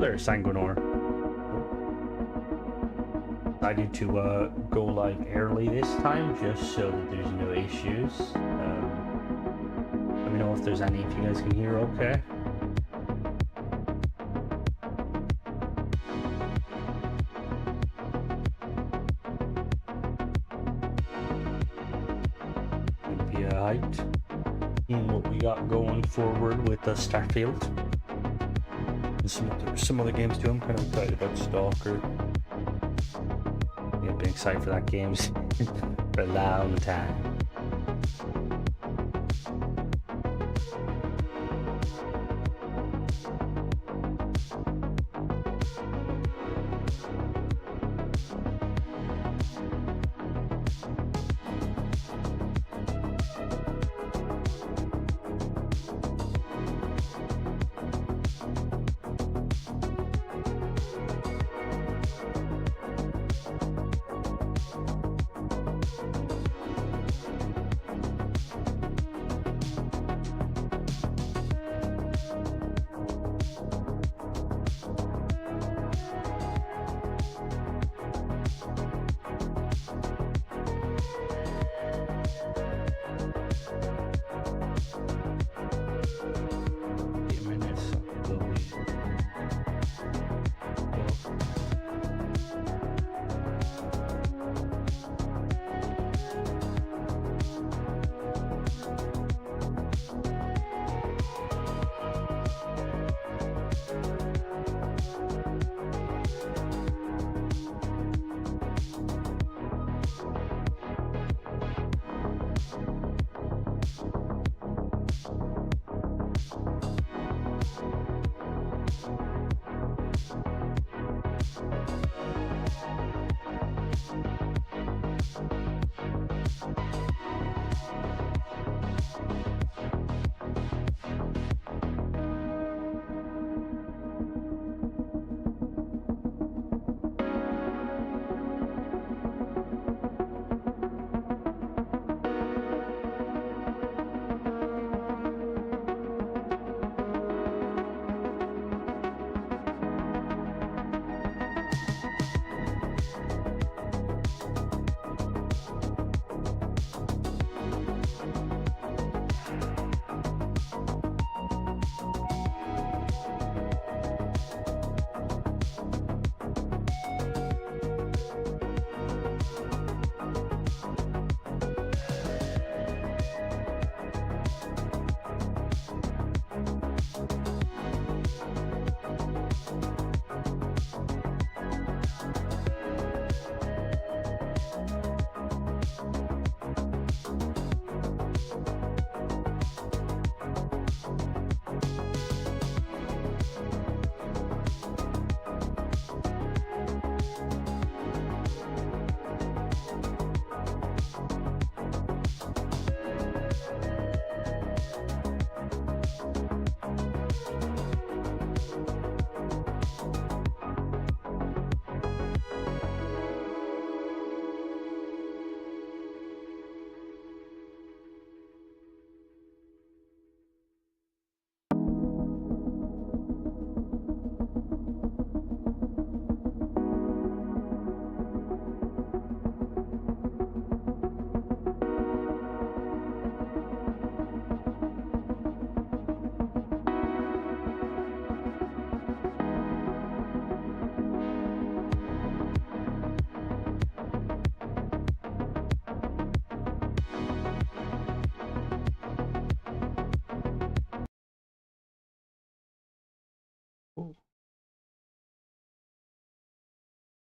there, Sanguinor. I need to go live early this time, just so that there's no issues. Let me know if there's any, if you guys can hear okay. Be hyped in what we got going forward with the Starfield and some other games too. I'm kind of excited about Stalker. Yeah, been excited for that game for a long time.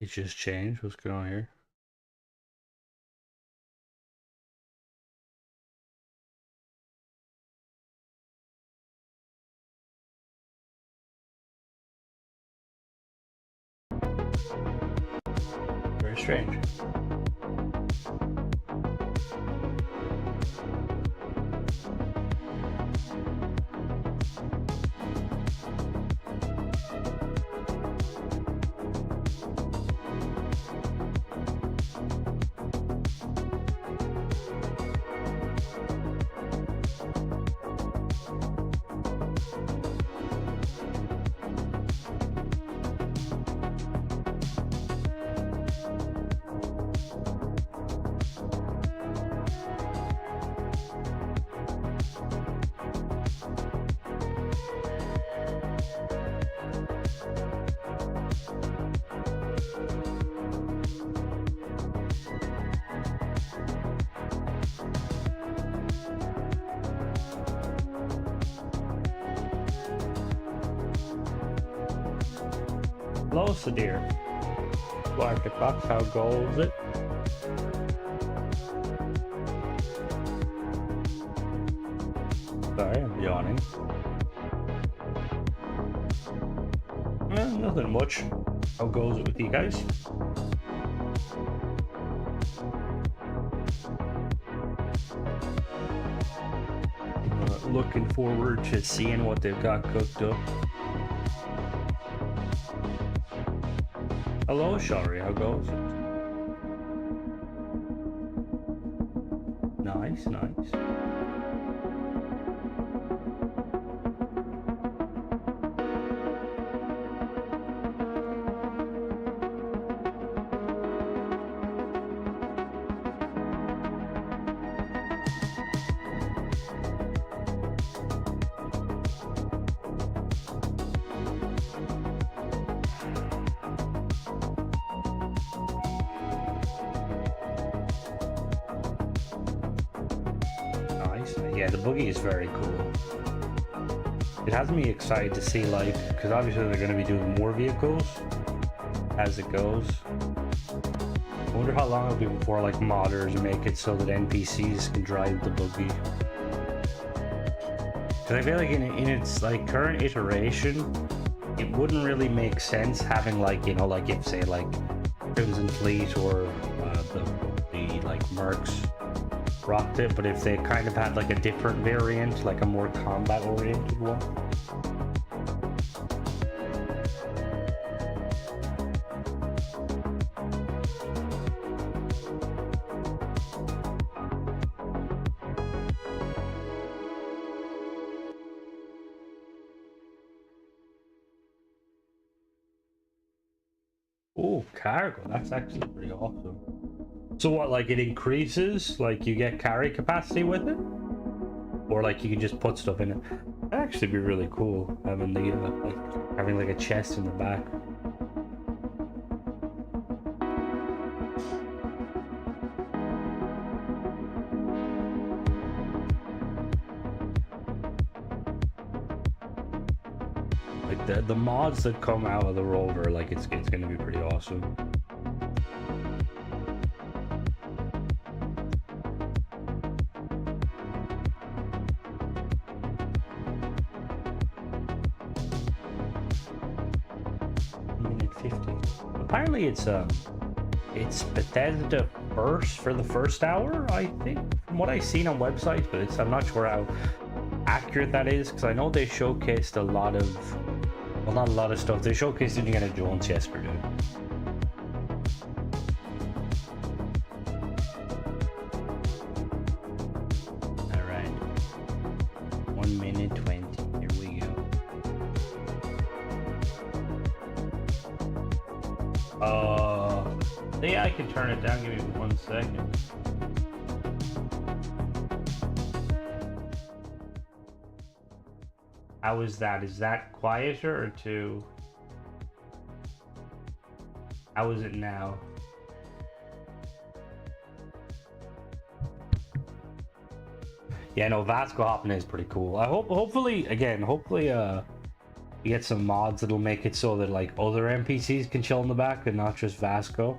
It just changed. What's going on here? Very strange. Close the deer. Arctic box, how goes it? Sorry, I'm yawning. Nothing much. How goes it with you guys? Looking forward to seeing what they've got cooked up. Hello, Shari, how goes it? Nice, nice. Yeah, the boogie is very cool. It has me excited to see, like, because obviously they're going to be doing more vehicles as it goes. I wonder how long it'll be before, like, modders make it so that NPCs can drive the buggy. Because I feel like in its, like, current iteration, it wouldn't really make sense having, like, you know, like, if, say, like, Crimson Fleet or the like, Mercs rocked it, but if they kind of had like a different variant, like a more combat oriented one. Oh, cargo, that's actually pretty awesome. So what, like it increases, like you get carry capacity with it? Or like you can just put stuff in it? That'd actually be really cool, having the, like, having like a chest in the back. Like the mods that come out of the rover, like it's gonna be pretty awesome. Apparently it's Bethesda first for the first hour, I think, from what I've seen on websites, but I'm not sure how accurate that is, because I know they showcased a lot of, well, not a lot of stuff, they showcased Indiana Jones yesterday. Alright, 1 minute 20, here we go. Yeah, I can turn it down. Give me 1 second. How is that? Is that quieter or too? How is it now? Yeah, no, Vasco hopping is pretty cool. I hopefully you get some mods that'll make it so that like other NPCs can chill in the back and not just Vasco.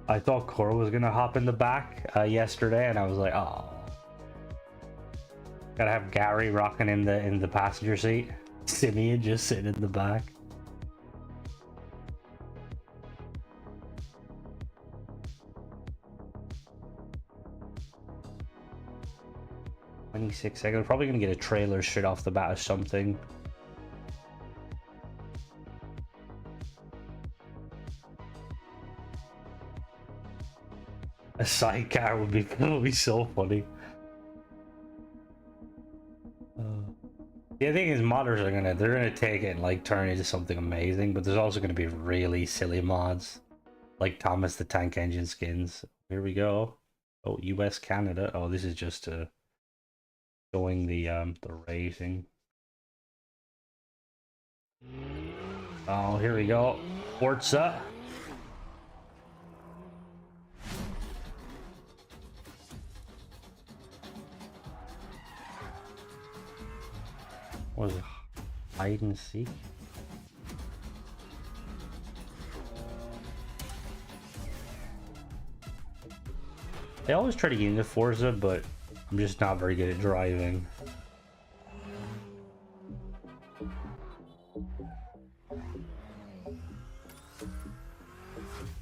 I thought Cora was gonna hop in the back yesterday, and I was like, oh, gotta have Gary rocking in the passenger seat, Simeon just sitting in the back. $26 seconds. Probably gonna get a trailer straight off the bat or something. A sidecar would be so funny. The thing is, modders are they're gonna take it and like turn it into something amazing, but there's also gonna be really silly mods, like Thomas the Tank Engine skins. Here we go. Oh, US Canada. Oh, this is just showing the rating. Oh, here we go. Forza. What was it? Hide and seek? I always try to get into Forza, but I'm just not very good at driving.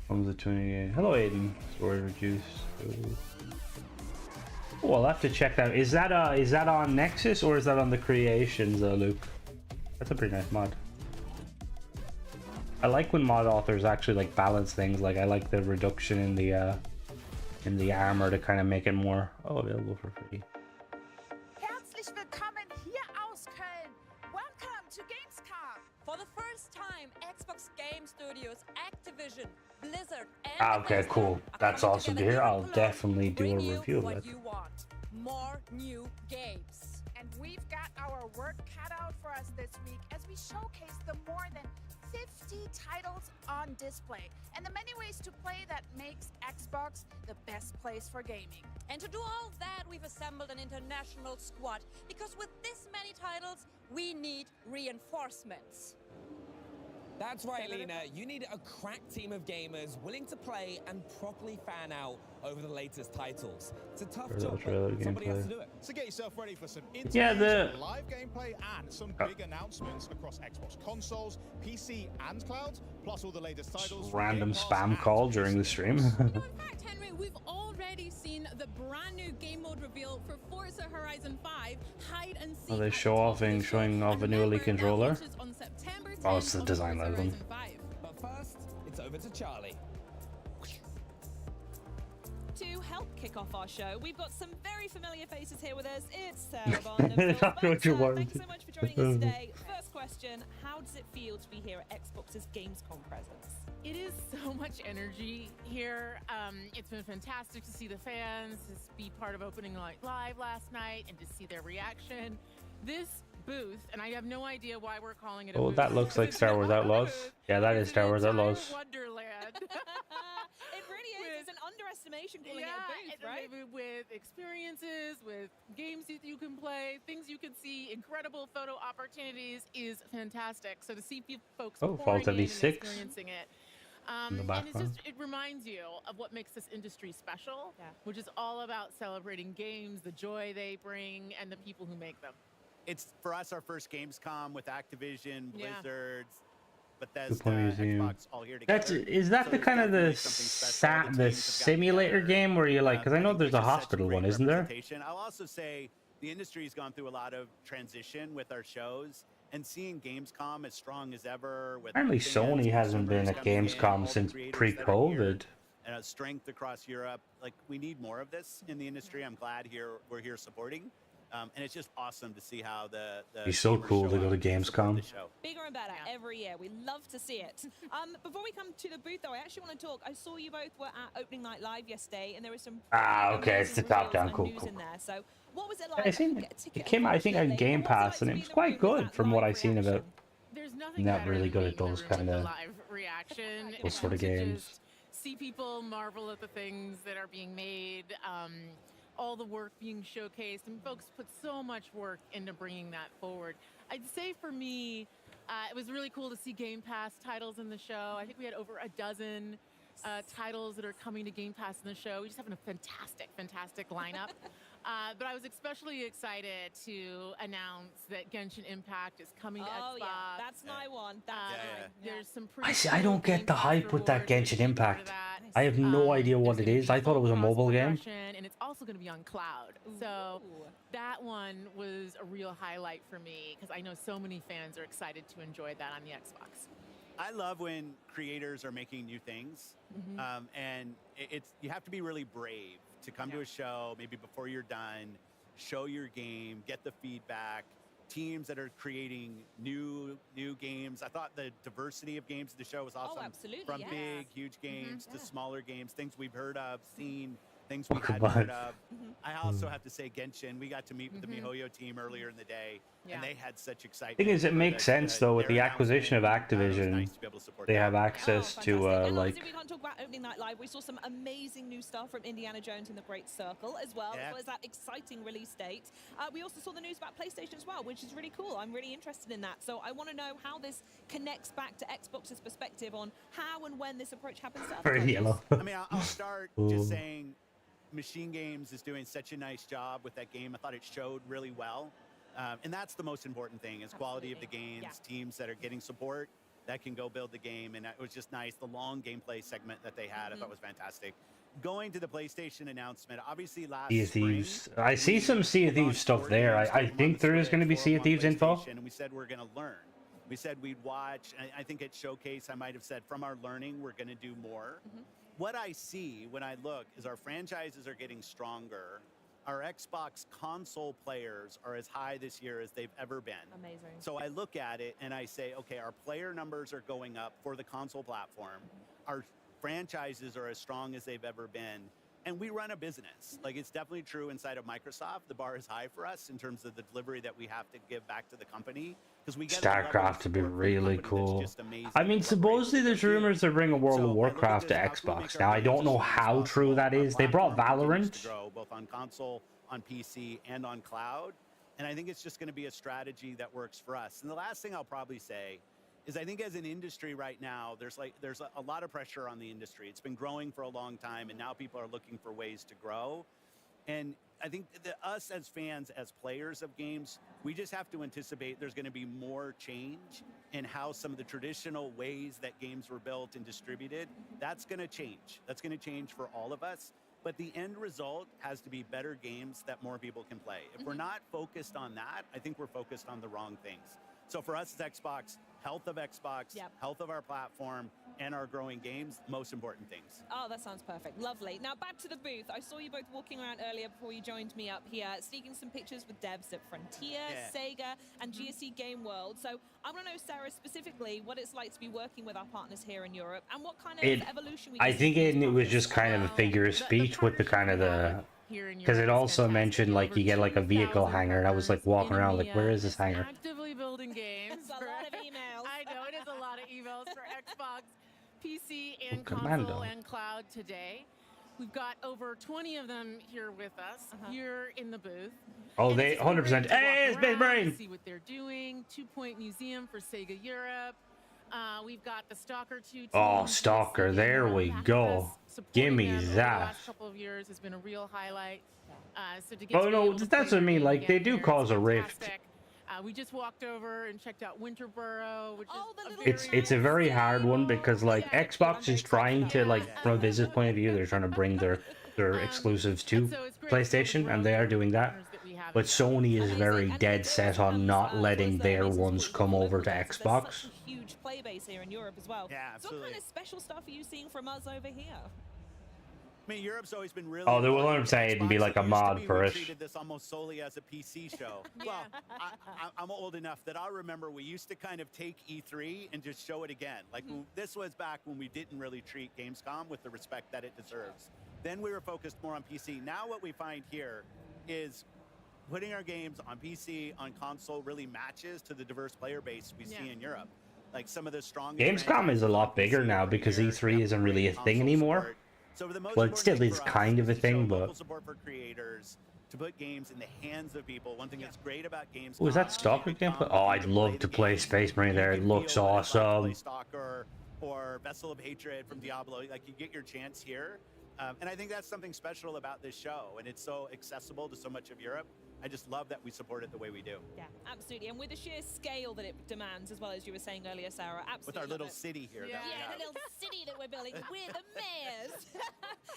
Comes the 28. Hello, Aiden. Storage reduced. Oh, I'll have to check that. Is that on Nexus or is that on the Creations, Luke? That's a pretty nice mod. I like when mod authors actually like balance things. Like I like the reduction in the armor to kind of make it more available for free. Herzlich willkommen hier aus Köln. Welcome to Gamescom. For the first time, Xbox Game Studios, Activision, Blizzard, and okay, cool. That's awesome to hear. I'll definitely do a review of that. You want. More new games. And we've got our work cut out for us this week as we showcase the more than 50 titles on display and the many ways to play that makes Xbox the best place for gaming. And to do all that, we've assembled an international squad because with this many titles, we need reinforcements. That's right, Lena. You need a crack team of gamers willing to play and properly fan out over the latest titles. It's a tough job, but somebody has to do it. So get yourself ready for some live gameplay and some big announcements across Xbox consoles, PC and cloud, plus all the latest titles. Random spam call during the stream. No, in fact, Henry, we've already seen the brand new game mode reveal for Forza Horizon 5, Hide and Seek. Are they showing off a new Elite controller? Oh, it's the design level. But first, it's over to Charlie. To help kick off our show, we've got some very familiar faces here with us. It's Sarah Bond and Phil Benson. Thanks so much for joining us today. First question, how does it feel to be here at Xbox's Gamescom presence? It is so much energy here. It's been fantastic to see the fans, to be part of Opening Night Live last night, and to see their reaction. This booth, and I have no idea why we're calling it a booth. That looks like Star Wars Outlaws. Yeah, that is Star Wars Outlaws. Wonderland. It really is. It's an underestimation calling it a booth, right? With experiences, with games that you can play, things you can see, incredible photo opportunities is fantastic. So to see folks pouring in and experiencing it. And it reminds you of what makes this industry special, which is all about celebrating games, the joy they bring, and the people who make them. It's for us our first Gamescom with Activision, Blizzard, Bethesda, Xbox all here together. Is that the kind of the simulator game where you like? Because I know there's a hospital one, isn't there? I'll also say the industry's gone through a lot of transition with our shows, and seeing Gamescom as strong as ever. Apparently, Sony hasn't been at Gamescom since pre-COVID. And strength across Europe. Like we need more of this in the industry. I'm glad we're here supporting. And it's just awesome to see how the It's so cool to go to Gamescom. Bigger and better every year. We love to see it. Before we come to the booth, though, I actually want to talk. I saw you both were at Opening Night Live yesterday, and there was some okay, it's the top-down cool. In there. So, what was it like? I think it came out, I think, on Game Pass, and it was quite good from what I've seen of it. There's nothing not really good at those kind of live reaction. Those sort of games. See people marvel at the things that are being made. All the work being showcased, and folks put so much work into bringing that forward. I'd say for me, it was really cool to see Game Pass titles in the show. I think we had over a dozen titles that are coming to Game Pass in the show. We just have a fantastic lineup. But I was especially excited to announce that Genshin Impact is coming to Xbox. Yeah, that's my one. There's some I don't get the hype with that Genshin Impact. I have no idea what it is. I thought it was a mobile game. And it's also going to be on cloud. So that one was a real highlight for me because I know so many fans are excited to enjoy that on the Xbox. I love when creators are making new things, and you have to be really brave to come to a show, maybe before you're done, show your game, get the feedback. Teams that are creating new games. I thought the diversity of games at the show was awesome. Oh, absolutely. From big, huge games to smaller games, things we've heard of, seen, things we hadn't heard of. I also have to say Genshin, we got to meet with the MiHoYo team earlier in the day, and they had such excitement. The thing is, it makes sense, though, with the acquisition of Activision, they have access to, like... We can't talk about Opening Night Live. We saw some amazing new stuff from Indiana Jones and the Great Circle, as well as that exciting release date. We also saw the news about PlayStation as well, which is really cool. I'm really interested in that. So I want to know how this connects back to Xbox's perspective on how and when this approach happens to other Very yellow. I mean, I'll start just saying, Machine Games is doing such a nice job with that game. I thought it showed really well. And that's the most important thing is quality of the games, teams that are getting support that can go build the game. And it was just nice. The long gameplay segment that they had, I thought was fantastic. Going to the PlayStation announcement, obviously last Sea of Thieves. spring, I see some Sea of Thieves stuff there. I think there is going to be Sea of Thieves info. And we said we're going to learn. We said we'd watch. I think at Showcase, I might have said from our learning, we're going to do more. What I see when I look is our franchises are getting stronger. Our Xbox console players are as high this year as they've ever been. Amazing. So I look at it and I say, okay, our player numbers are going up for the console platform. Our franchises are as strong as they've ever been. And we run a business. Like, it's definitely true inside of Microsoft. The bar is high for us in terms of the delivery that we have to give back to the company. Because we get StarCraft to be really cool. I mean, supposedly there's rumors they're bringing World of Warcraft to Xbox. Now, I don't know how true that is. They brought Valorant. Both on console, on PC, and on cloud. And I think it's just going to be a strategy that works for us. And the last thing I'll probably say is I think as an industry right now, there's a lot of pressure on the industry. It's been growing for a long time, and now people are looking for ways to grow. And I think that us as fans, as players of games, we just have to anticipate there's going to be more change in how some of the traditional ways that games were built and distributed. That's going to change. That's going to change for all of us. But the end result has to be better games that more people can play. If we're not focused on that, I think we're focused on the wrong things. So for us as Xbox, health of Xbox, health of our platform, and our growing games, most important things. Oh, that sounds perfect. Lovely. Now back to the booth. I saw you both walking around earlier before you joined me up here, sneaking some pictures with devs at Frontier, Sega, and GSC Game World. So I want to know, Sarah, specifically what it's like to be working with our partners here in Europe, and what kind of evolution we can I think it was just kind of a figure of speech with the kind of the... Because it also mentioned, like, you get, like, a vehicle hangar, and I was, like, walking around, like, where is this hangar? Actively building games. It's a lot of emails. I know, it is a lot of emails for Xbox, PC, and Commando. console and cloud today. We've got over 20 of them here with us, here in the booth. Oh, And they it's been 100%. great to Hey, walk Space around, Brain! see what they're doing. 2 Point Museum for Sega Europe. We've got the Stalker 2 team. Oh, Stalker, there we go. Gimme that. The last couple of years has been a real highlight. So to get Oh, to be no, able to that's play what I mean, the like, game they again do here cause is a rift. fantastic. We just walked over and checked out Winterboro, which It's a very hard one because, like, Xbox is trying to, like, from a business point of view, they're trying to bring their exclusives to PlayStation, and they are doing that. But Sony is very dead set on not letting their ones come over to Xbox. Huge play base here in Europe as well. Yeah, So what kind of special stuff are you seeing from us over here? I mean, Europe's always been really... Oh, they will 100% even be like a mod for we it. treated this almost solely as a PC show. Well, I'm old enough that I remember we used to kind of take E3 and just show it again. Like, this was back when we didn't really treat Gamescom with the respect that it deserves. Then we were focused more on PC. Now what we find here is putting our games on PC, on console, really matches to the diverse player base we see in Europe. Like, some of the strongest... Gamescom is a lot bigger now because E3 isn't really a thing anymore. So the most Well, it still is kind of a thing, but... support for creators, to put games in the hands of people. One thing that's great about games... Oh, is that Stalker gameplay? Oh, I'd love to play Space Marine there. It looks awesome. Stalker or Vessel of Hatred from Diablo. Like, you get your chance here. And I think that's something special about this show. And it's so accessible to so much of Europe. I just love that we support it the way we do. Yeah, absolutely. And with the sheer scale that it demands, as well as you were saying earlier, Sarah, absolutely. With our little city here. Yeah, the little city that we're building. We're the mayors.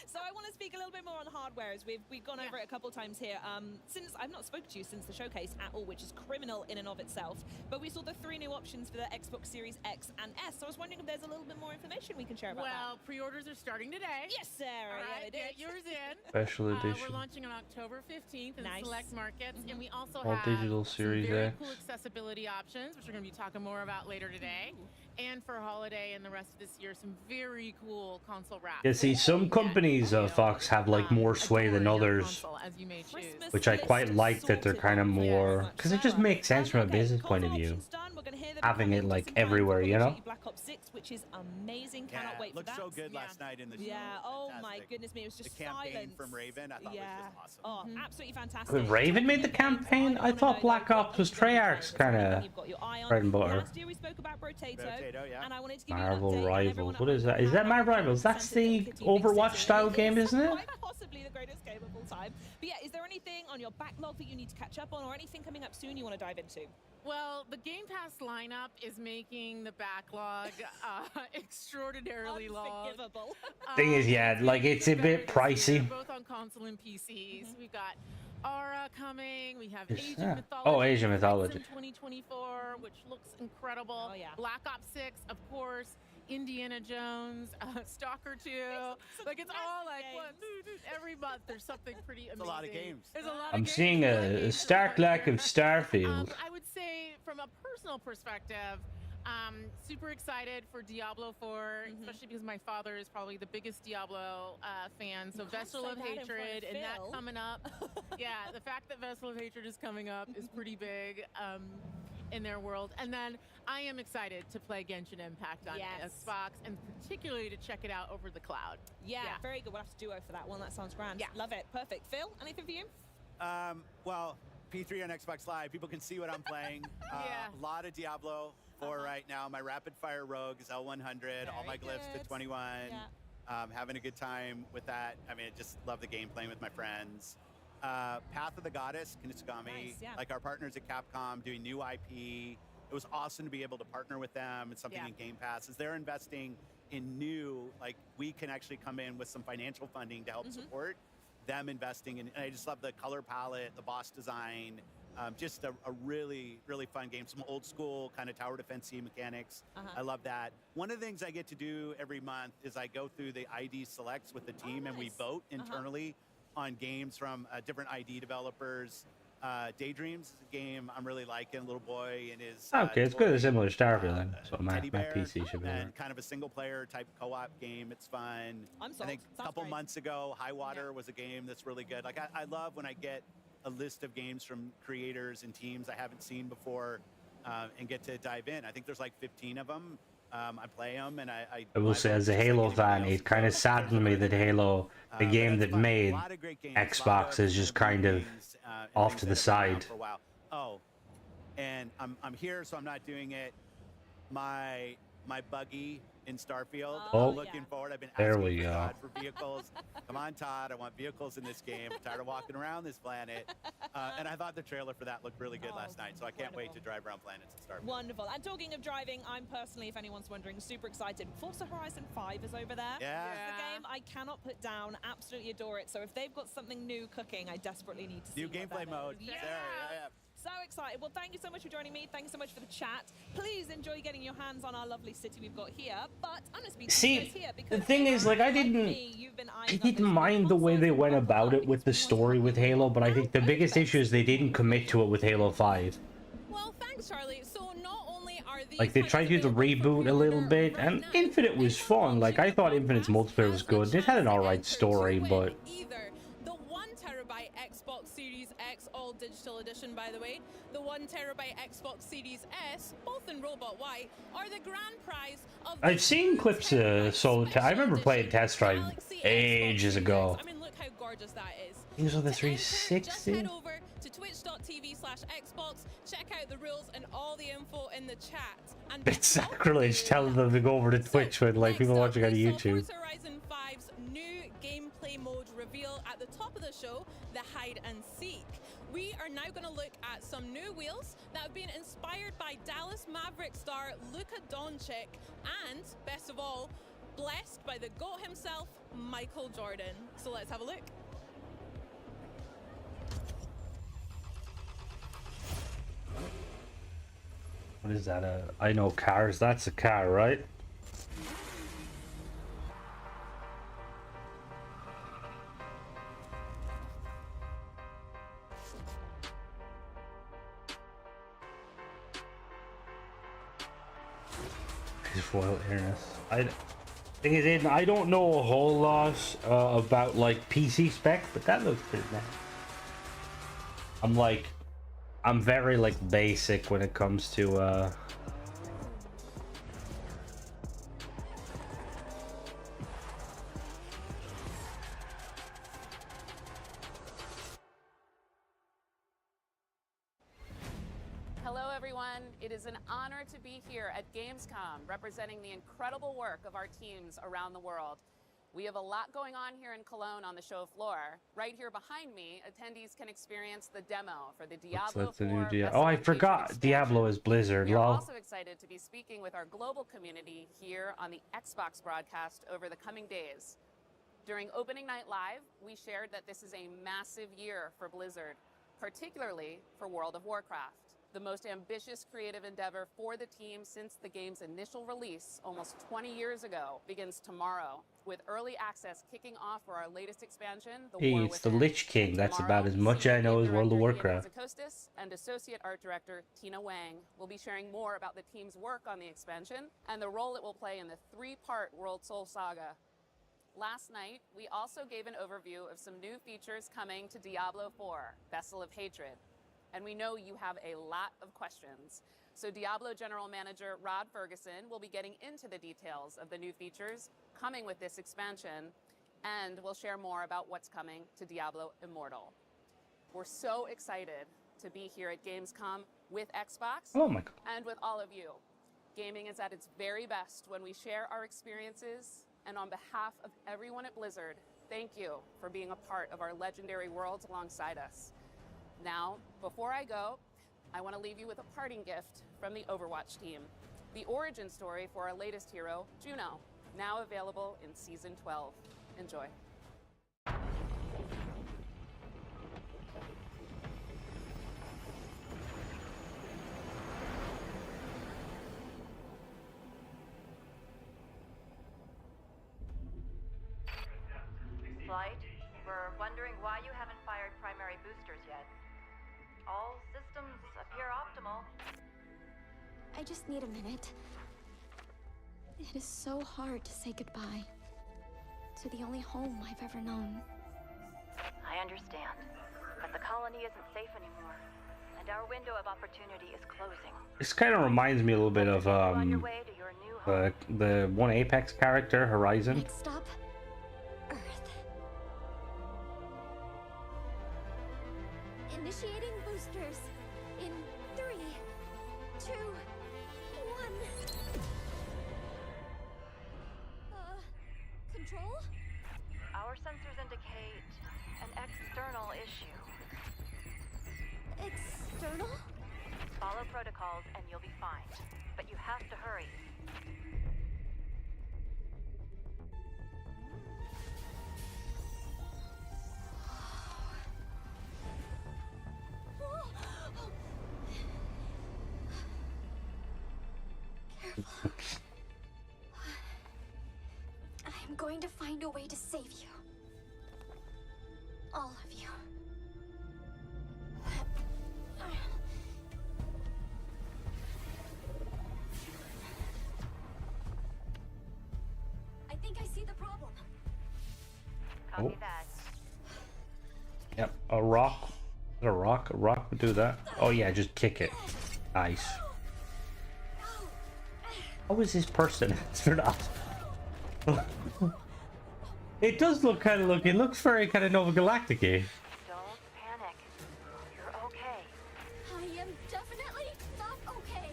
So I want to speak a little bit more on hardware, as we've gone over it a couple times here. Since I've not spoken to you since the showcase at all, which is criminal in and of itself, but we saw the 3 new options for the Xbox Series X and S. So I was wondering if there's a little bit more information we can share about that. Well, pre-orders are starting today. Yes, Sarah. All right, yeah, get yours in. Special edition. We're launching on October 15th in select markets, and we also All have digital some Series very X. cool accessibility options, which we're going to be talking more about later today. And for holiday and the rest of this year, some very cool console wraps. Yeah, see, some companies, Fox, have, like, more sway than others. As you may choose. Which I quite like that they're kind of more... Because it just makes sense from a business point of view. We're going to hear having it like everywhere, you know? Black Ops 6, which is amazing. Cannot wait for that. Looked so good last night in the show. Yeah. Oh my Fantastic. goodness me, it was just The campaign silence from Raven, I thought was just awesome. Oh, absolutely fantastic. Raven made the campaign? I thought Black Ops was Treyarch's kind of bread and butter. Last year we spoke about Rotato, and I wanted to give Marvel you an update. Rivals. What is that? Is that Marvel Rivals? That's the Overwatch style game, isn't it? Quite possibly the greatest game of all time. But yeah, is there anything on your backlog that you need to catch up on, or anything coming up soon you want to dive into? Well, the Game Pass lineup is making the backlog extraordinarily long. Unforgivable. Thing is, yeah, like it's a bit pricey. Both on console and PCs. We've got Aura coming. We have Age of that? Mythology. Oh, Age of Mythology. In 2024, which looks incredible. Oh, yeah. Black Ops 6, of course. Indiana Jones, Stalker 2. Like it's all like what, every month there's something pretty amazing. It's a lot of games. There's a lot I'm of games, seeing a stark lack of Starfield. I would say from a personal perspective, super excited for Diablo 4, especially because my father is probably the biggest Diablo fan. So Vessel of Hatred and that coming up. Yeah, the fact that Vessel of Hatred is coming up is pretty big in their world. And then I am excited to play Genshin Impact on Xbox, and particularly to check it out over the cloud. Yeah, very good. We'll have to duo for that one. That sounds grand. Yeah. Love it. Perfect. Phil, anything for you? Well, P3 on Xbox Live, people can see what I'm playing. A lot of Diablo 4 right now. My rapid fire rogue is L100, all my glyphs to 21. Having a good time with that. I mean, I just love the game, playing with my friends. Path of the Goddess, Kinisugami, like our partners at Capcom doing new IP. It was awesome to be able to partner with them. It's something in Game Pass. As they're investing in new, like we can actually come in with some financial funding to help support them investing in. And I just love the color palette, the boss design, just a really, really fun game. Some old school kind of tower defense mechanics. I love that. One of the things I get to do every month is I go through the ID selects with the team and we vote internally on games from different ID developers. Daydreams is a game I'm really liking. Little boy and his Okay, it's good. It's similar to Starfield then. So my teddy bear, PC should be and right. kind of a single player type co-op game. It's fun. I'm sold. I think a couple months ago, High Water was a game that's really good. Like I love when I get a list of games from creators and teams I haven't seen before and get to dive in. I think there's like 15 of them. I play them, and I will say, as a Halo fan, it kind of saddened me that Halo, the game that made Xbox, is just kind of off to the side. For a while. Oh, and I'm here, so I'm not doing it. My buggy in Starfield. Oh, I'm looking forward. I've been there asking we go. God for vehicles. Come on, Todd. I want vehicles in this game. I'm tired of walking around this planet. And I thought the trailer for that looked really good last night. So I can't wait to drive around planets and Starfield. Wonderful. And talking of driving, I'm personally, if anyone's wondering, super excited. Forza Horizon 5 is over there. Yeah. It's the game I cannot put down. Absolutely adore it. So if they've got something new cooking, I desperately need to see New what gameplay that mode. is. Yeah. So excited. Well, thank you so much for joining me. Thank you so much for the chat. Please enjoy getting your hands on our lovely city we've got here. But I'm going to speak to you guys here because the thing is, like, I didn't mind the way they went about it with the story with Halo, but I think the biggest issue is they didn't commit to it with Halo 5. Well, thanks, Charlie. So not only are these Like, they tried to do the reboot a little bit, and Infinite was fun. Like, I thought Infinite's multiplayer was good. It had an alright story, but... Either the 1 terabyte Xbox Series X all digital edition, by the way, the 1 terabyte Xbox Series S, both in Robot White, are the grand prize of I've seen clips of Solar. I remember playing Test Drive ages ago. I mean, look how gorgeous that is. These are the To enter, just 360. head over to twitch.tv/Xbox, check out the rules and all the info in the chat. And It's sacrilege telling them to go over to Twitch when, like, people watching on YouTube. Forza Horizon 5's new gameplay mode reveal at the top of the show, the hide and seek. We are now going to look at some new wheels that have been inspired by Dallas Maverick star Luka Doncic and, best of all, blessed by the GOAT himself, Michael Jordan. So let's have a look. What is that? I know cars. That's a car, right? Foil airness. Thing is, Aiden, I don't know a whole lot about like PC spec, but that looks pretty nice. I'm very like basic when it comes to Hello, everyone. It is an honor to be here at Gamescom, representing the incredible work of our teams around the world. We have a lot going on here in Cologne on the show floor. Right here behind me, attendees can experience the demo for the Diablo IV. Oh, I forgot Diablo is Blizzard. We are Lol. also excited to be speaking with our global community here on the Xbox broadcast over the coming days. During opening night live, we shared that this is a massive year for Blizzard, particularly for World of Warcraft. The most ambitious creative endeavor for the team since the game's initial release almost 20 years ago begins tomorrow, with early access kicking off for our latest expansion, The Hey, War it's the Within. Lich King. That's Tomorrow, about as much Senior I know Game as World of Director Ian Warcraft. Hazzikostas and Associate Art Director Tina Wang will be sharing more about the team's work on the expansion and the role it will play in the three-part World Soul Saga. Last night, we also gave an overview of some new features coming to Diablo IV, Vessel of Hatred. And we know you have a lot of questions. So Diablo General Manager Rod Ferguson will be getting into the details of the new features coming with this expansion, and we'll share more about what's coming to Diablo Immortal. We're so excited to be here at Gamescom with Xbox Oh my God. and with all of you. Gaming is at its very best when we share our experiences, and on behalf of everyone at Blizzard, thank you for being a part of our legendary worlds alongside us. Now, before I go, I want to leave you with a parting gift from the Overwatch team. The origin story for our latest hero, Juno, now available in Season 12. Enjoy. Flight, we're wondering why you haven't fired primary boosters yet. All systems appear optimal. I just need a minute. It is so hard to say goodbye to the only home I've ever known. I understand, but the colony isn't safe anymore, and our window of opportunity is closing. This kind of reminds me a little bit of On your way to your new home. the one Apex character, Horizon. Next stop, Earth. Initiating boosters in 3, 2, 1. Control? Our sensors indicate an external issue. External? Follow protocols and you'll be fine, but you have to hurry. Careful. I'm going to find a way to save you. All of you. I think I see the problem. Copy that. Yep, a rock. Is it a rock? A rock would do that. Oh yeah, just kick it. Nice. How is this person? It's not. It does look kind of it looks very kind of Nova Galactic-y. Don't panic. You're okay. I am definitely not okay.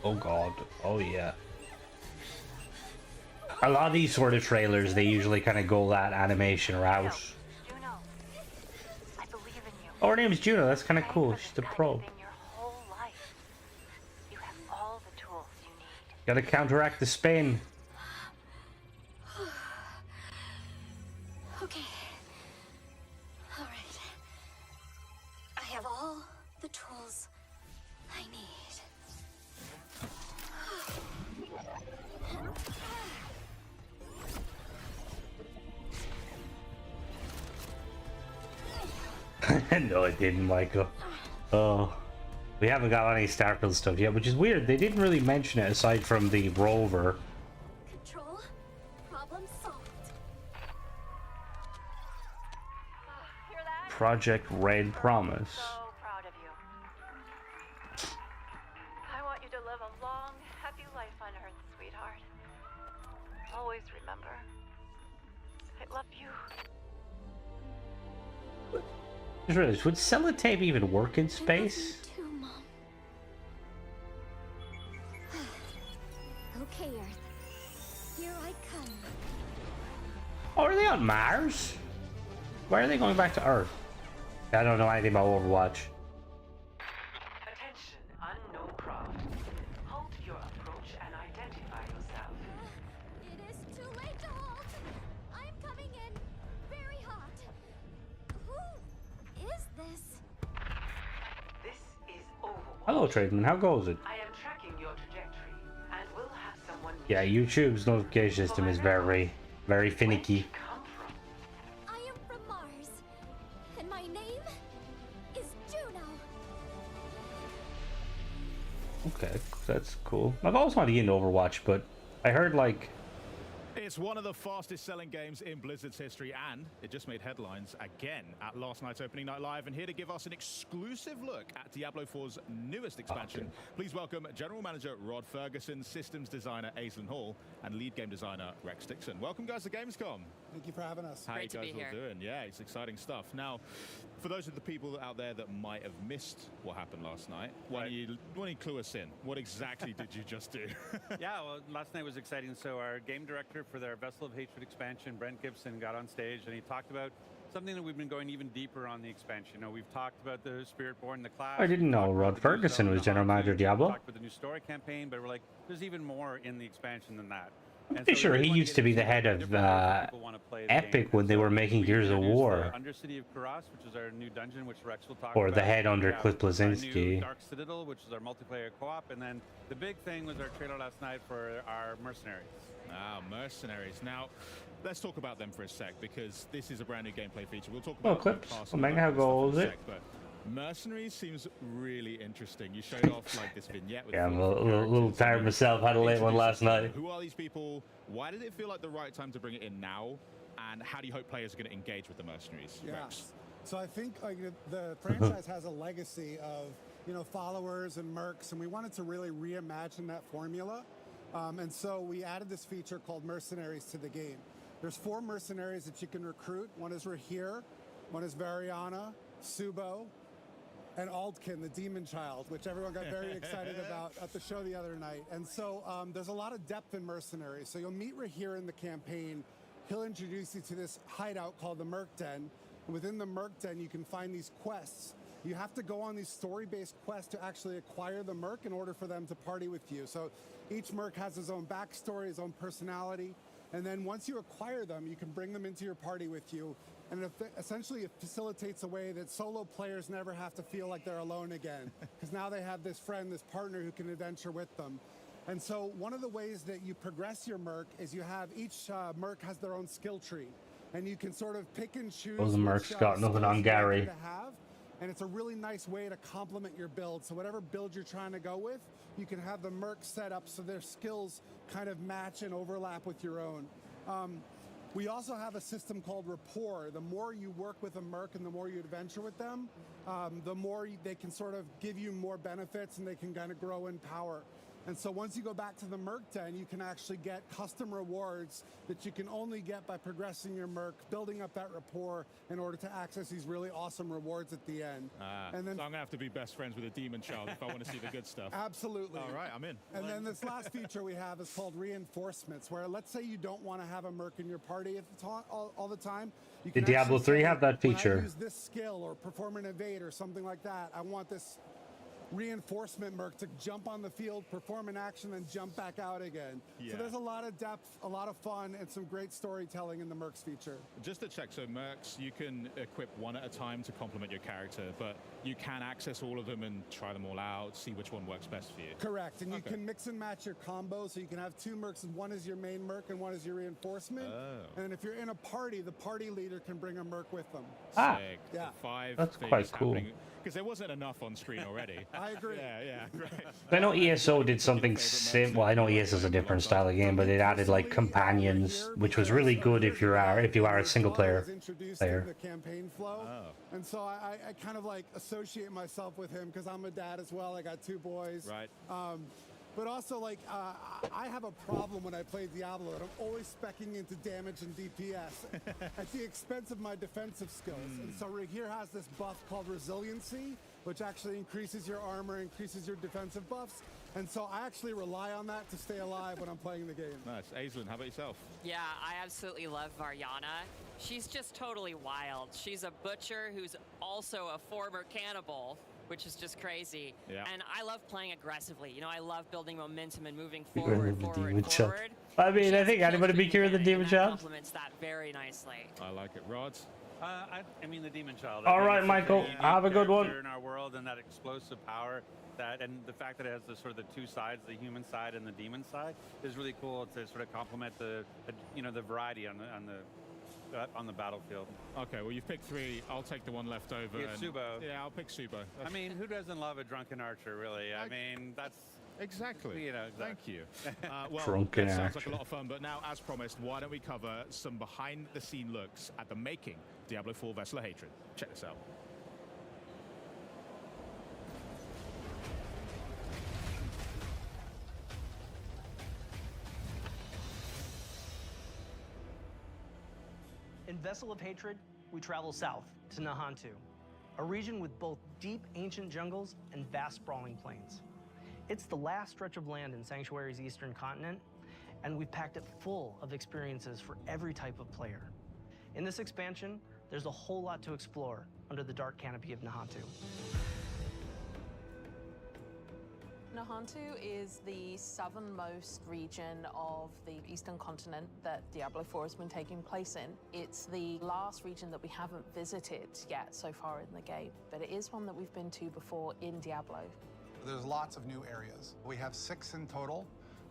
Oh god. Oh yeah. A lot of these sort of trailers, they usually kind of go that animation route. Juno, I believe in you. Oh, her name is Juno. That's kind of cool. She's the pro. Your whole life. You have all the tools you need. Gotta counteract the spin. Okay. All right. I have all the tools I need. No, it didn't, Michael. Oh. We haven't got any Starfield stuff yet, which is weird. They didn't really mention it aside from the rover. Control. Problem solved. Hear that? Project Red Promise. So proud of you. I want you to live a long, happy life on Earth, sweetheart. Always remember, I love you. Just realized, would sellotape even work in space? Too Why are they going back to Earth? I don't know anything about Overwatch. Attention, unknown craft. Halt your approach and identify yourself. It is too late to halt. I'm coming in very hot. Who is this? This is Overwatch. Hello, Tradesman. How goes it? I am tracking your trajectory and will have someone. Yeah, YouTube's notification system is very, very finicky. I am from Mars, and my name is Juno. Okay, that's cool. I've always wanted to get into Overwatch, but I heard like It's one of the fastest selling games in Blizzard's history, and it just made headlines again at last night's opening night live. And here to give us an exclusive look at Diablo 4's newest expansion, please welcome General Manager Rod Ferguson, Systems Designer Aislinn Hall, and Lead Game Designer Rex Dixon. Welcome, guys, to Gamescom. Thank you for having us. How you guys all doing? Yeah, it's exciting stuff. Now, for those of the people out there that might have missed what happened last night, why don't you clue us in? What exactly did you just do? Yeah, well, last night was exciting. So our game director for their Vessel of Hatred expansion, Brent Gibson, got on stage and he talked about something that we've been going even deeper on the expansion. You know, we've talked about the Spiritborn, the class. I didn't know Rod Ferguson was General Manager of Diablo. We talked about the new story campaign, but we're like, there's even more in the expansion than that. I'm pretty sure he used to be the head of Epic when they were making Gears of War. Undercity of Kuras, which is our new dungeon, which Rex will talk Or about. the head under Cliff Our Bleszinski. new Dark Citadel, which is our multiplayer co-op, and then the big thing was our trailer last night for our mercenaries. Ah, mercenaries. Now, let's talk about them for a sec, because this is a brand new gameplay feature. We'll talk about clips. past Well, how goes in a it? sec, but mercenaries seems really interesting. You showed off like this vignette with Yeah, I'm a little tired myself. Had a late one last night. Who are these people? Why did it feel like the right time to bring it in now? And how do you hope players are going to engage with the mercenaries? Yeah. Rex? So I think the franchise has a legacy of, followers and mercs, and we wanted to really reimagine that formula. And so we added this feature called Mercenaries to the game. There's 4 mercenaries that you can recruit. One is Rahir, one is Variana, Subo, and Aldkin, the demon child, which everyone got very excited about at the show the other night. And so there's a lot of depth in mercenaries. So you'll meet Rahir in the campaign. He'll introduce you to this hideout called the Merc Den. And within the Merc Den, you can find these quests. You have to go on these story-based quests to actually acquire the Merc in order for them to party with you. So each Merc has his own backstory, his own personality. And then once you acquire them, you can bring them into your party with you. And essentially it facilitates a way that solo players never have to feel like they're alone again. Because now they have this friend, this partner who can adventure with them. And so one of the ways that you progress your Merc is you have each Merc has their own skill tree. And you can sort of pick and choose. Those Mercs got nothing on Gary. And it's a really nice way to complement your build. So whatever build you're trying to go with, you can have the Merc set up so their skills kind of match and overlap with your own. We also have a system called rapport. The more you work with a Merc and the more you adventure with them, the more they can sort of give you more benefits and they can kind of grow in power. And so once you go back to the Merc Den, you can actually get custom rewards that you can only get by progressing your Merc, building up that rapport in order to access these really awesome rewards at the end. And then, so I'm going to have to be best friends with a demon child if I want to see the good stuff. Absolutely. All right, I'm in. And then this last feature we have is called reinforcements, where let's say you don't want to have a Merc in your party at the all the time. You can Did Diablo 3 have that when feature? I use this skill or perform an evade or something like that, I want this reinforcement Merc to jump on the field, perform an action, and jump back out again. Yeah. So there's a lot of depth, a lot of fun, and some great storytelling in the Mercs feature. Just to check, so Mercs, you can equip one at a time to complement your character, but you can access all of them and try them all out, see which one works best for you. Correct, and you can mix and match your combos, so you can have 2 Mercs, and one is your main Merc and one is your reinforcement. Oh. And if you're in a party, the party leader can bring a Merc with them. Sick. Yeah. So 5 That's things quite cool. Because there wasn't enough on screen already. I agree. Yeah, great. I know ESO did something well, I know ESO is a different style of game, but it added like companions, which was really good if you are a single player. The campaign flow, and so I kind of like associate myself with him because I'm a dad as well. I got 2 boys. Right. But also, like, I have a problem when I play Diablo, and I'm always speccing into damage and DPS at the expense of my defensive skills. And so here has this buff called Resiliency, which actually increases your armor, increases your defensive buffs. And so I actually rely on that to stay alive when I'm playing the game. Nice. Aislinn, how about yourself? Yeah, I absolutely love Varyana. She's just totally wild. She's a butcher who's also a former cannibal, which is just crazy. Yeah. And I love playing aggressively. You know, I love building momentum and moving Demon forward. I mean, I think anybody be cured of the Demon Child. Complements that very nicely. I like it. Rod? I mean, the Demon Child. All right, Michael, have a good one. In our world, and that explosive power, and the fact that it has the sort of the two sides, the human side and the demon side, is really cool to sort of complement the variety on the battlefield. Okay, well, you've picked 3. I'll take the one left over. Yeah, Subo. Yeah, I'll pick Subo. I mean, who doesn't love a drunken archer, really? I mean, that's... Exactly. You know, Thank you. Well, Drunken that sounds like archer. a lot of fun, but now, as promised, why don't we cover some behind-the-scene looks at the making Diablo 4 Vessel of Hatred. Check this out. In Vessel of Hatred, we travel south to Nahantu, a region with both deep ancient jungles and vast sprawling plains. It's the last stretch of land in Sanctuary's eastern continent, and we've packed it full of experiences for every type of player. In this expansion, there's a whole lot to explore under the dark canopy of Nahantu. Nahantu is the southernmost region of the eastern continent that Diablo 4 has been taking place in. It's the last region that we haven't visited yet so far in the game, but it is one that we've been to before in Diablo. There's lots of new areas. We have 6 in total.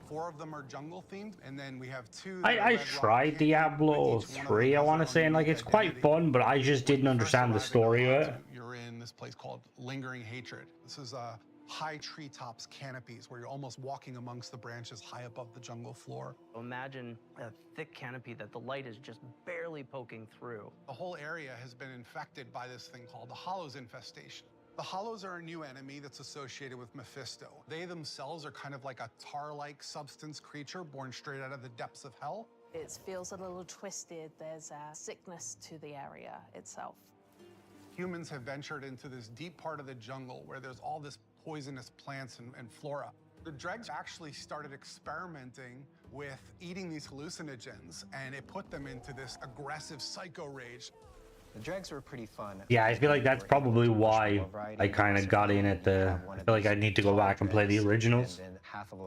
4 of them are jungle themed, and then we have 2. I tried Diablo 3, I want to say, and like it's quite fun, but I just didn't understand the story of it. You're in this place called Lingering Hatred. This is high treetops canopies where you're almost walking amongst the branches high above the jungle floor. Imagine a thick canopy that the light is just barely poking through. The whole area has been infected by this thing called the Hollows infestation. The Hollows are a new enemy that's associated with Mephisto. They themselves are kind of like a tar-like substance creature born straight out of the depths of hell. It feels a little twisted. There's a sickness to the area itself. Humans have ventured into this deep part of the jungle where there's all this poisonous plants and flora. The dregs actually started experimenting with eating these hallucinogens, and it put them into this aggressive psycho rage. The dregs were pretty fun. Yeah, I feel like that's probably why I kind of got in at the... I feel like I need to go back and play the originals.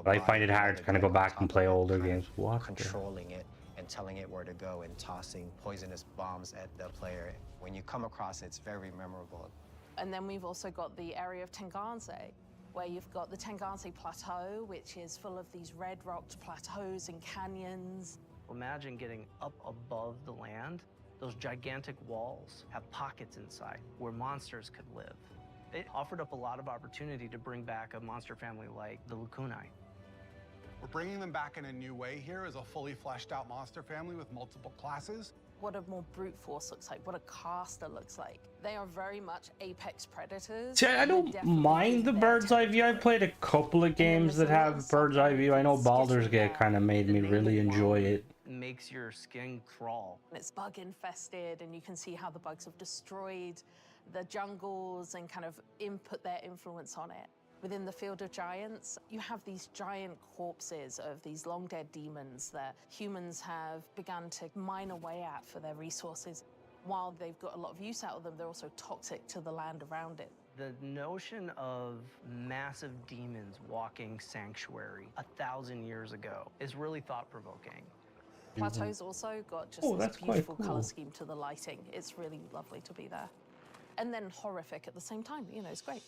But I find it hard to kind of go back and play older games. What? Controlling it and telling it where to go and tossing poisonous bombs at the player. When you come across it, it's very memorable. And then we've also got the area of Tenganse, where you've got the Tenganse Plateau, which is full of these red-rocked plateaus and canyons. Imagine getting up above the land. Those gigantic walls have pockets inside where monsters could live. It offered up a lot of opportunity to bring back a monster family like the Lacunae. We're bringing them back in a new way here as a fully fleshed out monster family with multiple classes. What a more brute force looks like, what a caster looks like. They are very much apex predators. See, I don't mind the bird's eye view. I've played a couple of games that have bird's eye view. I know Baldur's Gate kind of made me really enjoy it. Makes your skin crawl. It's bug infested, and you can see how the bugs have destroyed the jungles and kind of input their influence on it. Within the Field of Giants, you have these giant corpses of these long dead demons that humans have begun to mine away at for their resources. While they've got a lot of use out of them, they're also toxic to the land around it. The notion of massive demons walking Sanctuary 1,000 years ago is really thought-provoking. Plateau's also got just this beautiful color scheme to the lighting. It's really lovely to be there. And then horrific at the same time, you know, it's great.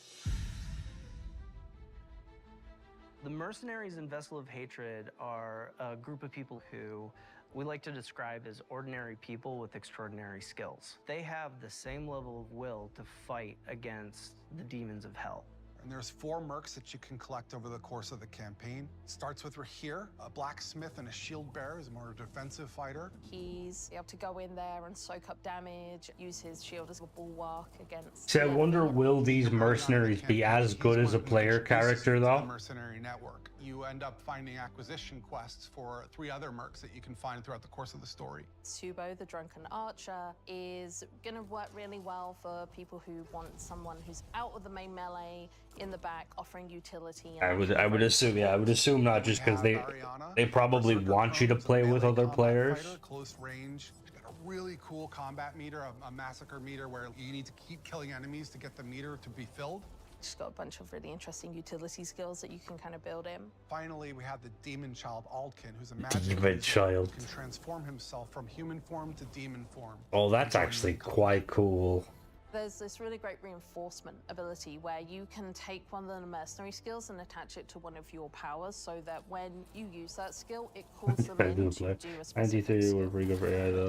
The mercenaries in Vessel of Hatred are a group of people who we like to describe as ordinary people with extraordinary skills. They have the same level of will to fight against the demons of hell. And there's 4 mercs that you can collect over the course of the campaign. Starts with Rahir, a blacksmith and a shield bearer, is a more defensive fighter. He's able to go in there and soak up damage, use his shield as a bulwark against... See, I wonder, will these mercenaries be as good as a player character, though? The mercenary network. You end up finding acquisition quests for 3 other mercs that you can find throughout the course of the story. Subo, the drunken archer, is going to work really well for people who want someone who's out of the main melee, in the back offering utility. I would assume, yeah, I would assume not, just because they probably want you to play with other players. Close range. Got a really cool combat meter, a massacre meter where you need to keep killing enemies to get the meter to be filled. She's got a bunch of really interesting utility skills that you can kind of build in. Finally, we have the demon child S.T.A.L.K.E.R, who's a magic Demon child. who can transform himself from human form to demon form. Oh, that's actually quite cool. There's this really great reinforcement ability where you can take one of the mercenary skills and attach it to one of your powers, so that when you use that skill, it calls them in to do a specific skill.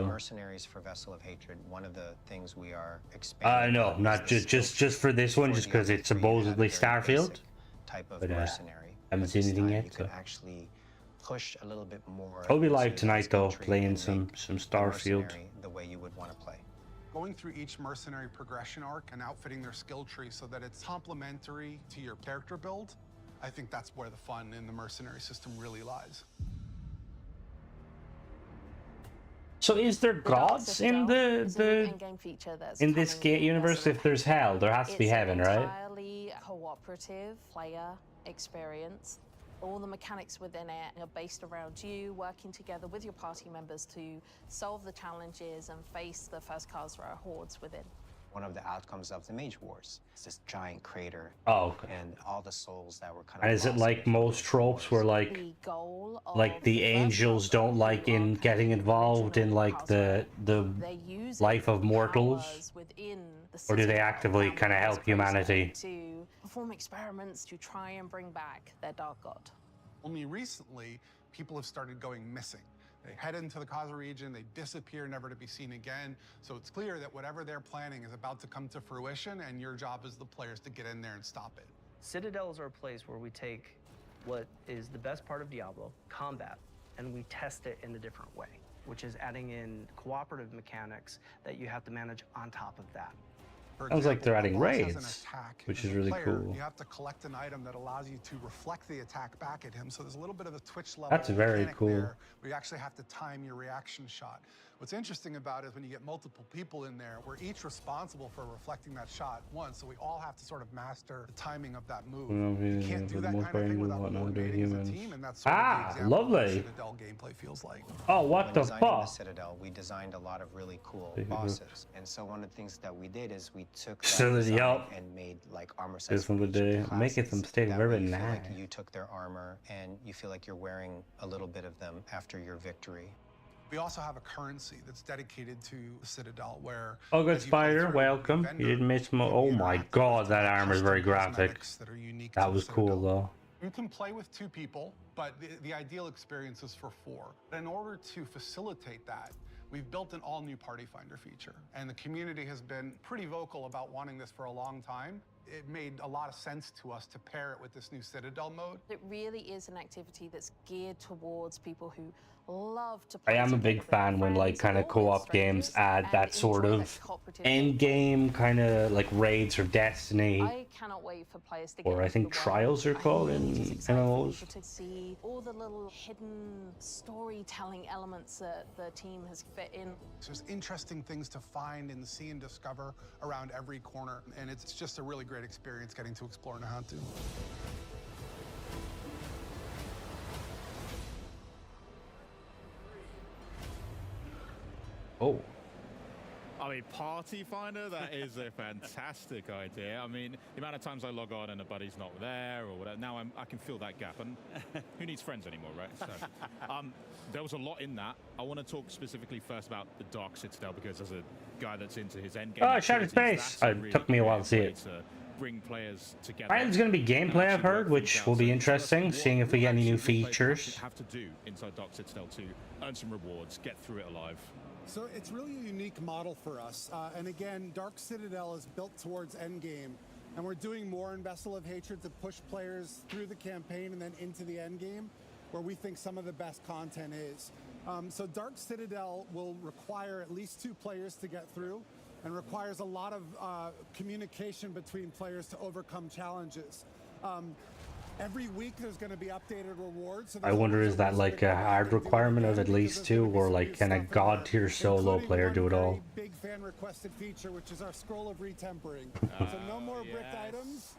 Mercenaries for Vessel of Hatred, one of the things we are expanding. No, not just for this one, just because it's supposedly Starfield. Type of But mercenary. I haven't seen anything yet. You could actually push a little bit more. I'll be live tonight though, playing some Starfield. The way you would want to play. Going through each mercenary progression arc and outfitting their skill tree so that it's complementary to your character build, I think that's where the fun in the mercenary system really lies. So is there gods in in this universe? If there's hell, there has to be heaven, right? It's an entirely cooperative player experience. All the mechanics within it are based around you working together with your party members to solve the challenges and face the first Khazra hordes within. One of the outcomes of the Mage Wars is this giant crater. Oh, okay. And all the souls that were kind of. And is it like most tropes where like the angels don't like in getting involved in like the life of mortals, or do they actively kind of help humanity? To perform experiments to try and bring back their dark god. Only recently, people have started going missing. They head into the Khazra region, they disappear, never to be seen again. So it's clear that whatever they're planning is about to come to fruition, and your job as the players to get in there and stop it. Citadels are a place where we take what is the best part of Diablo, combat, and we test it in a different way, which is adding in cooperative mechanics that you have to manage on top of that. Sounds like they're adding raids, which is really cool. You have to collect an item that allows you to reflect the attack back at him. So there's a little bit of a twitch level. That's very cool. Where you actually have to time your reaction shot. What's interesting about it is when you get multiple people in there, we're each responsible for reflecting that shot once. So we all have to sort of master the timing of that move. You can't do that kind of thing without coordinating as a team, and that's sort of the example of what Citadel gameplay feels like. Oh, what the fuck? Designing the Citadel, we designed a lot of really cool bosses, and so one of the things that we did is we took that and made like armor sets. Making them stay very nice. Like you took their armor and you feel like you're wearing a little bit of them after your victory. We also have a currency that's dedicated to the Citadel where... Oh, good Spider, welcome. You didn't miss my... Oh my god, that armor is very graphic. That was cool though. You can play with 2 people, but the ideal experience is for 4. In order to facilitate that, we've built an all-new Party Finder feature, and the community has been pretty vocal about wanting this for a long time. It made a lot of sense to us to pair it with this new Citadel mode. It really is an activity that's geared towards people who love to play. I am a big fan when like kind of co-op games add that sort of end game kind of like raids or Destiny. I cannot wait for players to get or I think Trials are called in MMOs. To see all the little hidden storytelling elements that the team has fit in. There's interesting things to find and see and discover around every corner, and it's just a really great experience getting to explore Nahantu. Oh. I mean, Party Finder, that is a fantastic idea. I mean, the amount of times I log on and a buddy's not there or whatever, now I can fill that gap. And who needs friends anymore, right? So, there was a lot in that. I want to talk specifically first about the Dark Citadel, because as a guy that's into his endgame... Oh, Shattered Space! It took me a while to see it. Bring players together. There's going to be gameplay, I've heard, which will be interesting, seeing if we get any new features. Have to do inside Dark Citadel to earn some rewards, get through it alive. So it's really a unique model for us. And again, Dark Citadel is built towards endgame. And we're doing more in Vessel of Hatred to push players through the campaign and then into the endgame, where we think some of the best content is. So Dark Citadel will require at least 2 players to get through, and requires a lot of communication between players to overcome challenges. Every week there's going to be updated rewards. So I wonder, is that like a hard requirement of at least 2, or like can a god tier solo player do it all? Big fan requested feature, which is our scroll of retempering. So no more brick items.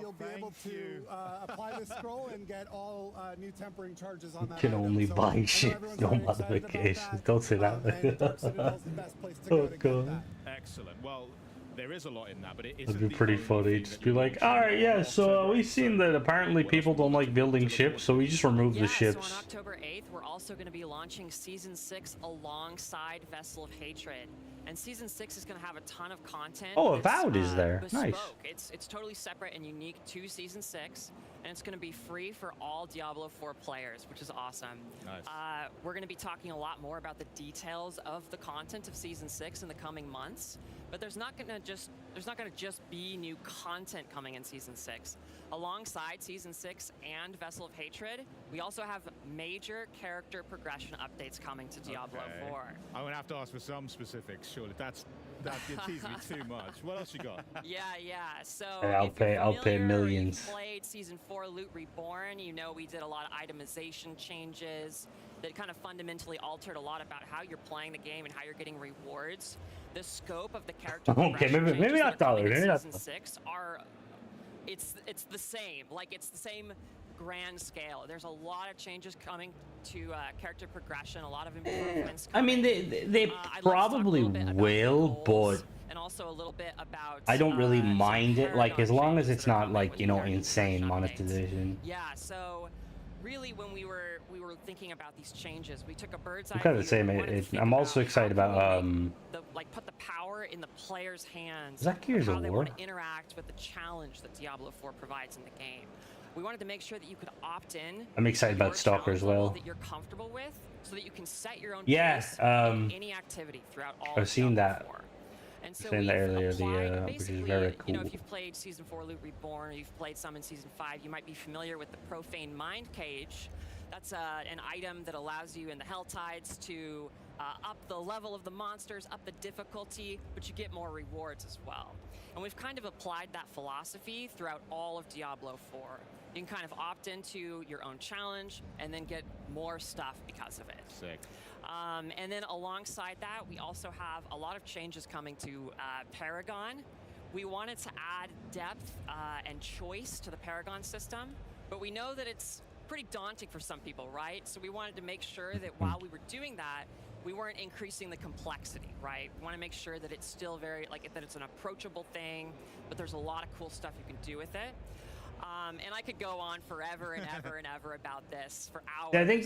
You'll be able to apply this scroll and get all new tempering charges on that. Can only buy shit, no modifications. Don't say that. Oh god. Excellent. Well, there is a lot in that, but it It'd be pretty funny. Just be like, alright, yeah, so we've seen that apparently people don't like building ships, so we just remove the ships. So on October 8th, we're also going to be launching Season 6 alongside Vessel of Hatred. And Season 6 is going to have a ton of content. Oh, Avowed is there. Bespoke. Nice. It's totally separate and unique to Season 6, and it's going to be free for all Diablo 4 players, which is awesome. Nice. We're going to be talking a lot more about the details of the content of Season 6 in the coming months, but there's not going to just be new content coming in Season 6. Alongside Season 6 and Vessel of Hatred, we also have major character progression updates coming to Diablo 4. I'm going to have to ask for some specifics, surely. That's you're teasing me too much. What else you got? Yeah. So Hey, I'll pay millions. If you played Season 4 Loot Reborn, you know we did a lot of itemization changes that kind of fundamentally altered a lot about how you're playing the game and how you're getting rewards. The scope of the character Okay, maybe not dollars. Maybe not. Season 6 are it's the same. Like, it's the same grand scale. There's a lot of changes coming to character progression, a lot of improvements. I mean, they probably will, but and also a little bit about I don't really mind it, like, as long as it's not like, you know, insane monetization. Yeah, so really when we were thinking about these changes, we took a bird's eye I'm kind of the view. same. I'm also excited about Put the power in the player's hands. Is that Gears how of they War? want to interact with the challenge that Diablo 4 provides in the game. We wanted to make sure that you could opt in. I'm excited about Stalker as well. That you're comfortable with, so that you can set your own Yes, pace in any activity throughout all. I've seen that. And so Seen that earlier, which is very cool. You know, if you've played Season 4 Loot Reborn, or you've played some in Season 5, you might be familiar with the Profane Mind Cage. That's an item that allows you in the Hell Tides to up the level of the monsters, up the difficulty, but you get more rewards as well. And we've kind of applied that philosophy throughout all of Diablo 4. You can kind of opt into your own challenge and then get more stuff because of it. Sick. And then alongside that, we also have a lot of changes coming to Paragon. We wanted to add depth and choice to the Paragon system, but we know that it's pretty daunting for some people, right? So we wanted to make sure that while we were doing that, we weren't increasing the complexity, right? We want to make sure that it's still very, that it's an approachable thing, but there's a lot of cool stuff you can do with it. And I could go on forever and ever and ever about this for hours. I think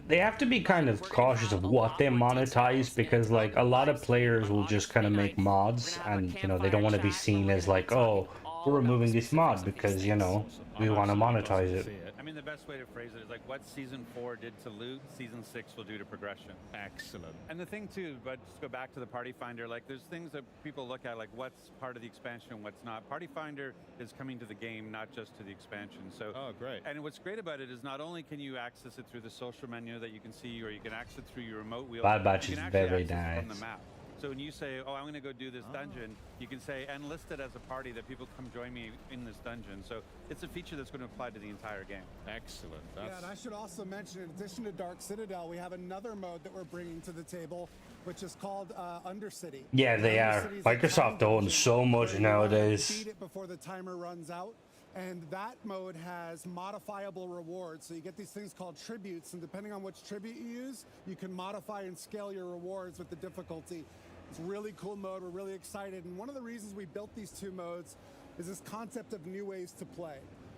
they have to be kind of cautious of what they monetize, because like a lot of players will just kind of make mods, and you know they don't want to be seen as like, oh, we're removing this mod because you know we want to monetize it. I mean, the best way to phrase it is like what Season 4 did to loot, Season 6 will do to progression. Excellent. And the thing too, but just go back to the Party Finder, like there's things that people look at, like what's part of the expansion and what's not. Party Finder is coming to the game, not just to the expansion. So, oh, great. And what's great about it is not only can you access it through the social menu that you can see, or you can access it through your remote wheel. Bad Batch you is can actually very access it from nice. the map. So when you say, oh, I'm going to go do this dungeon, you can say, and list it as a party that people come join me in this dungeon. So it's a feature that's going to apply to the entire game. Excellent. Yeah, and I should also mention, in addition to Dark Citadel, we have another mode that we're bringing to the table, which is called Undercity. Yeah, they are. Microsoft owns so much nowadays. Beat it before the timer runs out. And that mode has modifiable rewards. So you get these things called tributes, and depending on which tribute you use, you can modify and scale your rewards with the difficulty. It's a really cool mode. We're really excited. And one of the reasons we built these two modes is this concept of new ways to play.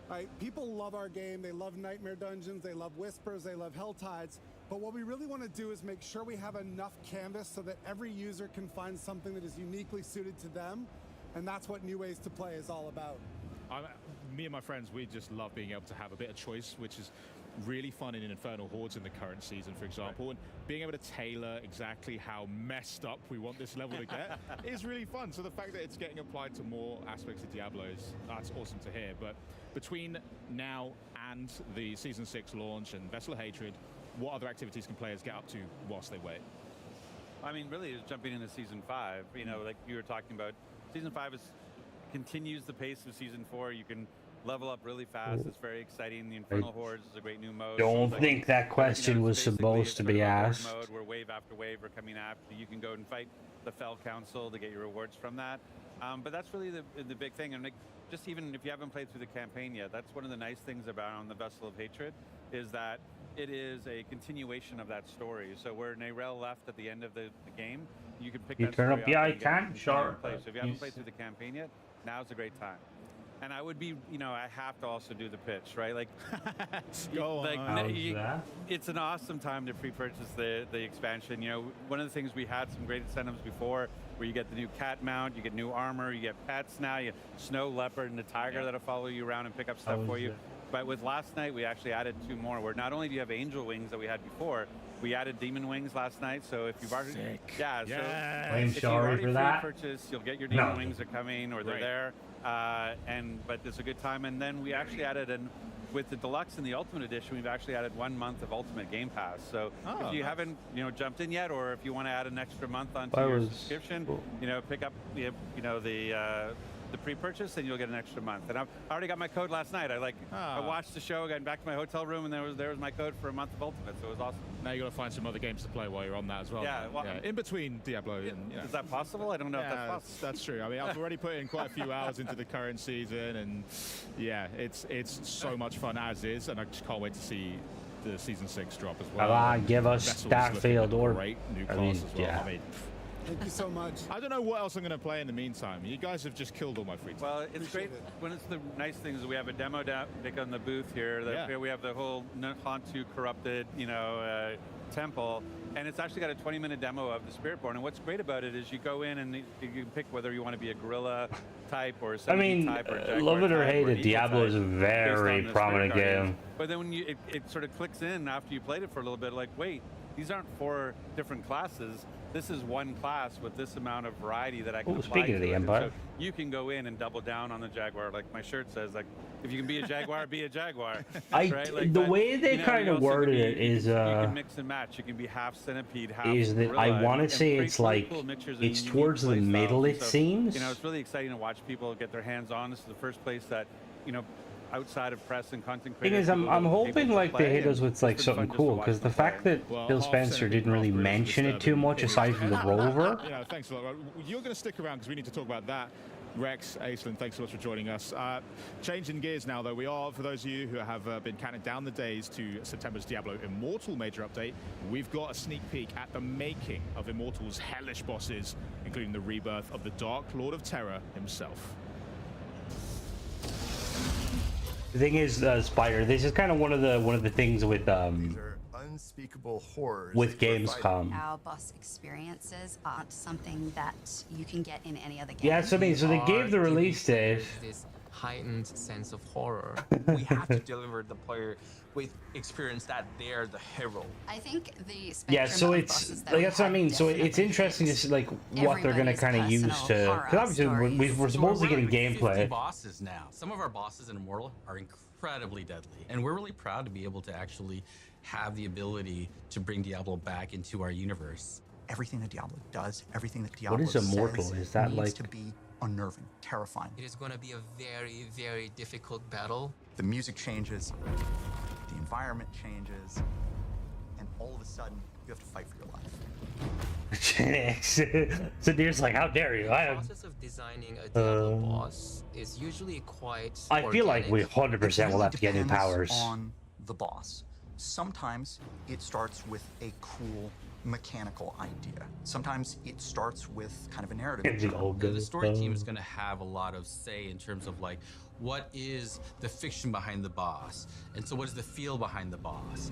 Right? People love our game. They love Nightmare Dungeons. They love Whispers. They love Hell Tides. But what we really want to do is make sure we have enough canvas so that every user can find something that is uniquely suited to them. And that's what new ways to play is all about. Me and my friends, we just love being able to have a bit of choice, which is really fun in Infernal Hordes in the current season, for example, and being able to tailor exactly how messed up we want this level to get is really fun. So the fact that it's getting applied to more aspects of Diablo that's awesome to hear. But between now and the Season 6 launch and Vessel of Hatred, what other activities can players get up to whilst they wait? I mean, really, it's jumping into Season 5. You know, like you were talking about, Season 5 continues the pace of Season 4. You can level up really fast. It's very exciting. The Infernal Hordes is a great new mode. Don't So think that question was basically supposed it's to sort be of a horde asked. mode where wave after wave are coming after. You can go and fight the Fell Council to get your rewards from that. But that's really the big thing. And like, just even if you haven't played through the campaign yet, that's one of the nice things about on the Vessel of Hatred is that it is a continuation of that story. So where Neyrelle left at the end of the game, you can pick You that turn story up? Yeah, up I and get it can. and Sure. continue to play. So if you haven't played through the campaign yet, now's a great time. And I would be, I have to also do the pitch, right? Like, Go on. it's an awesome time to pre-purchase the expansion. One of the things we had some great incentives before, where you get the new cat mount, you get new armor, you get pets now, you get snow leopard and the tiger that'll follow you around and pick up stuff for you. But with last night, we actually added 2 more, where not only do you have angel wings that we had before, we added demon wings last night. So if you've already, if you've already pre-purchased, you'll get your demon wings are coming, or they're there. But it's a good time. And then we actually added with the deluxe and the ultimate edition, we've actually added 1 month of ultimate game pass. So if you haven't jumped in yet, or if you want to add an extra month onto your subscription, pick up the pre-purchase and you'll get an extra month. And I already got my code last night. I watched the show, got back to my hotel room, and there was my code for a month of ultimate. So it was awesome. Now you got to find some other games to play while you're on that as well. Yeah, well, in between Diablo. Is that possible? I don't know if that's possible. That's true. I mean, I've already put in quite a few hours into the current season, and yeah, it's so much fun as is, and I just can't wait to see the season 6 drop as well. Come on, give us Starfield or great new class as well. I mean, thank you so much. I don't know what else I'm going to play in the meantime. You guys have just killed all my free time. Well, it's great. One of the nice things is we have a demo like on the booth here. Here we have the whole Hantu corrupted, temple, and it's actually got a 20-minute demo of the Spiritborn. And what's great about it is you go in and you can pick whether you want to be a gorilla type or a type or a love it or hate it, an Diablo is a type very based on the prominent Spirit Guardians. game. But then when it sort of clicks in after you played it for a little bit, like, wait, these aren't 4 different classes. This is one class with this amount of variety that I can apply speaking to of the it. Empire. So you can go in and double down on the Jaguar. Like my shirt says, like, if you can be a Jaguar, be a Jaguar. Right? Like, the way they kind of worded it is you can mix and match. You can be half centipede, half is that gorilla, I want to and say pretty it's cool like mixtures of it's unique towards the play styles. middle, it So, seems. it's really exciting to watch people get their hands on. This is the first place that outside of press and content Thing creators. is, I'm hoping like they hit us with like something cool, because the fact that Phil Spencer didn't really mention it too much aside from the rover. Thanks a lot. You're going to stick around because we need to talk about that. Rex, Aislinn, thanks so much for joining us. Changing gears now, though, we are, for those of you who have been counting down the days to September's Diablo Immortal major update, we've got a sneak peek at the making of Immortal's hellish bosses, including the rebirth of the Dark Lord of Terror himself. The thing is, Spider, this is kind of one of the things with unspeakable horrors with Gamescom. Our boss experiences aren't something that you can get in any other game. Yeah, so I mean, so they gave the release date. This heightened sense of horror. We have to deliver the player with experience that they're the hero. I think the Yeah, so it's like that's what I mean. So it's interesting to see like what they're gonna kind of use to. Because obviously we're supposedly getting gameplay. 50 bosses now. Some of our bosses in Immortal are incredibly deadly, and we're really proud to be able to actually have the ability to bring Diablo back into our universe. Everything that Diablo does, everything that Diablo What is Immortal? says Is that needs like to be unnerving, terrifying. It is going to be a very, very difficult battle. The music changes, the environment changes, and all of a sudden, you have to fight for your life. So Deer's like, how dare you? The process of designing a Diablo boss is usually quite I feel like we organic. 100% will have to get new Depends powers. on the boss. Sometimes it starts with a cool mechanical idea. Sometimes it starts with kind of a narrative. The story team is going to have a lot of say in terms of like, what is the fiction behind the boss? And so what is the feel behind the boss?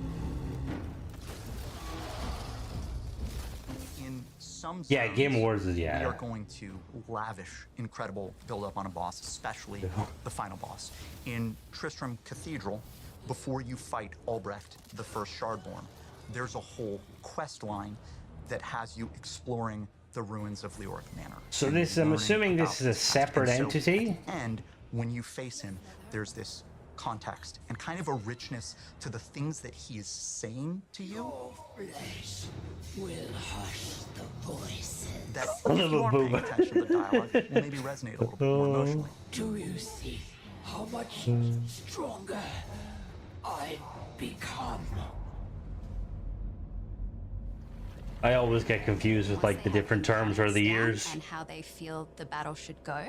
In some Yeah, zones, Game Awards is we yeah. are going to lavish incredible build up on a boss, especially the final boss. In Tristram Cathedral, before you fight Albrecht, the first Shardborn, there's a whole quest line that has you exploring the ruins of Leoric Manor. So and this, I'm learning assuming about this is a its past. separate And so entity? At the end, when you face him, there's this context and kind of a richness to the things that he is saying to you. Flesh will hush the voices. That if you are paying attention to the dialogue, will maybe resonate a little bit more emotionally. Do you see how much stronger I become. I always get confused with like the different terms or the years. And how they feel the battle should go,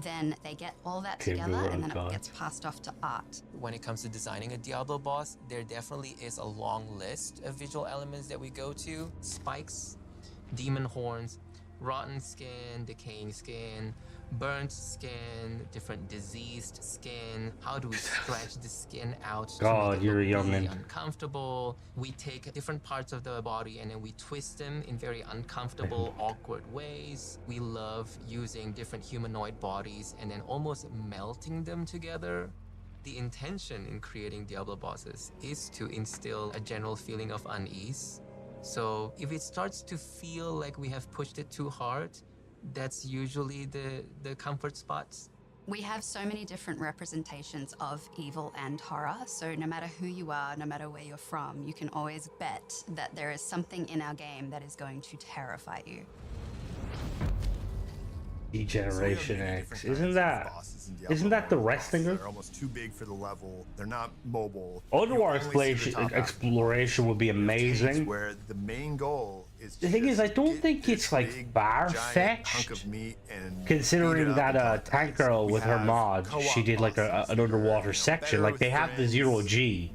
then they get all that Okay, together and then God. it gets passed off to art. When it comes to designing a Diablo boss, there definitely is a long list of visual elements that we go to. Spikes, demon horns, rotten skin, decaying skin, burnt skin, different diseased skin. How do we stretch the skin out God, to make it you're a look really youngin'. uncomfortable? We take different parts of the body and then we twist them in very uncomfortable, awkward ways. We love using different humanoid bodies and then almost melting them together. The intention in creating Diablo bosses is to instill a general feeling of unease. So if it starts to feel like we have pushed it too hard, that's usually the comfort spots. We have so many different representations of evil and horror, so no matter who you are, no matter where you're from, you can always bet that there is something in our game that is going to terrify you. Degeneration X. Isn't that the wrestling group? They're almost too big for the level. They're not mobile. Underwater You only see the top half. exploration would be amazing. Where the main goal is The thing is, I don't think it's like far-fetched, considering that Tank Girl with her mod, she did like an underwater section. Like they have the 0G.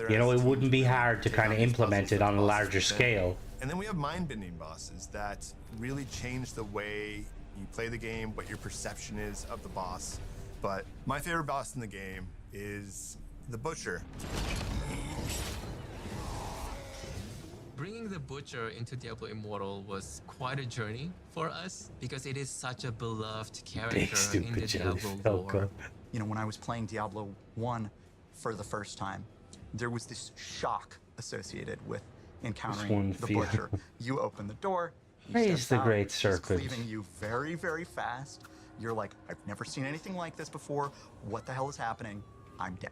You know, it wouldn't be hard to kind of implement it on a larger scale. And then we have mind-bending bosses that really change the way you play the game, what your perception is of the boss. But my favorite boss in the game is the Butcher. Bringing the Butcher into Diablo Immortal was quite a journey for us because it is such a beloved character in the Diablo lore. You know, when I was playing Diablo 1 for the first time, there was this shock associated with encountering the Butcher. You open the door, Praise the Great he's Serpent. cleaving you very, very fast. You're like, I've never seen anything like this before. What the hell is happening? I'm dead.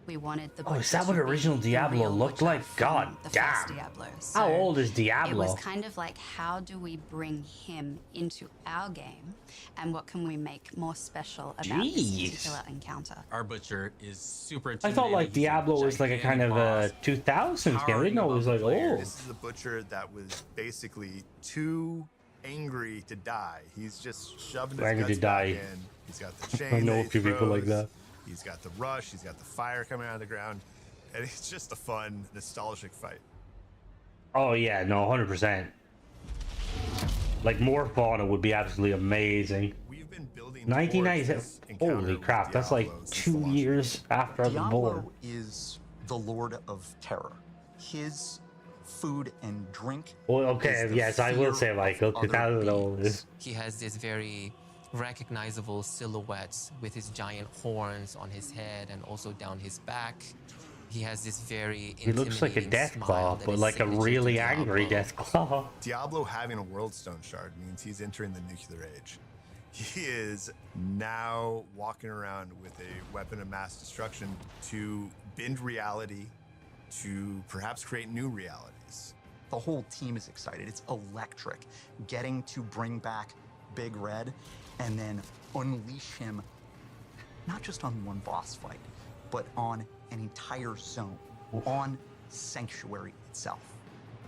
We wanted the Oh, is that what original Diablo looked like? God the damn. first Diablo. How So old is It Diablo? was kind of like, how do we bring him into our game, and what can we make more special about this Jeez. particular encounter? Our Butcher is super I thought like Diablo was like a kind of a 2000s game. I didn't know it was like old. This is a Butcher that was basically too angry to die. He's just shoving his Angry guts to back die. in. He's got the chain I know that a he few people like throws. that. He's got the rush. He's got the fire coming out of the ground. And it's just a fun, nostalgic fight. Oh yeah, no, 100%. Like more fauna would be absolutely amazing. 1997. Holy crap, that's like 2 years after I was born. Diablo is the Lord of Terror. His food and drink. Well, okay, is the yes, I will fear say, of Michael, other 2000 old beings. is. He has this very recognizable silhouettes with his giant horns on his head and also down his back. He has this very He looks like a Deathclaw, but like a really angry Deathclaw. Diablo having a World Stone Shard means he's entering the nuclear age. He is now walking around with a weapon of mass destruction to bend reality, to perhaps create new realities. The whole team is excited. It's electric. Getting to bring back Big Red and then unleash him, not just on one boss fight, but on an entire zone, on Sanctuary itself.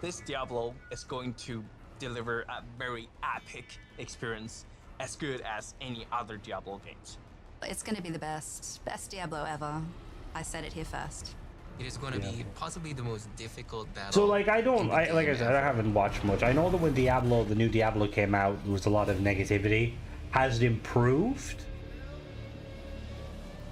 This Diablo is going to deliver a very epic experience, as good as any other Diablo games. It's going to be the best Diablo ever. I said it here first. It is going to be possibly the most difficult battle. So like like I game said, I haven't watched much. I know that when the new Diablo came out, there was a lot of negativity. Has it improved?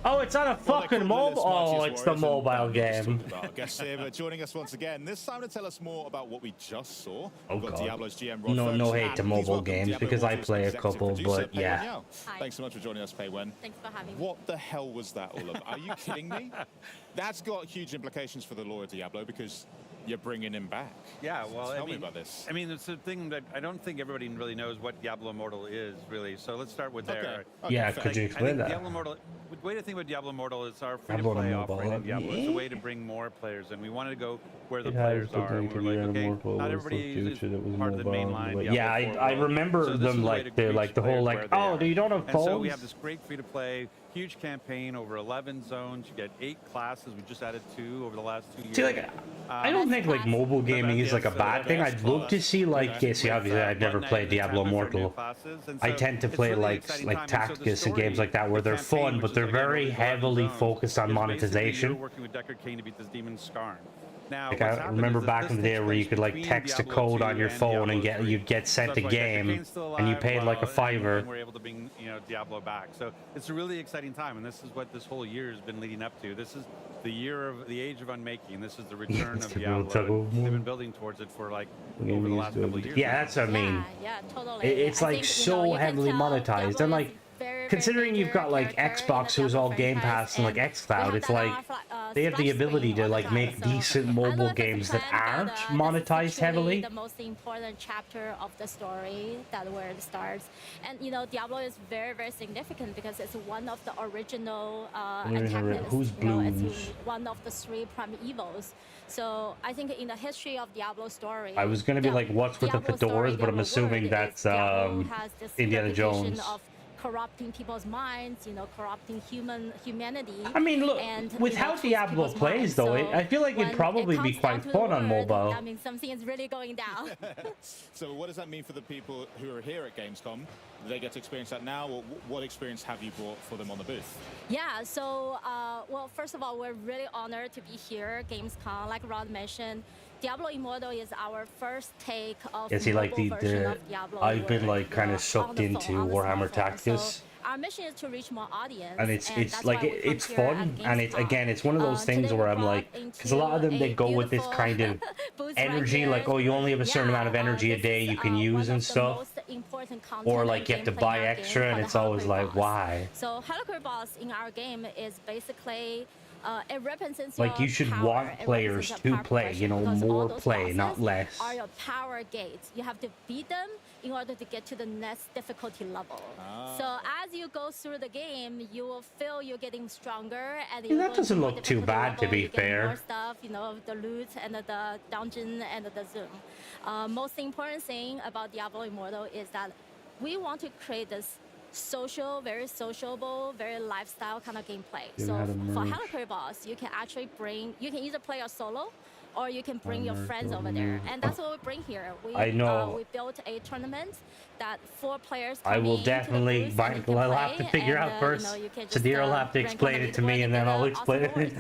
Oh, it's on a fucking mobile. Oh, it's the mobile game. Guests here, but joining us once again. This time to tell us more about what we just saw. Oh We've got god. Diablo's GM Rod No Ferguson, hate to and please mobile welcome games Diablo because I Immortal's play a executive couple, producer, but Pei yeah. Wen. Hi. Thanks so much for joining us, Pei Wen. Thanks for having me. What the hell was that all about? Are you kidding me? That's got huge implications for the lore of Diablo because you're bringing him back. Yeah, well, Tell me about this. I mean, it's a thing that I don't think everybody really knows what Diablo Immortal is, really. So let's start with there. Yeah, could you explain that? Diablo Immortal, way to think about Diablo Immortal is our free-to-play offering in Diablo. It's a way to bring more players in. We wanted to go where the players are. And we're like, okay, not everybody is part of the mainline. Diablo Yeah, I remember so them like they're like the whole like, oh, do you don't have phones? And so we have this great free-to-play, huge campaign over 11 zones. You get 8 classes. We just added 2 over the last 2 years. See, like, I don't think like mobile gaming is like a bad thing. I'd love to see like, see, obviously I've never played Diablo Immortal. I tend to play like Tacticus and games like that where they're fun, but they're very heavily focused on monetization. Working with Deckard to beat this demon Skarn. Now, like I remember back in the day where you could like text a code on your phone and you'd get sent a game, and you paid like a $5. And we're able to bring Diablo back. So it's a really exciting time, and this is what this whole year has been leading up to. This is the year of the age of unmaking. This is the return of Diablo. They've been building towards it for like over the last couple of years. Yeah, that's what I mean. Yeah, totally. It's like so heavily monetized, and like considering you've got like Xbox, who's all Game Pass and like xCloud, it's like they have the ability to like make decent mobile games that aren't monetized heavily. The most important chapter of the story, that where it starts, and Diablo is very, very significant because it's one of the original antagonists. Who's Blues? It's one of the 3 primevals. So I think in the history of Diablo story, I was gonna be like, what's with the fedoras, but I'm assuming that's Indiana Jones. Corrupting people's minds, corrupting humanity. I mean, look, and, with how Diablo plays, though, I feel like it'd probably be quite fun on mobile. I mean, something is really going down. So what does that mean for the people who are here at Gamescom? Do they get to experience that now, or what experience have you brought for them on the booth? Yeah, so, well, first of all, we're really honored to be here, Gamescom. Like Rod mentioned, Diablo Immortal is our first take of version of Diablo. I've been like kind of sucked into Warhammer Tacticus. So our mission is to reach more audience. And it's like it's fun, and it's one of those things where I'm like, because a lot of them they go with this kind of energy, like, oh, you only have a certain amount of energy a day you can use and stuff, or like you have to buy extra, and it's always like, why? So H.T.A.L.K.E.R boss in our game is basically it represents like you should want players to play, more play, not less. Are your power gates. You have to beat them in order to get to the next difficulty level. So as you go through the game, you will feel you're getting stronger, and that doesn't look too bad, to be fair. More stuff, the loot and the dungeon and the zoom. Most important thing about Diablo Immortal is that we want to create this very sociable, very lifestyle kind of gameplay. So for H.T.A.L.K.E.R boss, you can actually you can either play a solo, or you can bring your friends over there, and that's what we bring here. I know. We built a tournament that 4 players. I will definitely. I'll have to figure out first. Sadir will have to explain it to me, and then I'll explain it.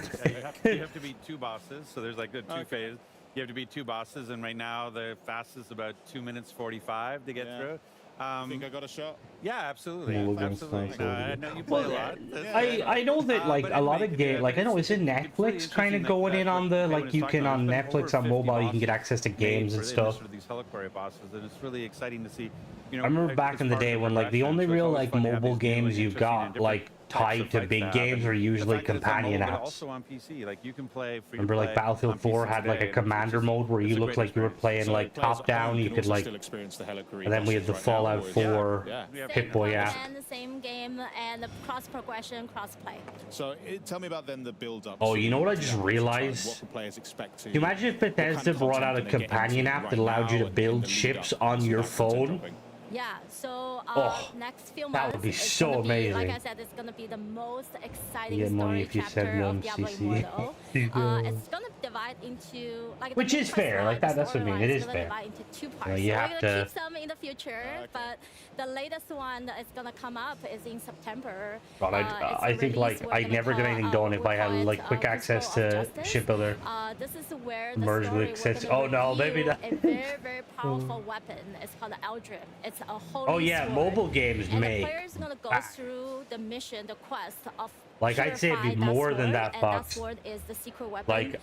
You have to beat 2 bosses, so there's like 2 phases. You have to beat 2 bosses, and right now the fastest is about 2 minutes 45 to get through. Think I got a shot? Yeah, absolutely. Absolutely. I know you play a lot. I know that like a lot of games, like I know isn't Netflix kind of going in on the like you can on Netflix on mobile you can get access to games and stuff. These H.T.A.L.K.E.R bosses, and it's really exciting to see. I remember back in the day when like the only real like mobile games you've got like tied to big games are usually companion apps. Also on PC, like you can play. Remember like Battlefield 4 had like a commander mode where you looked like you were playing like top down. You could like, and then we had the Fallout 4 Pip-Boy app. And the same game and the cross progression, cross play. So tell me about then the build up. Oh, you know what I just realized? What the players expect to. Can you imagine if Bethesda brought out a companion app that allowed you to build ships on your phone? Yeah, so next few months, that would be so amazing. Like I said, it's gonna be the most exciting story chapter of Diablo Immortal. It's gonna divide into which is fair, like that's what I mean. It is fair. Divide into 2 parts. You so have we're to gonna keep some in the future, but the latest one that is gonna come up is in September. But I think like I'd never get anything done if I had like quick access to Shipbuilder. This is where the merge story with sets. Oh no, maybe not. A very, very powerful weapon. It's called the Eldrim. It's a holy oh yeah, sword. mobile games and make. The player's gonna go through the mission, the quest of. Like I'd say it'd be more than that, Fox. That sword is the secret weapon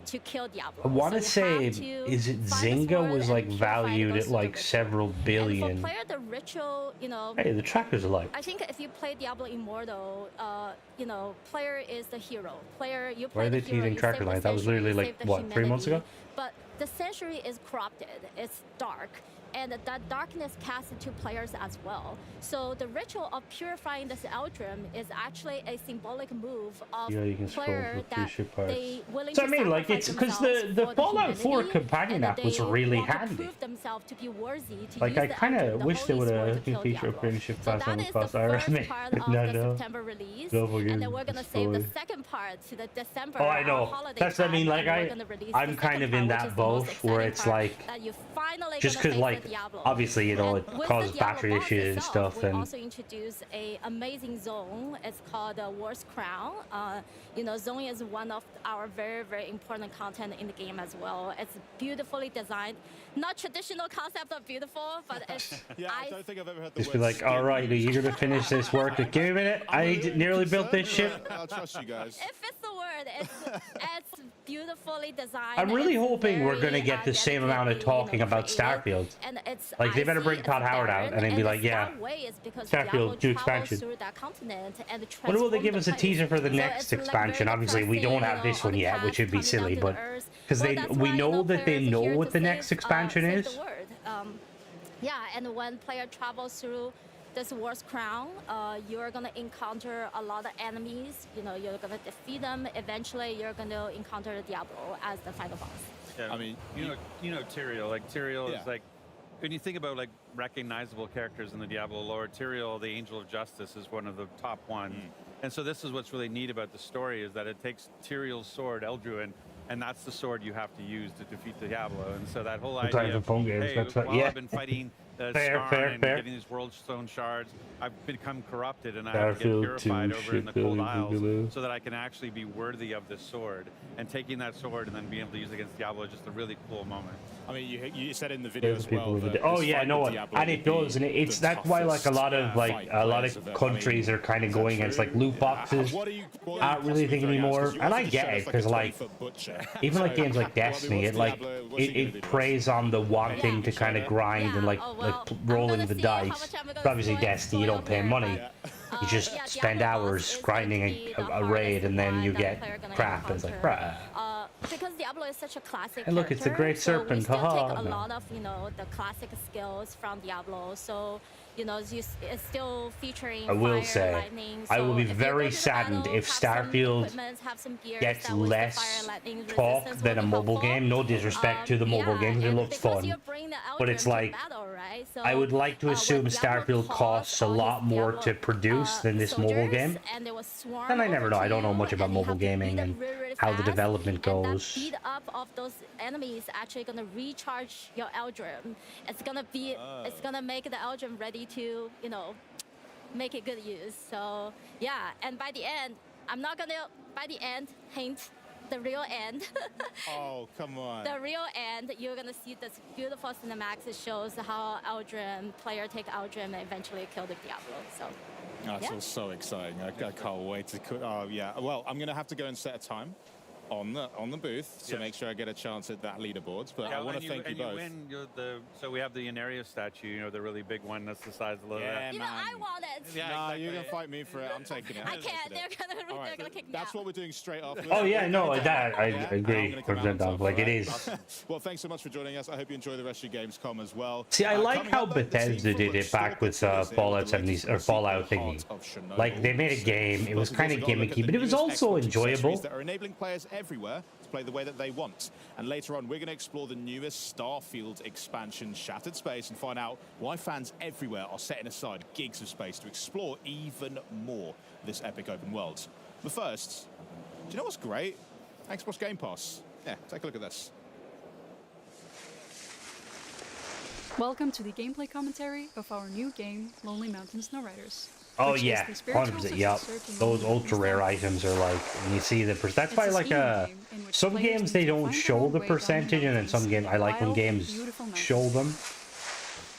to kill Diablo. I want to say, is it Zynga was like valued at like several billion. And for player, the ritual, Hey, the tracker's alive. I think if you play Diablo Immortal, player is the hero. Player, you play Why are they teasing tracker life? That was literally like what 3 months ago. But the century is corrupted. It's dark. and that darkness casts to players as well. So the ritual of purifying this Eldrim is actually a symbolic move of Yeah, you can scroll player through that ship parts. they willing So to I mean, like, sacrifice it's because themselves the for Fallout 4 humanity, companion and app was they really want to handy. prove themselves to be worthy to Like, use I the kind Eldrim, of the wish they holy would sword, have to kill featured Diablo. apprenticeship So class on that the is class. the I first recommend. part of No, the no. September release, Go for and it. then we're gonna save the second part to the December Oh, I know. holiday That's, I time, mean, like, and we're gonna release I'm the kind second of part, in which that is the most boat where exciting it's part, like, that you finally just gonna because, face like, the Diablo. obviously, you know, And it with causes the Diablo battery boss issues and itself, stuff, we and also introduced a amazing zone. It's called the War's Crown. You know, zone is one of our very, very important content in the game as well. It's beautifully designed. Not traditional concept of beautiful, but it's... Yeah, I don't think I've ever heard the just be word like, all right, are you gonna finish this work? Give me a minute. I nearly built this ship. I'll trust you guys. It fits the word. It's beautifully designed. I'm really It's hoping we're gonna very, get the same amount of dedicatedly, talking about created, Starfield. and it's Like, they better icy, bring it's Todd Howard out barren, and then be like, it's yeah, that way is because Starfield Diablo 2 travels expansion. through that continent and When will they transforms give the us a place. teaser for the So next it's, like, expansion? very Obviously, we don't depressing, have this all one the yet, which would be cast coming silly, down but to the earth. because Well, that's we why, know that they players are know here what to the next expansion save is. the word. Yeah, and when player travels through this War's Crown, you're gonna encounter a lot of enemies. You know, you're gonna defeat them. Eventually, you're gonna encounter Diablo as the final boss. Yeah, I mean, you know Tyrael. Like Tyrael Yeah. is like, when you think about like recognizable characters in the Diablo lore, Tyrael, the Angel of Justice, is one of the top ones. And so this is what's really neat about the story, is that it takes Tyrael's sword, Eldruin, and that's the sword you have to use to defeat Diablo. And so that whole Sometimes idea in of, phone games, hey, that's what- while yeah. I've been fighting Fair, Skarn and fair. getting these world stone shards, I've become corrupted and I have to get Starfield purified 2, over in the cold shit, isles boogaloo. so that I can actually be worthy of this sword. And taking that sword and then being able to use it against Diablo is just a really cool moment. I mean, you said in the video There's as well people that that, oh this yeah, fight no, with Diablo and would it does, be and it's the that's why like a lot of toughest, like countries are kind of going against like loot boxes. What are you Aren't really possibly thinking throwing out? anymore, 'Cause you and also I just get showed it us, because a like 20-foot butcher. even like So, games like well, I mean, Destiny, what's it like Diablo- what's he gonna it do to us? preys on the wanting to kind of grind and like rolling the dice. But obviously, Destiny, you don't pay money. You just spend hours grinding a raid and then you get crap. And it's like, bruh. Because Diablo is such a classic And look, it's a character, great so serpent, we still haha, take a no. lot of, you know, the classic skills from Diablo. So, you know, it's still featuring I will fire, say, lightning. I will So be if you very go to the saddened battle, if have some Starfield equipment, have some gears gets that with the less fire, lightning talk resistance than will a be mobile helpful. game. No disrespect to the mobile Yeah, game, because it and looks because fun. you bring the But it's Eldrim to like, battle, right? So, I would like to assume when Diablo Starfield calls costs a all his lot more Diablo, to produce than this mobile soldiers, game. and they will swarm And I never over know. to I don't know you, much about and you mobile have to beat gaming them and really, really how the fast, development and that goes. beat up of those enemies actually gonna recharge your Eldrim. It's gonna be, it's gonna make the Eldrim ready to, you know, make it good use. So yeah, and by the end, I'm not gonna, by the end, hint, the real end. Oh, come on. The real end, you're gonna see this beautiful cinematics. It shows how Eldrim, player take Eldrim and eventually kill the Diablo. So That's yeah. all so exciting. I can't wait to. Oh yeah. Well, I'm gonna have to go and set a time on the booth to make sure I get a chance at that leaderboards. But I want to thank you both. Win, so we have the Inarius statue, you know, the really big one that's the size of the Yeah, Even I want it. Yeah, nah, you're gonna fight me for it. I'm taking it. I can't. They're gonna kick me That's out. what we're doing straight after. Oh yeah, no, that I Yeah? agree. I'm gonna come out 100% on down. top, Like it alright? is. Awesome. Well, thanks so much for joining us. I hope you enjoy the rest of your Gamescom as well. See, I like Coming how up, though, the Bethesda team did from it back with Fallout 70 or Fallout thingy. Like they made a game. It was kind of gimmicky, but it was also enjoyable. That are enabling players everywhere to play the way that they want. And later on, we're going to explore the newest Starfield expansion, Shattered Space, and find out why fans everywhere are setting aside gigs of space to explore even more of this epic open world. But first, do you know what's great? Xbox Game Pass. Yeah, take a look at this. Welcome to the gameplay commentary of our new game, Lonely Mountain Snowriders. Oh which is yeah, the spiritual 100%. Yep. successor to Those Lonely ultra rare Mountain items are like, when you see the that's It's why a like steam game in which some players games need they to don't find their show own the way down the percentage, and then some mountains games I like when wild, games beautiful mountains. show them.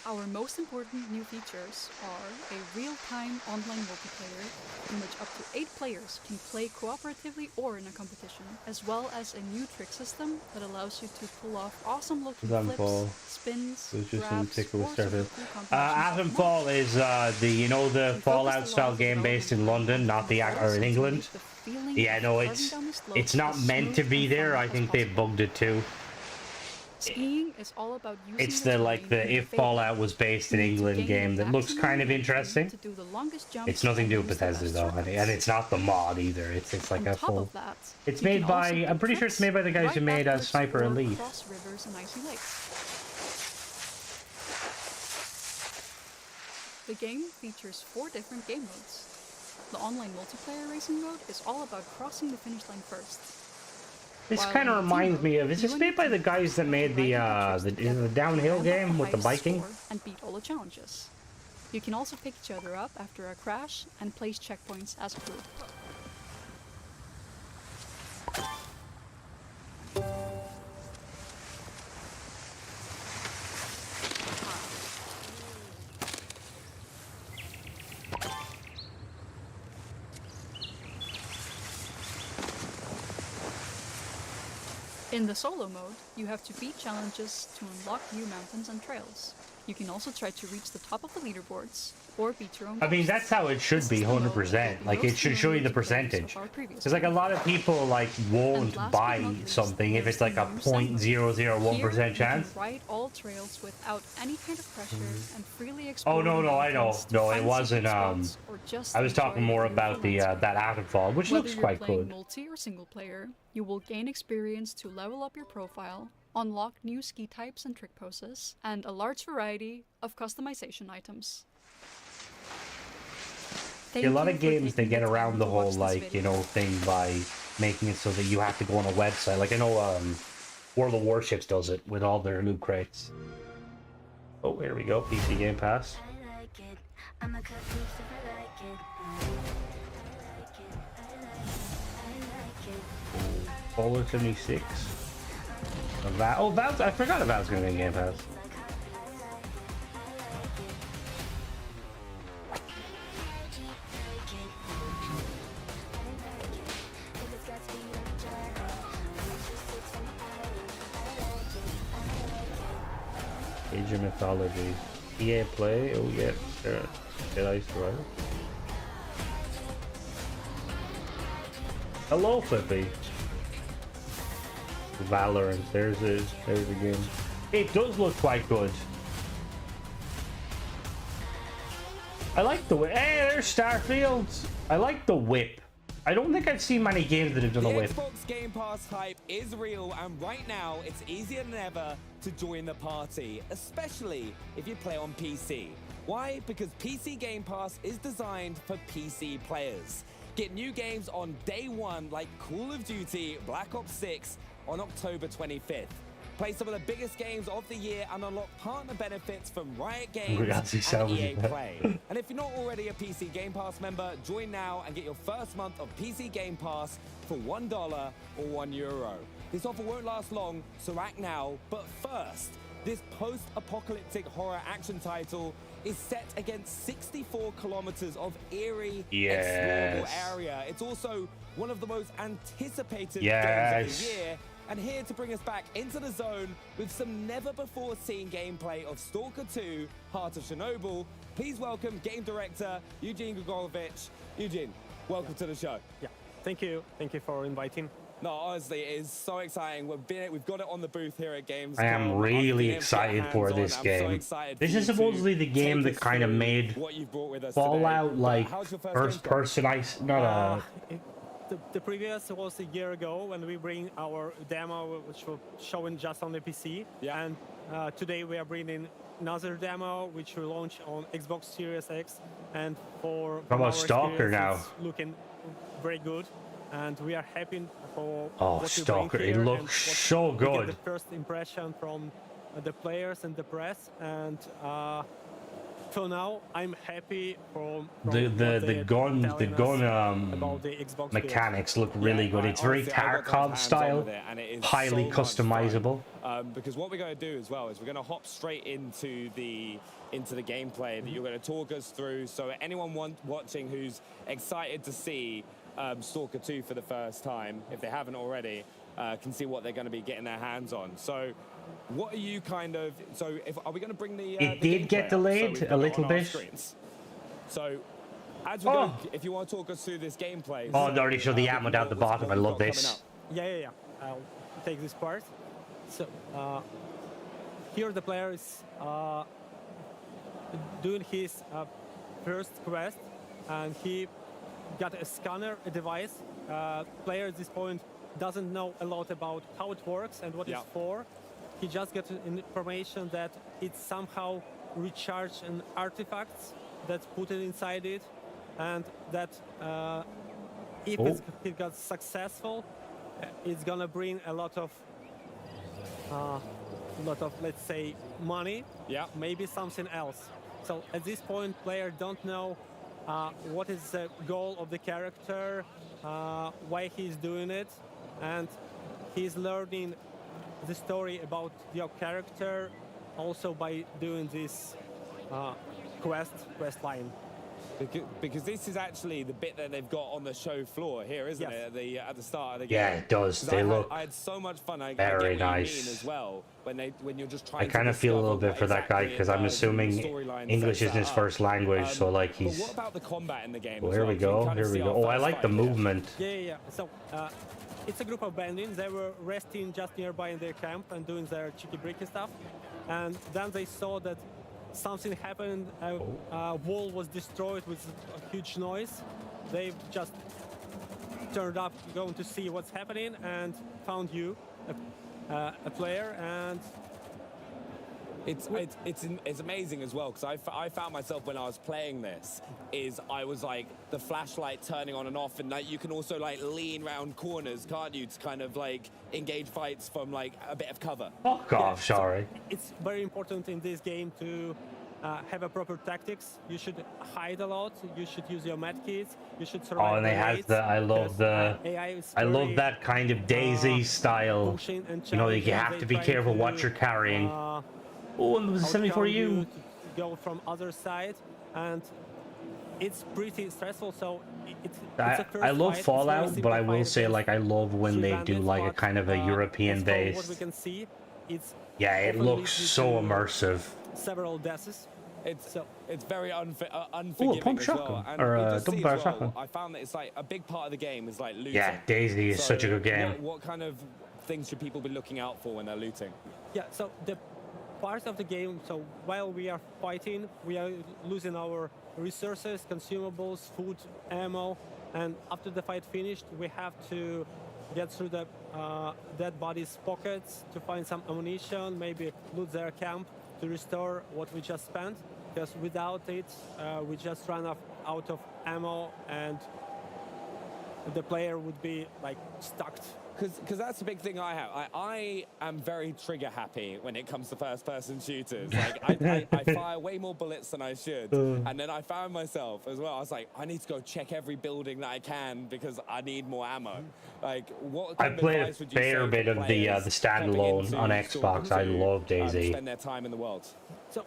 Our most important new features are a real-time online multiplayer in which up to 8 players can play cooperatively or in a competition, as well as a new trick system that allows you to pull off awesome-looking Atomfall. flips, spins, It was just in grabs, ticker with or super Starfield. cool combinations of Atomfall is the Fallout style game based in London, not the or in England. Yeah, no, it's not meant to be there. I think they bugged it too. Skiing is all about using It's the like terrain the in your if favor. Fallout was based in You need to England gain game that the looks kind of maximum interesting. to do the longest jumps It's nothing to do and with use the Bethesda best though, shortcuts. and it's not the mod either. It's like On a top full. of that, It's you made can by. also I'm do pretty sure it's tricks made by the guys right who made after Sniper exploring Elite. Cross rivers and icy lakes. The game features 4 different game modes. The online multiplayer racing mode is all about crossing the finish line first. This While kind of in the team reminds mode, me of. Is you this and made your by the team guys that made the ride the pictures together downhill to ramp up game with the highest biking? score and beat all the challenges. You can also pick each other up after a crash and place checkpoints as a group. In the solo mode, you have to beat challenges to unlock new mountains and trails. You can also try to reach the top of the leaderboards, or beat your own I mean, bosses. that's how it should be, 100%. Like, it should show you the percentage. Because, like, a lot of people, like, won't buy something if it's, like, a 0.001% chance. You can ride all trails without any kind of pressure and freely Oh, explore no, the no, I know. mountains to No, it find wasn't, secret spots or just I was enjoy talking more the about the, beautiful that Atomfall, which Whether looks you're quite playing good. multi or single player, you will gain experience to level up your profile, unlock new ski types and trick poses, and a large variety of customization items. A lot of games, they get around the whole, like, you know, thing by making it so that you have to go on a website. Like, I know, World of Warships does it with all their loot crates. Oh, here we go, PC Game Pass. Fallout 76. Oh, Valve, I forgot about Valve's gonna be in Game Pass. Age of Mythology. EA Play, oh yeah, sure. Jedi Survivor. Hello, Flippy. Valorant, there's the game. It does look quite good. I like the whip. Hey, there's Starfield. I like the whip. I don't think I've seen many games that have done a whip. The Xbox Game Pass hype is real, and right now it's easier than ever to join the party, especially if you play on PC. Why? Because PC Game Pass is designed for PC players. Get new games on day one like Call of Duty Black Ops 6 on October 25th. Play some of the biggest games of the year and unlock partner benefits from Riot Games and EA Play. And if you're not already a PC Game Pass member, join now and get your first month of PC Game Pass for $1 or €1. This offer won't last long, so act now. But first, this post-apocalyptic horror action title is set against 64 kilometers of eerie, explorable area. It's also one of the most anticipated games of the year. And here to bring us back into the zone with some never-before-seen gameplay of S.T.A.L.K.E.R 2, Heart of Chernobyl, please welcome game director Eugene Grigorovich. Eugene, welcome to the show. Yeah, thank you. Thank you for inviting. No, honestly, it is so exciting. We've got it on the booth here at Gamescom. I am really excited for this game. This is supposedly the game that kind of made Fallout like first person. The previous was a year ago when we bring our demo, which was shown just on the PC. Yeah. And today we are bringing another demo, which will launch on Xbox Series X. And for How about S.T.A.L.K.E.R now? It's looking very good, and we are happy for Oh, S.T.A.L.K.E.R! It looks so good. We get the first impression from the players and the press, and till now, I'm happy from the gun mechanics look really good. It's very Tarkov style, highly customizable. Because what we're going to do as well is we're going to hop straight into the gameplay that you're going to talk us through. So anyone watching who's excited to see S.T.A.L.K.E.R 2 for the first time, if they haven't already, can see what they're going to be getting their hands on. So. What are you kind of... So, are we going to bring the... It did get delayed a little bit. So, as we go, if you want to talk us through this gameplay... Oh, they already showed the ammo down the bottom. I love this. Yeah. I'll take this part. So, here the player is doing his first quest, and he got a scanner, a device. Player at this point doesn't know a lot about how it works and what it's for. He just gets information that it somehow recharged an artifacts that's put it inside it, and that if it got successful, it's gonna bring a lot of let's say money. Maybe something else. So at this point, player don't know what is the goal of the character, why he's doing it, and he's learning the story about your character also by doing this quest line. Because this is actually the bit that they've got on the show floor here, isn't it? At the start of the game. Yeah, it does. They look I had so much fun. I very get what nice. you mean as well when you're just trying. I kind of feel a little bit for that guy because I'm assuming English isn't his first language, so like he's. But what about the combat in the game? Well, here we go. Here we go. Oh, I like the movement. Yeah. So it's a group of bandits. They were resting just nearby in their camp and doing their cheeky bricky stuff, and then they saw that something happened. A wall was destroyed with a huge noise. They just turned up going to see what's happening and found you, a player, and it's amazing as well, because I found myself when I was playing this I was like the flashlight turning on and off, and like you can also like lean round corners, can't you, to kind of like engage fights from like a bit of cover. Fuck off, sorry. So it's very important in this game to have a proper tactics. You should hide a lot. You should use your medkits. You should survive. Oh, and they have the. I love that kind of Daisy style. You know, you have to be careful what you're carrying. Oh, and there was a 74U. Go from other side, and it's pretty stressful. So I love Fallout, but I will say, like, I love when they do like a kind of a European base. What we can see, yeah, it looks so immersive. Several deaths. It's very unforgiving as well. And double barrel shotgun. I found that it's like a big part of the game is like looting. Yeah, Daisy is such a good game. What kind of things should people be looking out for when they're looting? Yeah, so the part of the game, so while we are fighting, we are losing our resources, consumables, food, ammo, and after the fight finished, we have to get through the dead bodies' pockets to find some ammunition, maybe loot their camp to restore what we just spent, because without it, we just run out of ammo, and the player would be like stuck. Because that's the big thing I have. I am very trigger happy when it comes to first-person shooters. Like I fire way more bullets than I should, and then I found myself as well. I was like, I need to go check every building that I can because I need more ammo. Like, what kind of advice would you say I played a fair bit of the standalone on Xbox. I love Daisy. Spend their time in the world. So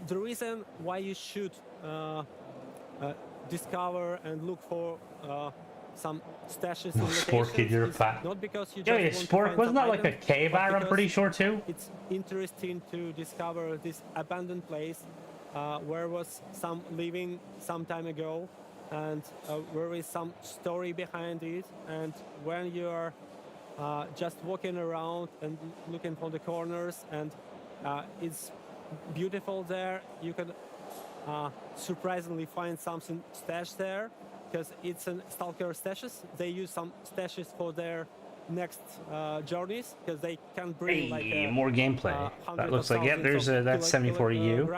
the reason why you should discover and look for some stashes in locations, not because you just want Spork, to find wasn't some that like a items, K-bar, I'm pretty sure too? It's interesting to discover this abandoned place where was some living some time ago, and there is some story behind it, and when you are just walking around and looking for the corners, and it's beautiful there, you can surprisingly find something stashed there, because it's an S.T.A.L.K.E.R stashes. They use some stashes for their next journeys, because they can bring like more gameplay. That looks like, yeah, there's that 74U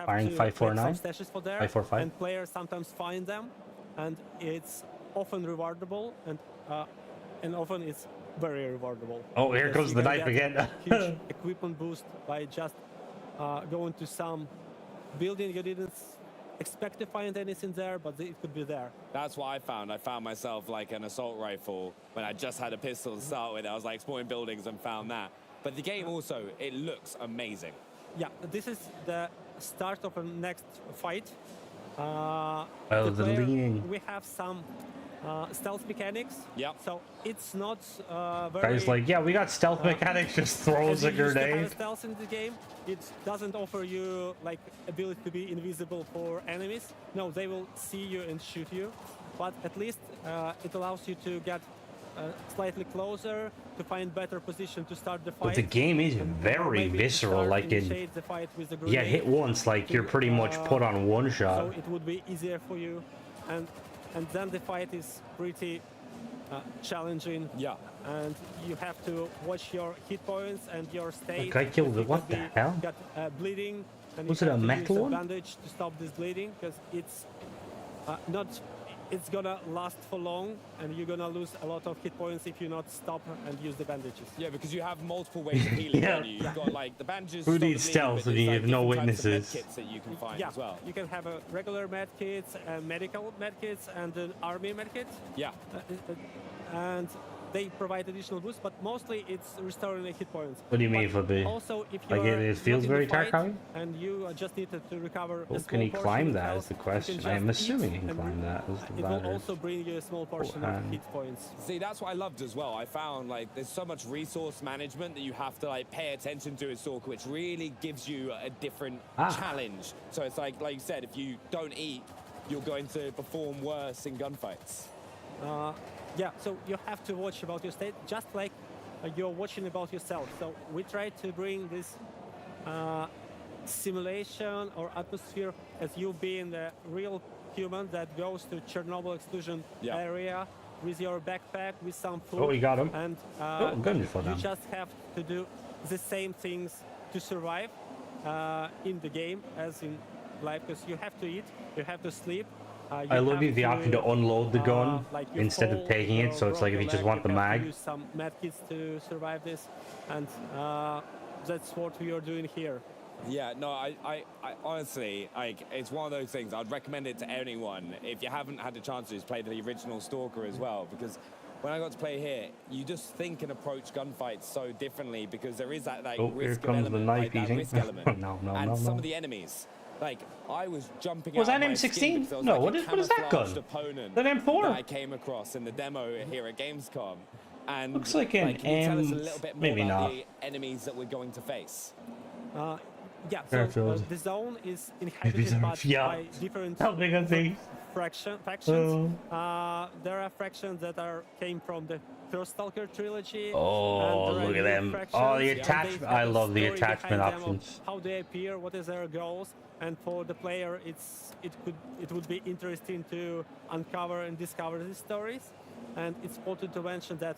firing 549, 545, and players sometimes find them, and it's often rewardable, and often it's very rewardable. Oh, here comes the knife again. Huge equipment boost by just going to some building you didn't expect to find anything there, but it could be there. That's what I found. I found myself like an assault rifle when I just had a pistol to start with. I was like exploring buildings and found that. But the game also, it looks amazing. Yeah, this is the start of a next fight. We have some stealth mechanics. Yeah. So it's not very. Guys, like, yeah, we got stealth mechanics. Just throws a grenade. Stealth in the game, it doesn't offer you like ability to be invisible for enemies. No, they will see you and shoot you. But at least it allows you to get slightly closer to find better position to start the fight. But the game is and very maybe to visceral. start Like initiate the fight with the yeah, hit grenade once, like you're to, pretty much put on one shot. so it would be easier for you, and then the fight is pretty challenging. Yeah. And you have to watch your hit points and your state. Like I killed it. What the hell? Got bleeding. And Was you it a have to metal use one? a bandage to stop this bleeding, because it's not. It's gonna last for long, and you're gonna lose a lot of hit points if you not stop and use the bandages. Yeah, because you have multiple ways of healing. Yeah. Don't you? You've got like the bandages. Who stop the needs bleeding, stealth but if you there's, have no different types of med witnesses? kits that you can find Yeah, as well. you can have a regular med kits, medical med kits, and an army med kit. Yeah. And they provide additional boosts, but mostly it's restoring the hit points. What do you mean, But Flippy? also, if Like you're it feels not in very the fight Tarkov? and you just needed to recover Oh, a can small he portion climb of that? health, Is the you can question. just I am eat assuming he can and climb that. Is the it will matter. also bring you a small portion of hit points. See, that's what I loved as well. I found like there's so much resource management that you have to like pay attention to as Stalker, which really gives you a different challenge. So it's like you said, if you don't eat, you're going to perform worse in gunfights. Yeah, so you have to watch about your state, just like you're watching about yourself. So we try to bring this simulation or atmosphere as you being the real human that goes to Chernobyl exclusion area with your backpack, with some food. Oh, he got him. And good for you them. just have to do the same things to survive in the game as in life, because you have to eat, you have to sleep. I love the option to unload the gun like you instead of fall taking it. or So it's like if broke you your just leg, want the you have to mag. use some med kits to survive this, and that's what we are doing here. Yeah, no, I honestly, like, it's one of those things. I'd recommend it to anyone. If you haven't had the chance to just play the original Stalker as well, because when I got to play here, you just think and approach gunfights so differently, because there is that like Oh, here risk comes the element, knife like, that eating. risk element. No, and some no. of the enemies, like I was jumping Was out that of my skin M16? because there was, No, like, what a is that camouflaged gun? opponent That M4? that I came across in the demo here at Gamescom. And Looks like an can you tell us a M- little bit more maybe about not. the enemies that we're going to face? Yeah, so Retold. the zone is Maybe inhabited yeah. by different Helping us see. factions. There are factions that came from the first Stalker trilogy. Oh, and there are look at new them. factions, Oh, the and they attachment. have I a love the story attachment behind them of options. how they appear, what is their goals, and for the player, it would be interesting to uncover and discover these stories. And it's important to mention that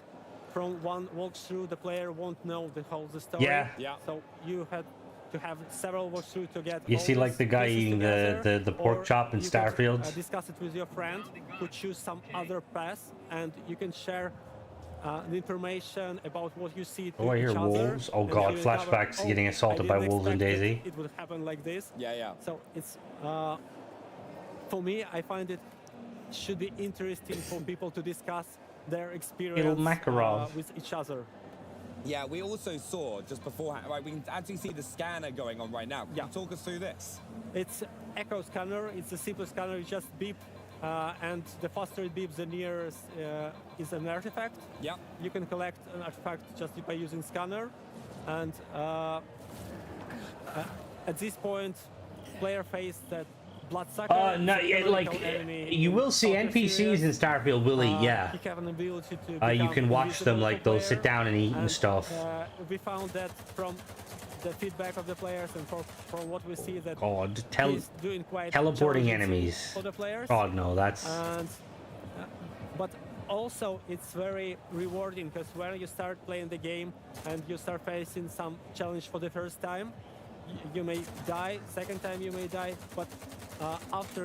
from one walkthrough, the player won't know the whole story. Yeah. So you had to have several walkthroughs to get. You all see, like these the guy pieces eating together, the pork or chop in you can, Starfield. discuss it with your friend, who choose some other path, and you can share the information about what you see to Oh, I hear each other. wolves. Oh and god, you uncover, flashbacks getting I assaulted by didn't wolves in expect Daisy. It would happen like this. Yeah. So it's for me, I find it should be interesting for people to discuss their experience Makarov. with each other. Yeah, we also saw just beforehand, right, we can actually see the scanner going on right now. Can you talk us through this? It's echo scanner. It's a simple scanner. You just beep, and the faster it beeps, the nearer is an artifact. Yeah. You can collect an artifact just by using scanner, and at this point, player face that bloodsucker. No, like you will see NPCs in Starfield will eat, yeah. You have an ability to You can watch them, invisible like to they'll player, sit down and eat and stuff. We found that from the feedback of the players and from what we see that God, he's doing quite teleporting challenging enemies. for the players. God, no, that's. And, but also it's very rewarding, because when you start playing the game and you start facing some challenge for the first time, you may die, second time you may die, but after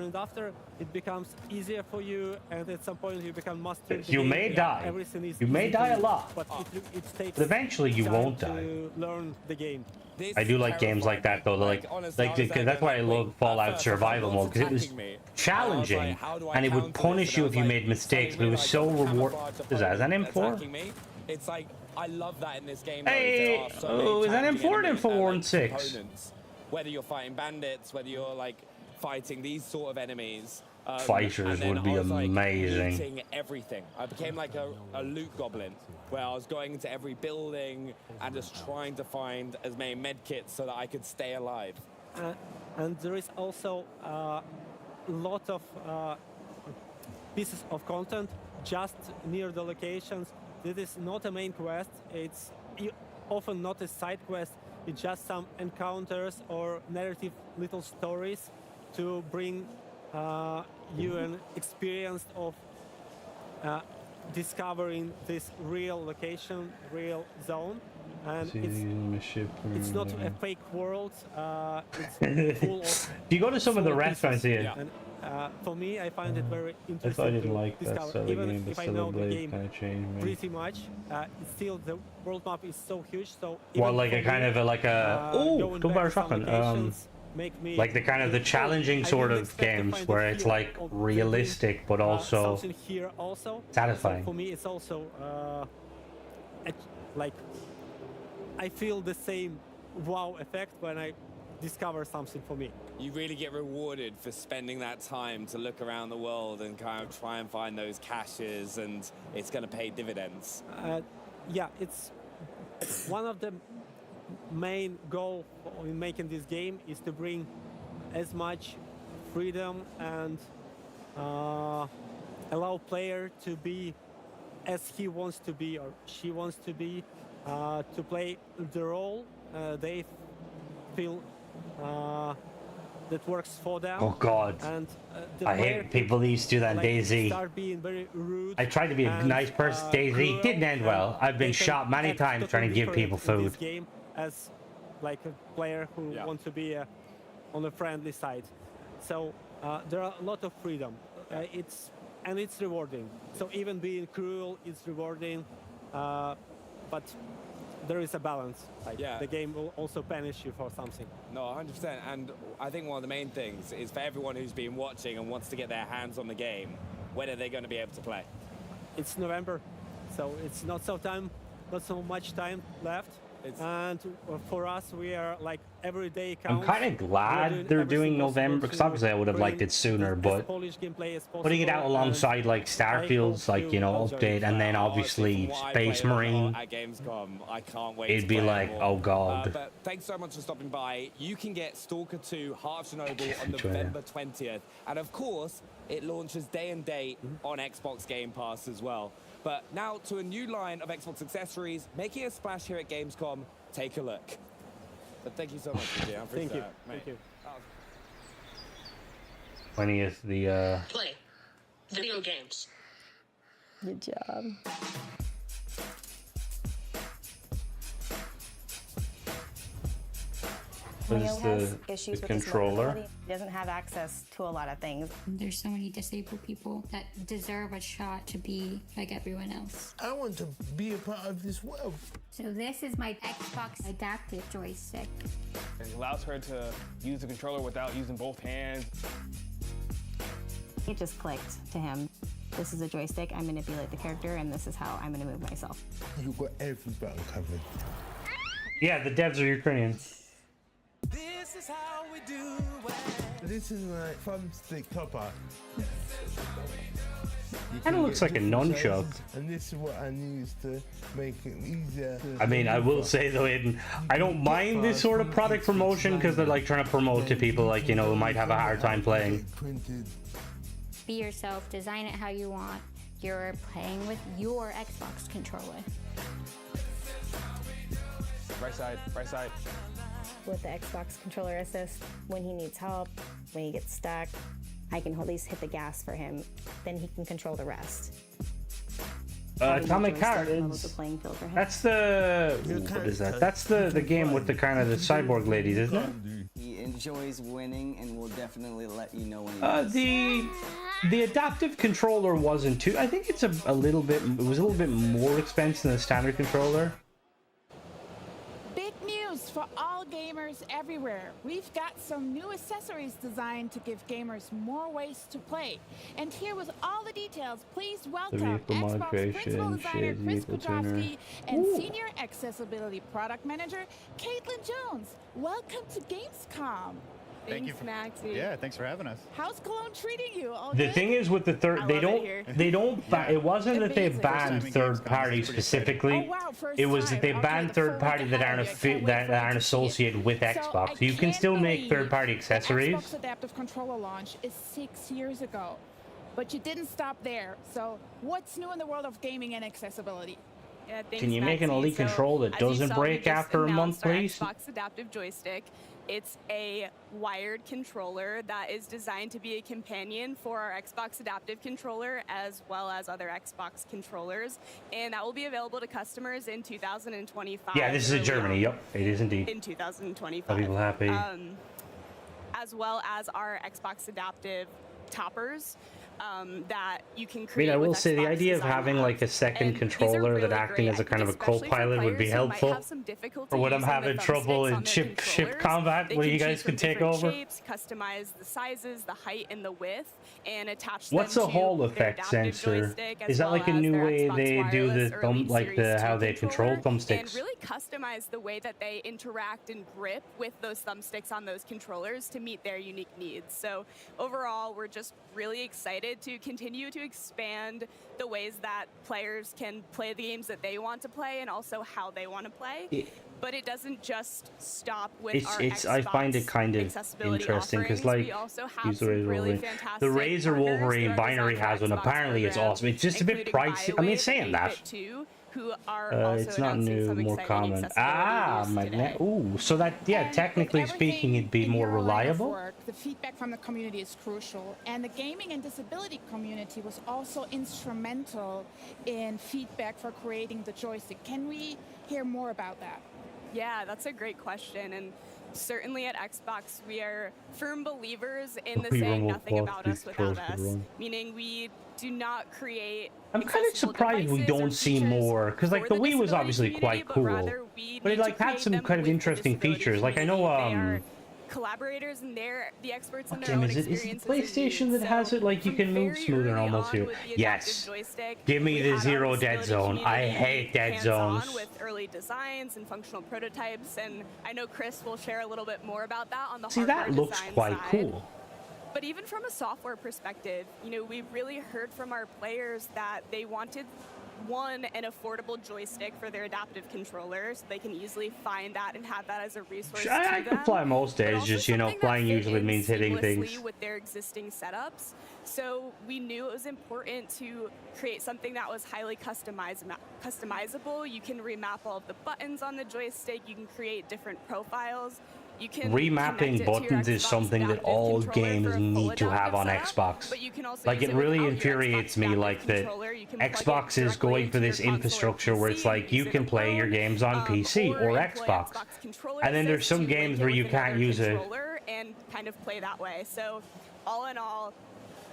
it becomes easier for you, and at some point you become master. You may die. Everything is You may easy die to a you, lot. but it takes. But eventually you time won't to die. learn the game. I do like games like that though, like that's why I love Fallout Survival Mode, because it was challenging and it would punish you if you made mistakes, but it was so rewarding. Is that an M4? It's like, I love that in this game. Hey, is that M4 or M416? Whether you're fighting bandits, whether you're like fighting these sort of enemies. Fighters would be amazing. Looting everything. I became like a loot goblin, where I was going into every building and just trying to find as many med kits so that I could stay alive. And there is also a lot of pieces of content just near the locations. This is not a main quest. It's often not a side quest. It's just some encounters or narrative little stories to bring you an experience of discovering this real location, real zone. And it's not a fake world. It's full of. Do you go to some of the restaurants here? And, for me, I find it very I interesting thought I didn't to like that discover. Celebrate Even game, but if I know the Celebrate game kind of changed me. pretty much, it's still the world map is so huge. So Well, even like for a kind me, of like a oh, going don't back buy to some shotgun. locations make me Like the kind of the feel, challenging I sort didn't of expect to games find where the it's feel like of realistic but also something here also satisfying. So for me, it's also like I feel the same wow effect when I discover something for me. You really get rewarded for spending that time to look around the world and kind of try and find those caches, and it's going to pay dividends. Yeah, it's one of the main goal in making this game is to bring as much freedom and allow player to be as he wants to be or she wants to be, to play the role they feel that works for them. Oh God, and I hate people that used to do that in Daisy. Start being very rude. I tried to be a nice person. Daisy didn't end well. I've been shot many times trying to give people food. This game as like a player who wants to be on the friendly side. So there are a lot of freedom. It's rewarding. So even being cruel is rewarding, but there is a balance. Like the game will also punish you for something. No, 100%. And I think one of the main things is for everyone who's been watching and wants to get their hands on the game, when are they going to be able to play? It's November, so it's not so much time left. And for us, we are like every day counts. I'm kind of glad they're doing November because obviously I would have liked it sooner, but putting it out alongside like Starfield's like, you know, update and then obviously Space Marine, at Gamescom, I can't wait. it'd be like, oh God. But thanks so much for stopping by. You can get Stalker 2 Heart of Chernobyl on November 20th, and of course it launches day and date on Xbox Game Pass as well. But now to a new line of Xbox accessories making a splash here at Gamescom. Take a look. But thank you so much, Vijay. Thank you. Thank you. 20th, the Play video games. Good job. Leo has issues with controller. His mobility. He doesn't have access to a lot of things. There's so many disabled people that deserve a shot to be like everyone else. I want to be a part of this world. So this is my Xbox adaptive joystick. It allows her to use the controller without using both hands. It just clicked to him. This is a joystick, I manipulate the character, and this is how I'm gonna move myself. You've got every battle covered. Yeah, the devs are Ukrainian. This is how we do it. This is my thumbstick topper. Kind of looks like a nunchuck. And this is what I use to make it easier. I mean, I will say though, Aiden, I don't mind this sort of product promotion because they're like trying to promote to people like, you know, who might have a hard time playing. Be yourself, design it how you want. You're playing with your Xbox controller. Right side, right side. With the Xbox controller assist, when he needs help, when he gets stuck, I can at least hit the gas for him. Then he can control the rest. Atomic.R that's the what is that? That's the game with the kind of the cyborg ladies, isn't it? He enjoys winning and will definitely let you know when he does. The adaptive controller wasn't too. I think it's a little bit. It was a little bit more expensive than the standard controller. Big news for all gamers everywhere. We've got some new accessories designed to give gamers more ways to play. And here with all the details, please welcome Xbox Principal Designer Chris Kudrowski and Senior Accessibility Product Manager Caitlin Jones. Welcome to Gamescom. Thank you, Maxie. Yeah, thanks for having us. How's Cologne treating you? All The good? thing is with the third, they don't. It wasn't that they banned third party specifically. It was that they banned third party that aren't associated with Xbox. You can still make third party accessories. Xbox Adaptive Controller launch is 6 years ago. But you didn't stop there. So what's new in the world of gaming and accessibility? Yeah, Can you make an Elite control that doesn't break after a month, please? Xbox Adaptive Joystick. It's a wired controller that is designed to be a companion for our Xbox Adaptive Controller as well as other Xbox controllers, and that will be available to customers in 2025. Yeah, this is in Germany. Yep, it is indeed. In 2025. Are people happy? As well as our Xbox Adaptive toppers. That you can I create. mean, I will with say the Xbox idea of Design having Labs. like a second And these are controller really that acting great, as a kind of a especially for co-pilot would be players who might helpful. have some difficulty Or when I'm using the having trouble thumbsticks in on their ship controllers, combat, they where you can guys choose could from take different over. Shapes, customize the sizes, the height, and the width, and attach What's them a to Hall their effect adaptive sensor? joystick as Is that well like a as new their way Xbox they do Wireless the or thumb, Elite like Series the 2 how they control controller, thumbsticks? and really customize the way that they interact and grip with those thumbsticks on those controllers to meet their unique needs. So overall, we're just really excited to continue to expand the ways that players can play the games that they want to play and also how they want to play. But it doesn't just stop with our It's Xbox I find it kind of accessibility interesting because offerings. like We also have use the some Razor really Wolverine. fantastic The Razor partners Wolverine that are binary designed has for one. Xbox Apparently, it's program, awesome. It's just a bit including pricey. I mean, saying that. BioWave, Too, who are also It's not announcing new, some more exciting common. accessibility news Magnet. today. Ooh, so that yeah, And technically with speaking, it'd be everything in more your line of reliable. work, the feedback from the community is crucial, and the gaming and disability community was also instrumental in feedback for creating the joystick. Can we hear more about that? Yeah, that's a great question. And certainly at Xbox, we are firm believers in the We saying remote nothing both about these us without controls us, could run. meaning we do not create I'm kind of surprised we don't see more because like the Wii was obviously quite cool, but it like had some kind of interesting features. Like I know collaborators and they're the experts in what their game own is it? Is it experiences the and PlayStation needs. that has So it like you from can move very smoother early almost on here? with the Yes. adaptive joystick, Give me we the had our zero dead disability zone. I community hate dead hands-on zones. with early designs and functional prototypes, and I know Chris will share a little bit more about that on the See, hardware that looks design quite side. cool. But even from a software perspective, you know, we've really heard from our players that they wanted an affordable joystick for their adaptive controller so they can easily find that and have that as a resource I to can them. fly most But days, also just you know, something that flying fit usually in means hitting seamlessly things. with their existing setups. So we knew it was important to create something that was highly customizable. You can remap all of the buttons on the joystick. You can create different profiles. You can Remapping buttons is something that all games need to have on Xbox. Like it really infuriates me like that Xbox is going for this infrastructure where it's like you can play your games on PC or Xbox. And then there's some games where you can't use it. And kind of play that way. So all in all,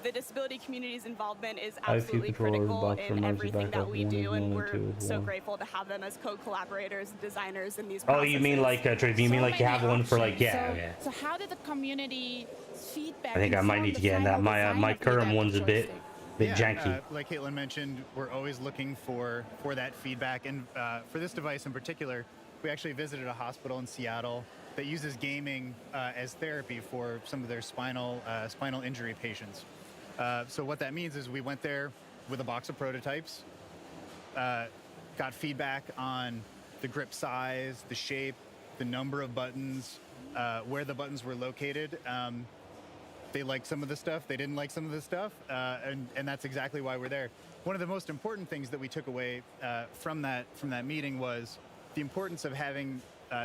the disability community's involvement is absolutely critical in everything that we do, and we're so grateful to have them as co-collaborators and designers in these processes. Oh, you mean like you mean like you have one for like yeah. So how did the community feedback? I think I might need to get in that. My current one's a bit janky. Like Caitlin mentioned, we're always looking for that feedback, and for this device in particular, we actually visited a hospital in Seattle that uses gaming as therapy for some of their spinal injury patients. So what that means is we went there with a box of prototypes, got feedback on the grip size, the shape, the number of buttons, where the buttons were located. They liked some of the stuff, they didn't like some of the stuff, and that's exactly why we're there. One of the most important things that we took away from that meeting was the importance of having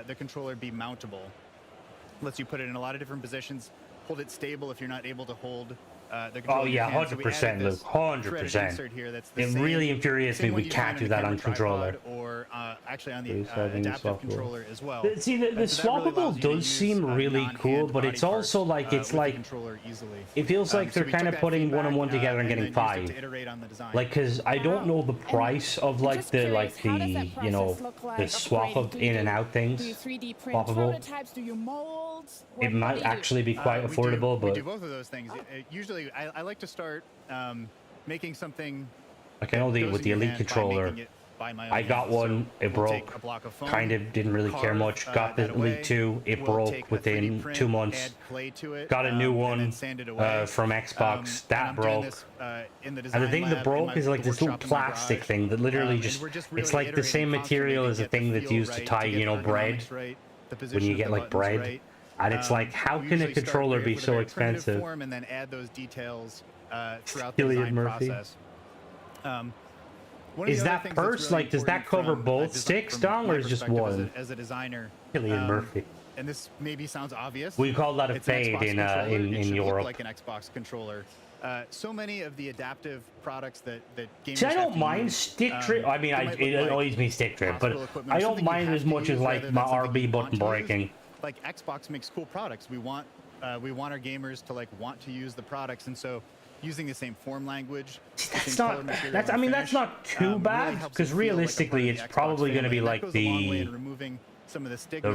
the controller be mountable. Lets you put it in a lot of different positions, hold it stable if you're not able to hold the controller. Oh yeah, 100%, Luke, 100%. It really infuriates me we can't do that on controller. Or actually on the adaptive controller as well. See, the swappable does seem really cool, but it's also like it feels like they're kind of putting one-on-one together and getting five. Like, cause I don't know the price of like the you know the swap of in and out things. Do you 3D print Swappable. prototypes? Do you mold? It might actually be quite affordable, we but do both of those things. Usually, I like to start making something. I can only with the Elite controller. I got one, it broke. Kind of didn't really care much. Got the Elite 2, it broke within 2 months. Got a new one from Xbox, that broke. And the thing that broke is like this little plastic thing that literally just, it's like the same material as the thing that's used to tie, you know, bread. When you get like bread. And it's like, how can a controller be so expensive? And then add those details throughout the Cillian design Murphy. process. One of Is the other that things that's purse really like? Does that important cover from a both design- sticks, from Dong, my or is just perspective one? as a designer? Cillian Murphy. And this maybe sounds obvious. We call that a It's an fade Xbox in controller. It in should Europe. look like an Xbox controller. So many of the adaptive products that gamers See, I have don't to mind use, stick drift. I mean, they might look it like annoys me stick drift, but hospital equipment or I don't something you mind have as to much as use like rather my than something RB you want button to use. breaking. Like Xbox makes cool products. We want our gamers to like want to use the products, and so using the same form language. That's not. That's. I mean, that's not too bad because realistically, it's probably going to be like the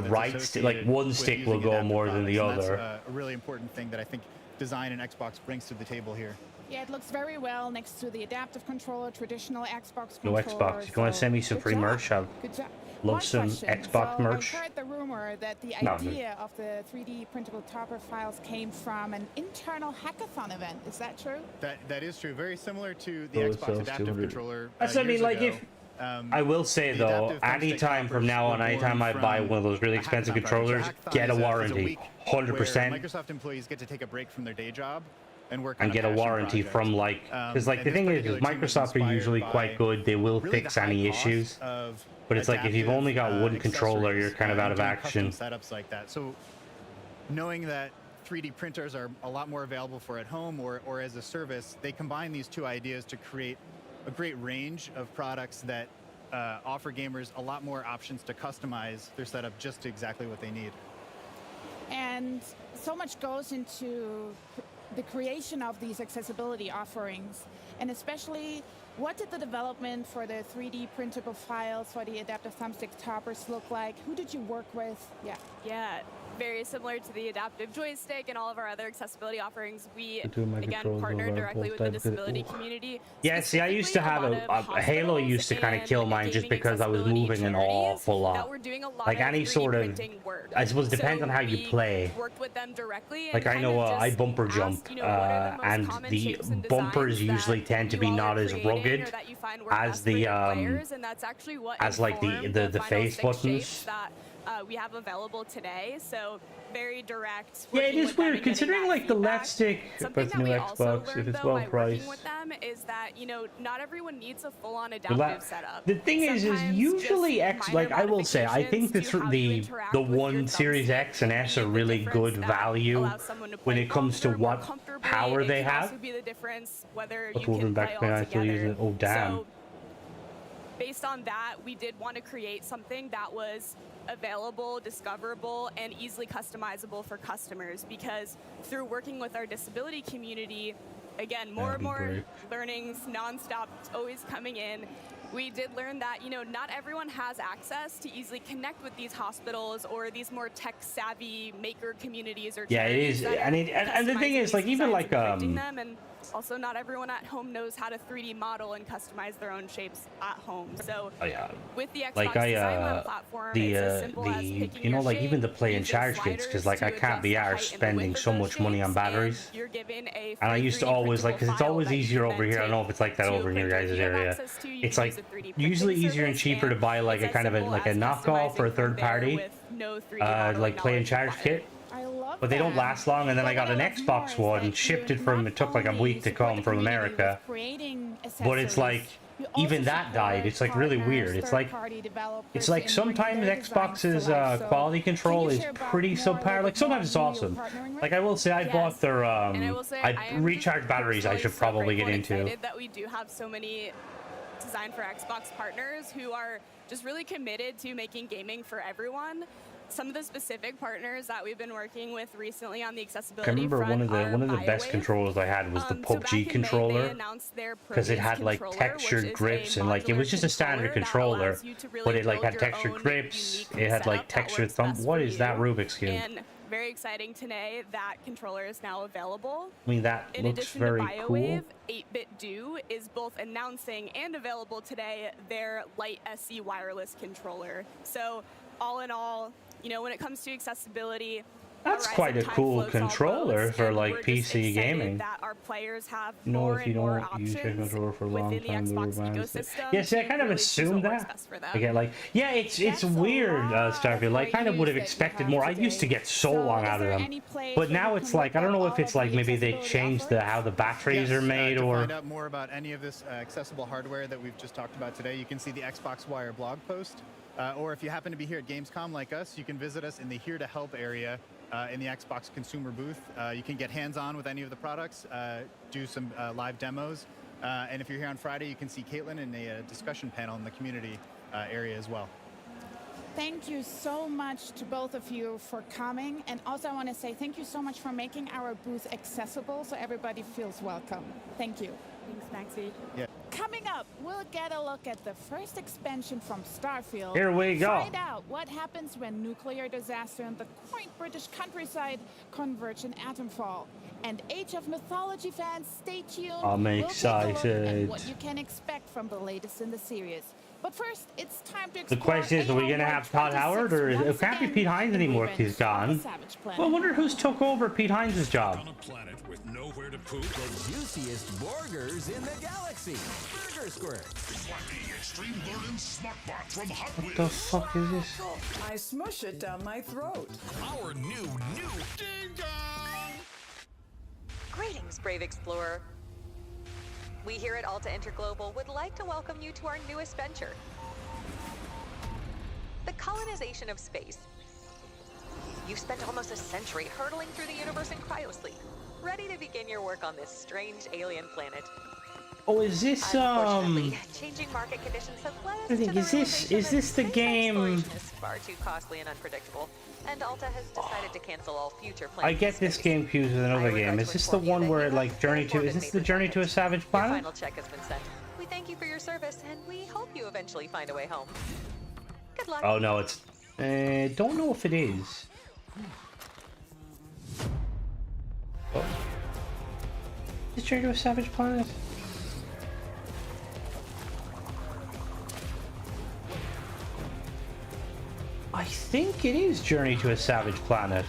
right stick. Like one stick will go more than the other. That's a really important thing that I think design and Xbox brings to the table here. Yeah, it looks very well next to the adaptive controller, traditional Xbox No controller. Xbox. You want to send me some free merch? I'll love some Xbox merch. I've heard the rumor that the No, idea of the 3D printable topper files came from an internal hackathon event. Is that true? That is true. Very similar to the Oh, Xbox so adaptive 200. controller. That's what I mean. Like if I will say the though, adaptive thumbstick anytime from toppers now on, were anytime born I buy from one of those really a expensive hackathon project. controllers, Hackathon get a is a warranty, week 100%. where Microsoft employees get to take a break from their day job and work on And get a passion warranty project. from like, because like And the this thing is particular team was Microsoft are inspired usually by quite good. They will really fix the high any cost issues. of But it's like if you've only got one adaptive, controller, you're kind of out of doing action. custom setups like that. So knowing that 3D printers are a lot more available for at home or as a service, they combine these two ideas to create a great range of products that offer gamers a lot more options to customize their setup just to exactly what they need. And so much goes into the creation of these accessibility offerings, and especially what did the development for the 3D printable files for the adaptive thumbstick toppers look like? Who did you work with? Yeah, very similar to the adaptive joystick and all of our other accessibility offerings. We, The two of my again, controls partner over directly both with the sides of it. disability community. Yeah, see, I used to have a Halo used to kind of kill mine just because I was moving an awful lot. Like any sort of, I suppose it depends on how you play. Worked with them directly. Like I know I bumper jump, and the bumpers usually tend to be not as rugged as the as like the face buttons. That we have available today, so very direct. Yeah, it is weird considering like the left stick, Something but that new we also Xbox learned, if it's though, well by working priced. with them is that not everyone needs a full-on Well, adaptive setup. the thing is usually X, like I will say, I think the One Series X and S are really good value when it comes to what power they have. Be the difference whether But you moving can back play to all me, I still using together. it. Oh damn! So, based on that, we did want to create something that was available, discoverable, and easily customizable for customers, because through working with our disability community, again, more and more learnings nonstop, always coming in. We did learn that, not everyone has access to easily connect with these hospitals or these more tech-savvy maker communities or Yeah, it is, and the thing is, like even like them, and also not everyone at home knows how to 3D model and customize their own shapes at home. So with the Xbox like Design Lab platform, it's as simple as picking your like shape, even the play and using charge kits, because like I sliders can't to be adjust the arsed height and the spending width so of much those money on shapes, batteries. and you're given a And I used to 3D always like, because it's printable always file easier that over you here. I can don't know if it's like that take over in your to a guys' printer you have area. access to. You It's can like use a 3D usually printing easier and service, cheaper to and buy like a it's kind of a as like a simple as knockoff or a customizing third from there party, with no 3D modeling like play and knowledge charge required. kit. I love But they don't that. last long, and then I got an Xbox One and shipped it from. It took like a week to come from America. But it's like even that died. It's like really weird. It's like sometimes Xbox's quality control is pretty subpar. Like sometimes it's awesome. Like I will say, I bought their I recharge batteries. I should probably get into. Excited that we do have so many Design for Xbox partners who are just really committed to making gaming for everyone. Some of the specific partners that we've been working with recently on the accessibility I remember front one of the best BioWave. controllers I had was the PUBG controller, because it had like textured grips and like it was just a standard controller, but it like had textured grips. It had like textured thumb. What is that Rubik's cube? And very exciting today that controller is now available. I mean that In looks addition very to BioWave, cool. 8-Bit Do is both announcing and available today their Lite SE wireless controller. So all in all, when it comes to accessibility, That's quite a cool controller for like PC gaming. That our players have You know, if you don't use your controller for a long time, the advanced. Yeah, see, I kind of assumed that. Again, like, yeah, it's weird, Starfield. Like, kind of would have expected more. I used to get so long out of them, but now it's like I don't know if it's like maybe they changed how the batteries are made, to or. find out more about any of this accessible hardware that we've just talked about today, you can see the Xbox Wire blog post, or if you happen to be here at Gamescom like us, you can visit us in the Here to Help area. In the Xbox consumer booth. You can get hands-on with any of the products, do some live demos, and if you're here on Friday, you can see Caitlin in a discussion panel in the community area as well. Thank you so much to both of you for coming, and also I want to say thank you so much for making our booth accessible so everybody feels welcome. Thank you. Thanks, Maxie. Yeah. Coming up, we'll get a look at the first expansion from Starfield. Here we go. Find out what happens when nuclear disaster and the quaint British countryside converge in Atomfall. And Age of Mythology fans, stay tuned. I'm excited. We'll take a look at excited. what you can expect from the latest in the series. But first, it's time to The question is, are we gonna have Todd Howard, or it can't be Pete Hines anymore because he's gone? Well, I wonder who's took over Pete Hines' job. On a planet with nowhere to poop. The juiciest burgers in the galaxy. Burger Square. Flappy Extreme Learning Smartbot from Hot Wheels. What the fuck is this? I smush it down my throat. Our new Ding Dong. Greetings, brave explorer. We here at Alta Interglobal would like to welcome you to our newest venture, the colonization of space. You've spent almost a century hurtling through the universe in cryosleep, ready to begin your work on this strange alien planet. Oh, is this Unfortunately, changing market conditions have led us I think to the is realization this the that game? exploration is far too costly and unpredictable, and Alta has decided to cancel all future plans. I get this game confused with another game. Is this the one where it like Journey to? Is this the Journey to a Savage Your Planet? final check has been sent. We thank you for your service, and we hope you eventually find a way home. Good luck. Oh no, it's. Don't know if it is. Oh. Is Journey to a Savage Planet? I think it is Journey to a Savage Planet.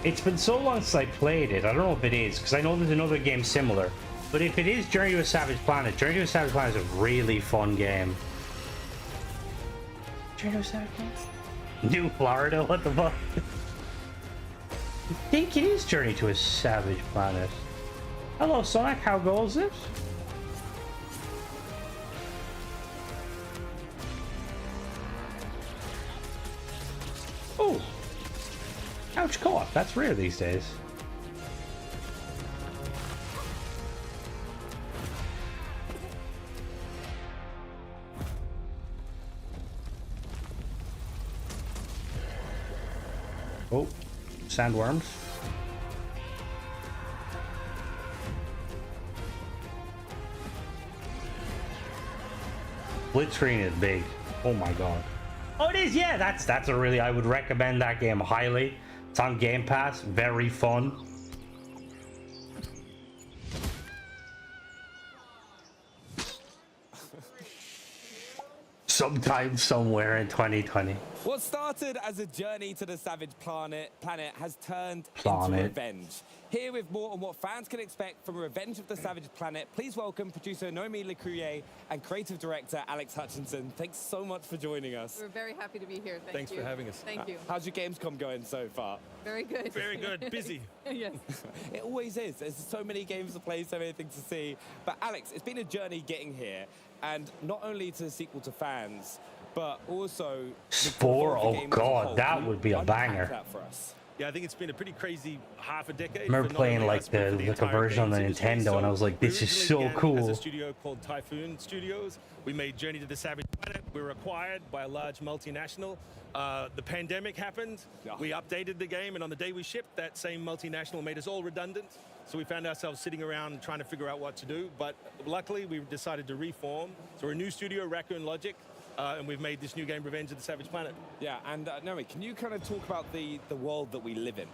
It's been so long since I played it. I don't know if it is, because I know there's another game similar. But if it is Journey to a Savage Planet, Journey to a Savage Planet is a really fun game. Journey to a Savage Planet? New Florida? What the fuck? I think it is Journey to a Savage Planet. Hello, Sonic. How goes it? Oh, couch co-op. That's rare these days. Oh, sandworms. Split screen is big. Oh my god. Oh, it is. Yeah, that's a really. I would recommend that game highly. It's on Game Pass. Very fun. Sometime, somewhere in 2020. What started as a journey to the savage planet has turned Planet. into revenge. Here with more on what fans can expect from Revenge of the Savage Planet, please welcome producer Noémie Lecourier and creative director Alex Hutchinson. Thanks so much for joining us. We're very happy to be here. Thanks you. for having us. Thank you. How's your Gamescom going so far? Very good. Very good. Busy. Yes. It always is. There's so many games to play, so many things to see. But Alex, it's been a journey getting here, and not only to the sequel to fans, but also Spore. Oh god, that would be a banger. That for us. Yeah, I think it's been a pretty crazy half a decade. I remember playing like the version on the Nintendo, and I was like, "This is so cool." As a studio called Typhoon Studios, we made Journey to the Savage Planet. We were acquired by a large multinational. The pandemic happened. We updated the game, and on the day we shipped, that same multinational made us all redundant. So we found ourselves sitting around trying to figure out what to do. But luckily, we decided to reform. So we're a new studio, Raccoon Logic. And we've made this new game, Revenge of the Savage Planet. Yeah, and Noémie, can you kind of talk about the world that we live in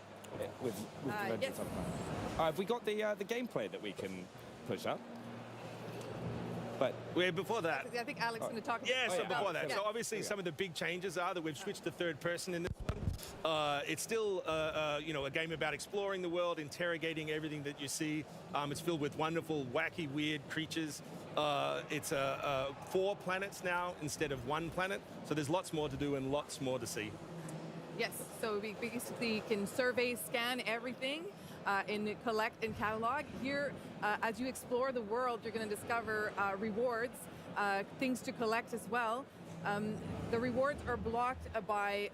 with Revenge of the Savage Planet? Have we got the gameplay that we can push up? But before that, I think Alex is going to talk. Yeah, so before that. Yeah. So obviously some of the big changes are that we've switched to third person in this one. It's still, you know, a game about exploring the world, interrogating everything that you see. It's filled with wonderful, wacky, weird creatures. It's 4 planets now instead of 1 planet, so there's lots more to do and lots more to see. Yes, so we basically can survey, scan everything, and collect and catalog. Here, as you explore the world, you're going to discover rewards, things to collect as well. The rewards are blocked by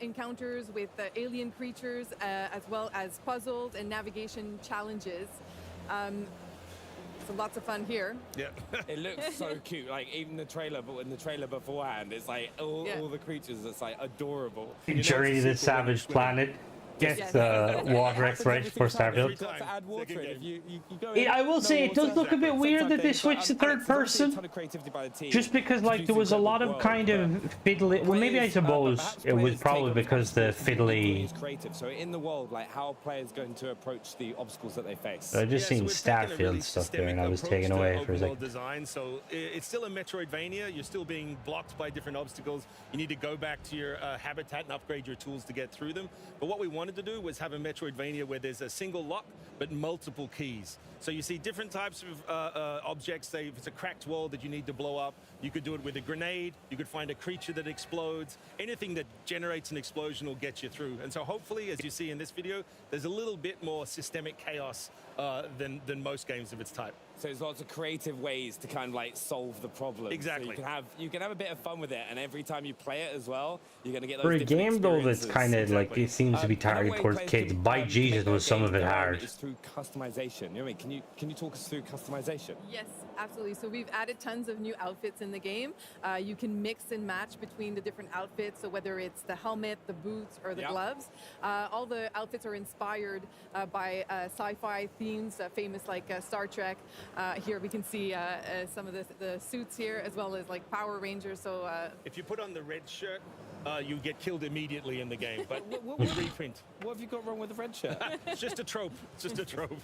encounters with alien creatures, as well as puzzles and navigation challenges. So lots of fun here. Yeah. It looks so cute. Like even the trailer, but in the trailer beforehand, it's like all the creatures. It's like adorable. Journey to the Savage Planet. Get the water exploration for Starfield. I will say it does look a bit weird that they switched to third person. Just because like there was a lot of kind of fiddly. Well, maybe I suppose it was probably because the fiddly. Creative. So in the world, like how are players going to approach the obstacles that they face? I just seen Starfield stuff there, and I was taken away for a second. Design, so it's still a Metroidvania. You're still being blocked by different obstacles. You need to go back to your habitat and upgrade your tools to get through them. But what we wanted to do was have a Metroidvania where there's a single lock but multiple keys. So you see different types of objects. Say if it's a cracked wall that you need to blow up, you could do it with a grenade. You could find a creature that explodes. Anything that generates an explosion will get you through. And so hopefully, as you see in this video, there's a little bit more systemic chaos than most games of its type. So there's lots of creative ways to kind of like solve the problem. Exactly. So you can have a bit of fun with it, and every time you play it as well, you're gonna get those For a different game though that's kind of like it seems to be targeted towards kids. By Jesus, was some of it hard. Is through customization. You know what I mean? Can you talk us through customization? Yes, absolutely. So we've added tons of new outfits in the game. You can mix and match between the different outfits. So whether it's the helmet, the boots, or the gloves, all the outfits are inspired by sci-fi themes, famous like Star Trek. Here we can see some of the suits here, as well as like Power Rangers. So if you put on the red shirt, you get killed immediately in the game. But we'll reprint. What have you got wrong with the red shirt? It's just a trope. It's just a trope.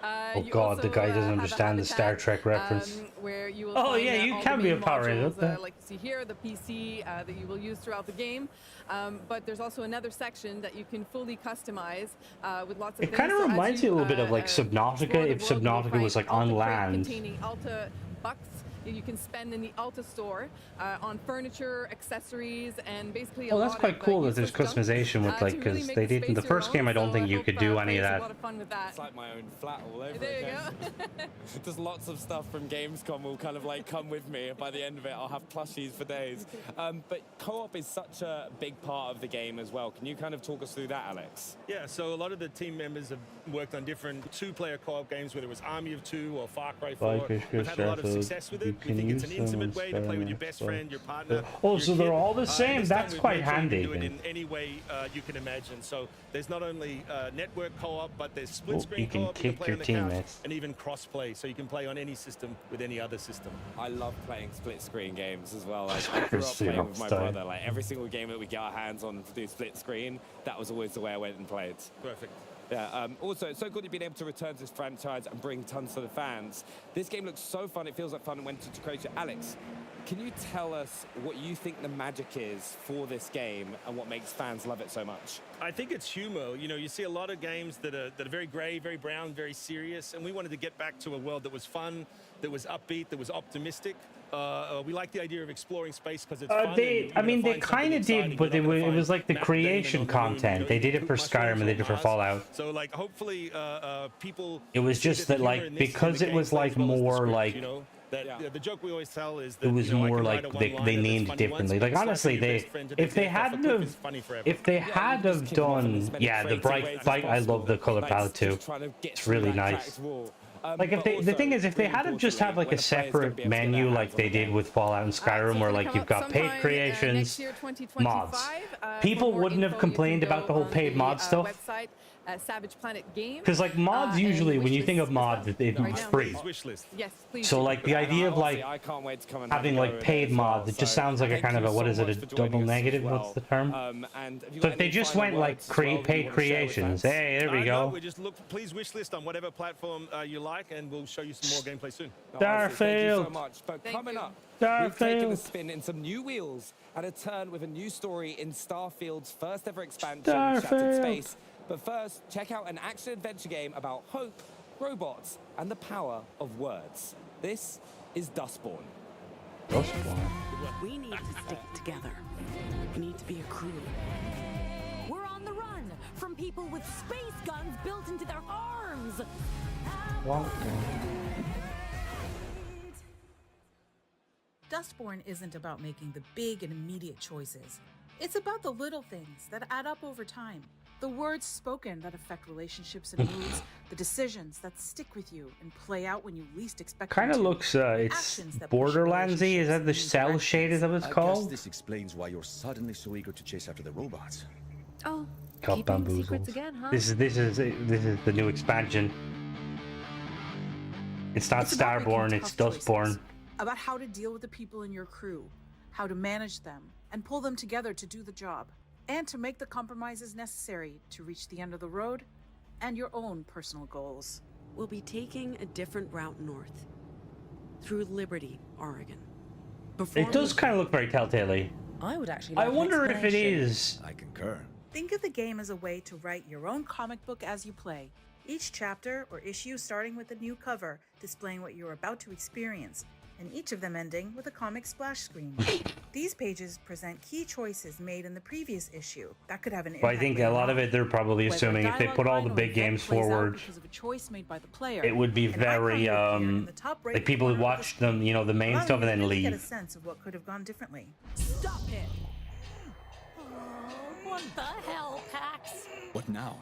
Oh God, the guy doesn't understand the Star Trek reference. Where you will oh find, yeah, you all can the be a main Power Ranger. modules, like you see here, the PC that you will use throughout the game. But there's also another section that you can fully customize with lots of It kind of reminds me a little bit of like Subnautica, if Subnautica was like on land. Containing Alta bucks you can spend in the Alta store on furniture, accessories, and basically Oh, that's quite cool that there's customization with like, because they did in the first game. I don't think you could do any of that. A lot of fun with that. It's like my own flat all over There you again. go. Just lots of stuff from Gamescom will kind of like come with me. By the end of it, I'll have plushies for days. But co-op is such a big part of the game as well. Can you kind of talk us through that, Alex? Yeah, so a lot of the team members have worked on different 2-player co-op games, whether it was Army of Two or Far Cry 4. We've had a lot of success with it. We think it's an intimate way to play with your best friend, your partner. Oh, so they're all the same. That's quite handy. You can do it in any way you can imagine. So there's not only network co-op, but there's split screen co-op. You can play on the couch, and even cross-play, so you can play on any system with any other system. I love playing split screen games as well. Like, I grew up playing with my brother. Like every single game that we get our hands on to do split screen, that was always the way I went and played. Perfect. Yeah, also, it's so good you've been able to return to this franchise and bring tons to the fans. This game looks so fun, it feels like fun, and went to Croatia. Alex, can you tell us what you think the magic is for this game and what makes fans love it so much? I think it's humor. You know, you see a lot of games that are very gray, very brown, very serious, and we wanted to get back to a world that was fun, that was upbeat, that was optimistic. We like the idea of exploring space because it's fun. They kind of did, but it was like the creation content. They did it for Skyrim and they did it for Fallout. So like, hopefully, people. It was just that like because it was like more like. You know, that the joke we always tell is that it was more like they named it differently. Like honestly, if they hadn't have done the bright light, I love the color palette too. It's really nice. Like if the thing is, if they had just have like a separate menu like they did with Fallout and Skyrim, where like you've got paid creations, mods, people wouldn't have complained about the whole paid mod stuff. Savage Planet game. Because like mods usually, when you think of mods, it's free. Yes, please. So like the idea of like I can't wait to come and having like paid mods, it just sounds like a kind of a, what is it, a double negative? What's the term? So if they just went like paid creations, hey, there we No, go. we just look. Please wish list on whatever platform you like, and we'll show you some more gameplay soon. Thank you so Starfield. much. But coming up, Starfield. we've taken a spin in some new wheels and a turn with a new story in Starfield's first ever expansion, Shattered Starfield. Space. But first, check out an action-adventure game about hope, robots, and the power of words. This is Dustborne. We need to stick together. We need to be a crew. We're on the run from people with space guns built into their arms. Dustborne isn't about making the big and immediate choices. It's about the little things that add up over time. The words spoken that affect relationships and moods, the decisions that stick with you and play out when you least expect them Kind of to. looks, it's Borderlandsy. Is that the cell shade? Is that what it's I guess called? this explains why you're suddenly so eager to chase after the robots. Oh, Got keeping bamboozled. secrets again, huh? This is the new expansion. It's not It's about making Starborn, it's tough choices. Dustborn. About how to deal with the people in your crew, how to manage them, and pull them together to do the job, and to make the compromises necessary to reach the end of the road and your own personal goals. We'll be taking a different route north, through Liberty, Oregon. It does kind of look very Telltale-y. I would actually I like an wonder if it explanation. is. I concur. Think of the game as a way to write your own comic book as you play. Each chapter or issue starting with a new cover displaying what you're about to experience, and each of them ending with a comic splash screen. These pages present key choices made in the previous issue that could have an But impact. I think a later lot of on. it, they're probably Whether assuming if they dialogue put all the line or big event games plays out forward, because of a choice made by the player, it would be an icon very, will appear in the top right like people who corner of the watch them, you know, the main allowing stuff and you to then really get a leave. sense of what could have gone differently. Stop it! What the hell, Pax? What now?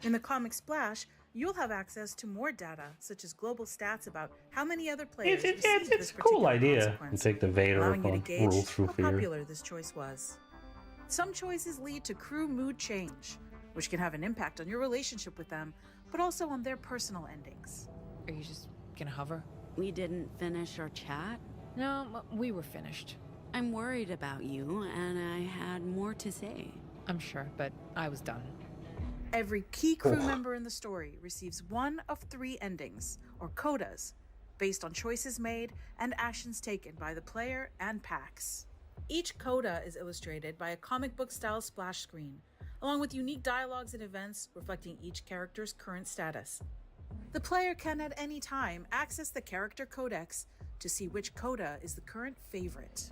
In the comic splash, you'll have access to more data, such as global stats about how many other players received this It's a cool particular idea. consequence, And take the Vader allowing you to gauge rule through how fear. popular this choice was. Some choices lead to crew mood change, which can have an impact on your relationship with them, but also on their personal endings. Are you just gonna hover? We didn't finish our chat? No, we were finished. I'm worried about you, and I had more to say. I'm sure, but I was done. Every key crew member in the story receives one of 3 endings, or codas, based on choices made and actions taken by the player and PAX. Each coda is illustrated by a comic book style splash screen, along with unique dialogues and events reflecting each character's current status. The player can at any time access the character codex to see which coda is the current favorite.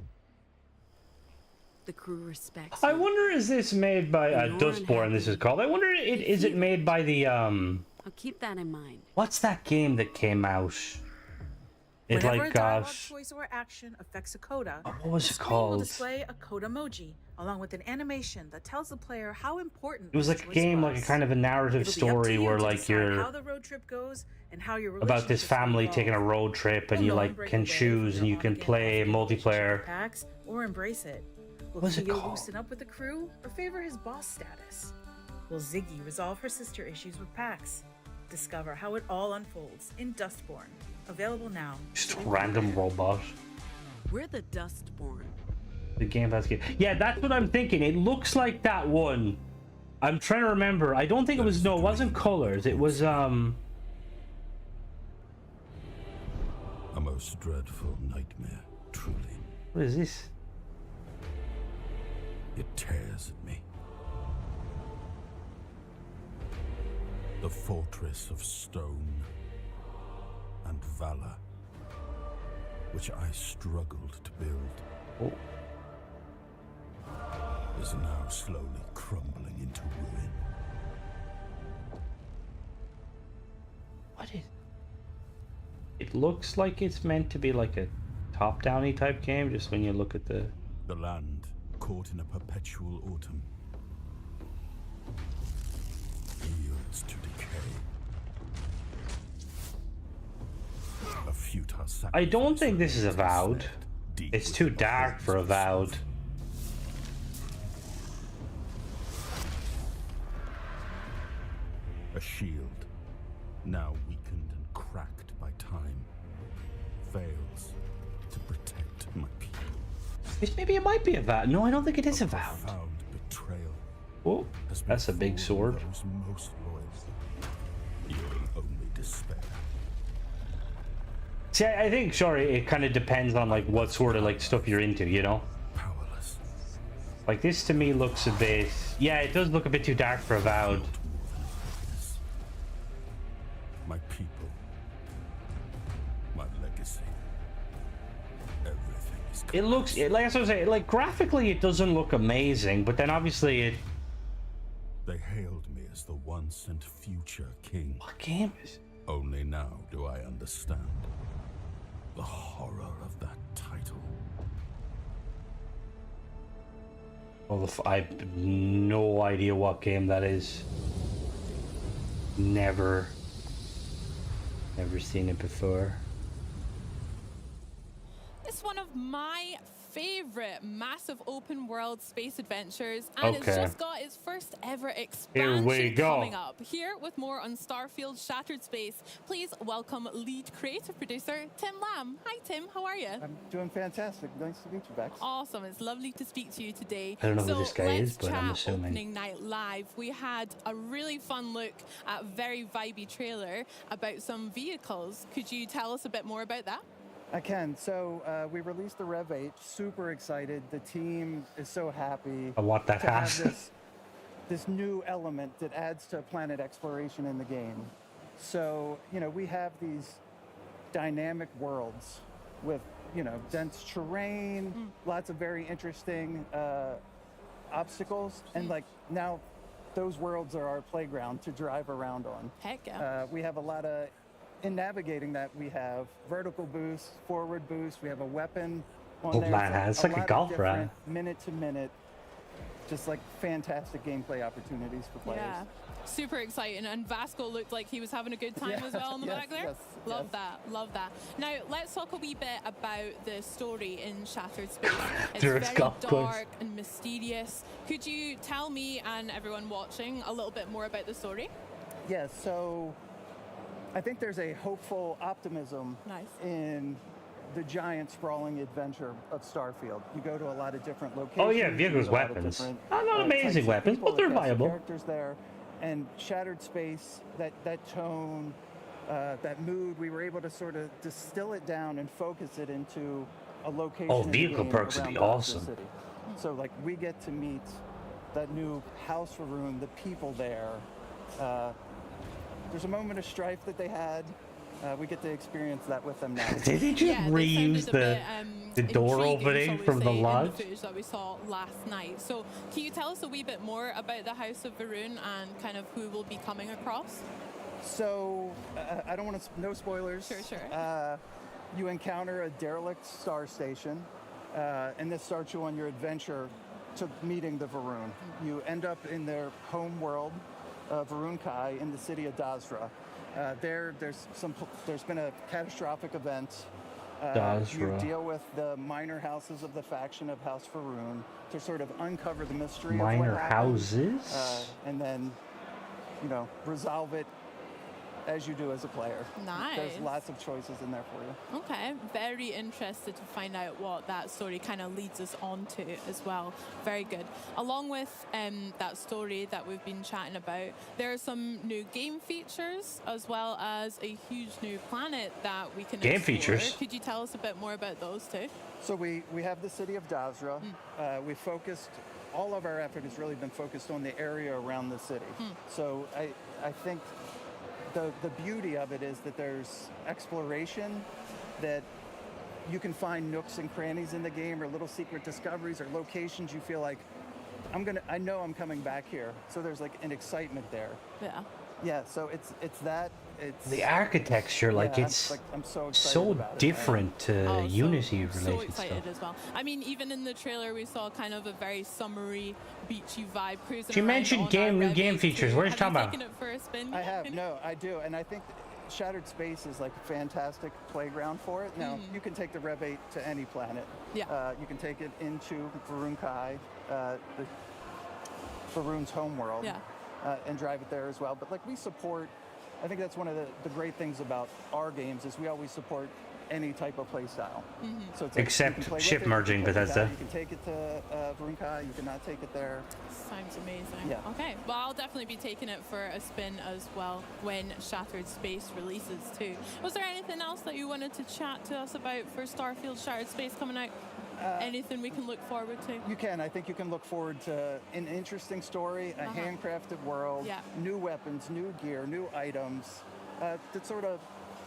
The crew respects I you. wonder, is this made by Dustborne? This is called. I wonder, is it made by the I'll keep that in mind. What's that game that came out? It Whenever like a dialogue choice or action affects a coda, what was the it screen called? will display a coda emoji along with an animation that tells the player how important It was this like a choice game, was. like a kind of a narrative It'll be up to story you where to like decide you're how the road trip goes and how your about this relationships family evolve. taking a road trip, and You'll you know like and break can away from choose your and you can on-again play relationship multiplayer. with PAX or embrace it. Will What's it Theo called? loosen up with the crew or favor his boss status? Will Ziggy resolve her sister issues with PAX? Discover how it all unfolds in Dustborne. Available now. Just a random robot. We're the Dustborne. The Game Pass game. Yeah, that's what I'm thinking. It looks like that one. I'm trying to remember. I don't think it was. No, it wasn't Colors. It was A most dreadful nightmare, truly. What is this? It tears at me. The fortress of stone and valor, which I struggled to build, is now slowly crumbling into ruin. What is? It looks like it's meant to be like a top-downy type game. Just when you look at the land caught in a perpetual autumn yields to decay. A futile I don't think this is Avowed. It's too dark for Avowed. shield, now weakened and cracked by time, fails to protect my people. Maybe it might be a vow. No, I don't think it is a vow. Profound betrayal. Oh, that's a big sword. Those most loyal, yielding only despair. See, I think, sorry, it kind of depends on like what sort of like stuff you're into, you know? Powerless. Like this to me looks a bit, yeah, it does look a bit too dark for Avowed. My people, my legacy, everything is. It looks, like I was saying, like graphically it doesn't look amazing, but then obviously it. They hailed me as the once and future king. What game is it? Only now do I understand the horror of that title. Well, I have no idea what game that is. Never seen it before. It's one of my favorite massive open world space adventures, and it's just got its first ever expansion coming up. Here with more on Starfield Shattered Space, please welcome lead creative producer Tim Lamb. Hi Tim, how are you? I'm doing fantastic. Nice to meet you, Bex. Awesome, it's lovely to speak to you today. I don't know who this guy is, but I'm let's chat assuming. Opening night live, we had a really fun look at a very vibey trailer about some vehicles. Could you tell us a bit more about that? I can. So we released the Rev 8. Super excited. The team is so happy. I want that to have house. this new element that adds to planet exploration in the game. So, you know, we have these dynamic worlds with, you know, dense terrain, lots of very interesting obstacles, and like now those worlds are our playground to drive around on. Heck yeah. We have a lot of, in navigating that, we have vertical boost, forward boost, we have a weapon on there. Man, it's like a golf ride. Minute to minute, just like fantastic gameplay opportunities for players. Yeah, super exciting. And Vasco looked like he was having a good time as well on the back there. Love that. Now, let's talk a wee bit about the story in Shattered Space. It's very dark and mysterious. Could you tell me and everyone watching a little bit more about the story? Yes, so I think there's a hopeful optimism in the giant sprawling adventure of Starfield. You go to a lot of different locations. Oh yeah, vehicles, weapons. Not amazing weapons, but they're viable. Characters there, and Shattered Space, that tone, that mood, we were able to sort of distill it down and focus it into a location. Oh, vehicle perks would be awesome. City. So like we get to meet that new House Faroon, the people there. There's a moment of strife that they had. We get to experience that with them now. Did they just reuse the door opening from the lodge? The footage that we saw last night. So can you tell us a wee bit more about the House of Faroon and kind of who will be coming across? So I don't want to, no spoilers. Sure. You encounter a derelict star station, and this starts you on your adventure to meeting the Faroon. You end up in their home world, Varun Kai, in the city of Dazra. There's been a catastrophic event. You deal with the minor houses of the faction of House Faroon to sort of uncover the mystery minor of what happened, houses, and then, you know, resolve it as you do as a player. Nice. There's lots of choices in there for you. Okay, very interested to find out what that story kind of leads us on to as well. Very good. Along with that story that we've been chatting about, there are some new game features as well as a huge new planet that we can explore. Features? Could you tell us a bit more about those too? So we have the city of Dazra. We focused, all of our effort has really been focused on the area around the city. So I think the beauty of it is that there's exploration, that you can find nooks and crannies in the game or little secret discoveries or locations you feel like, I know I'm coming back here. So there's like an excitement there. Yeah, so it's that. It's the architecture, like it's I'm so excited so about different to Unity so related excited stuff. as well. I mean, even in the trailer, we saw kind of a very summery, beachy vibe cruising. You mentioned new game features. What are you talking about? Taken it for a spin? I have, no, I do, and I think Shattered Space is like a fantastic playground for it. Now, you can take the Rev 8 to any planet. Yeah. You can take it into Varun Kai, Faroon's home world. Yeah. and drive it there as well. But like we support, I think that's one of the great things about our games is we always support any type of play style. So it's like Except ship merging, Bethesda. You can take it to Vrunkai, you cannot take it there. Sounds amazing. Yeah. Okay, well, I'll definitely be taking it for a spin as well when Shattered Space releases too. Was there anything else that you wanted to chat to us about for Starfield Shattered Space coming out? Anything we can look forward to? You can. I think you can look forward to an interesting story, a handcrafted world, new weapons, new gear, new items that sort of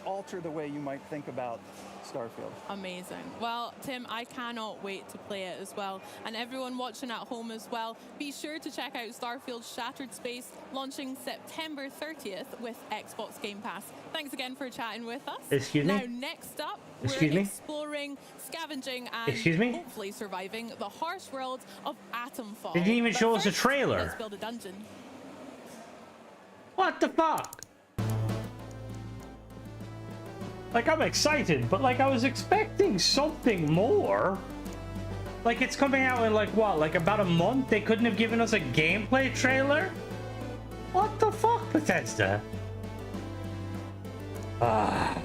alter the way you might think about Starfield. Amazing. Well, Tim, I cannot wait to play it as well. And everyone watching at home as well, be sure to check out Starfield Shattered Space, launching September 30th with Xbox Game Pass. Thanks again for chatting with us. Excuse me? Now, next up, we're exploring, scavenging, and hopefully surviving the harsh world of Atomfall. They didn't even show us a trailer. Let's build a dungeon. What the fuck? Like, I'm excited, but like I was expecting something more. Like, it's coming out in like what, like about a month? They couldn't have given us a gameplay trailer? What the fuck, Bethesda? Ah.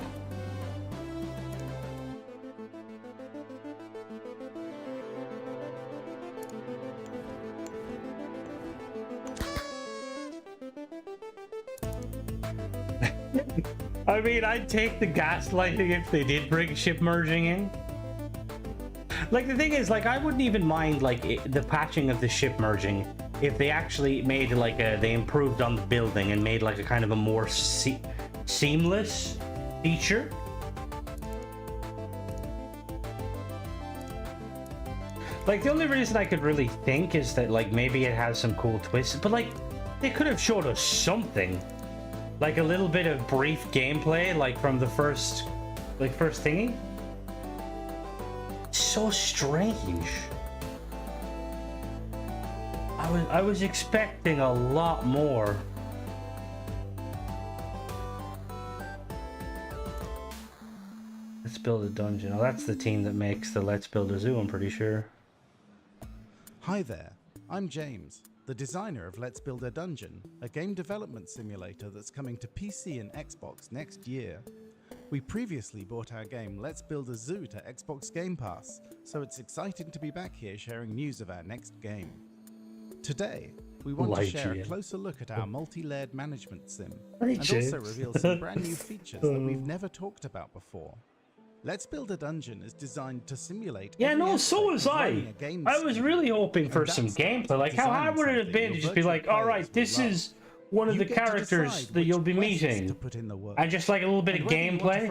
I mean, I'd take the gaslighting if they did bring ship merging in. Like, the thing is, like, I wouldn't even mind, like, the patching of the ship merging if they actually made, like, they improved on the building and made, like, a kind of a more seamless feature. Like, the only reason I could really think is that, like, maybe it has some cool twists, but, like, they could have showed us something. Like a little bit of brief gameplay, like from the first thingy. So strange. I was expecting a lot more. Let's build a dungeon. Oh, that's the team that makes the Let's Build a Zoo, I'm pretty sure. Hi there, I'm James, the designer of Let's Build a Dungeon, a game development simulator that's coming to PC and Xbox next year. We previously brought our game Let's Build a Zoo to Xbox Game Pass, so it's exciting to be back here sharing news of our next game. Today, we want to share a closer look at our multi-layered management sim, and also reveal some brand new features that we've never talked about before. Let's Build a Dungeon is designed to simulate. Yeah, no, so was I. I was really hoping for some gameplay. Like, how hard would it have been to just be like, all right, this is one of the characters that you'll be meeting, and just like a little bit of gameplay.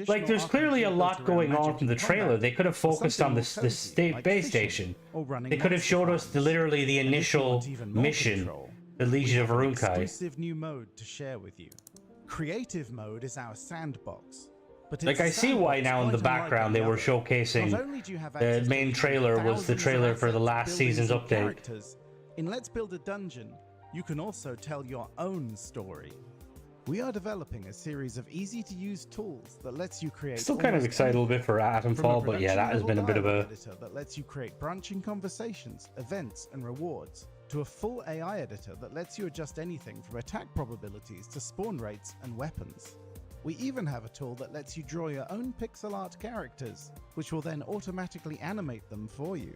Like, there's clearly a lot going on from the trailer. They could have focused on the base station. They could have showed us literally the initial mission, the Legion of Urunkai. Exclusive new mode to share with you. Creative mode is our sandbox. But like, I see why now in the background they were showcasing the main trailer was the trailer for the last season's update. In Let's Build a Dungeon, you can also tell your own story. We are developing a series of easy-to-use tools that lets you create. Still kind of excited a little bit for Atomfall, but yeah, that has been a bit of a. That lets you create branching conversations, events, and rewards, to a full AI editor that lets you adjust anything from attack probabilities to spawn rates and weapons. We even have a tool that lets you draw your own pixel art characters, which will then automatically animate them for you.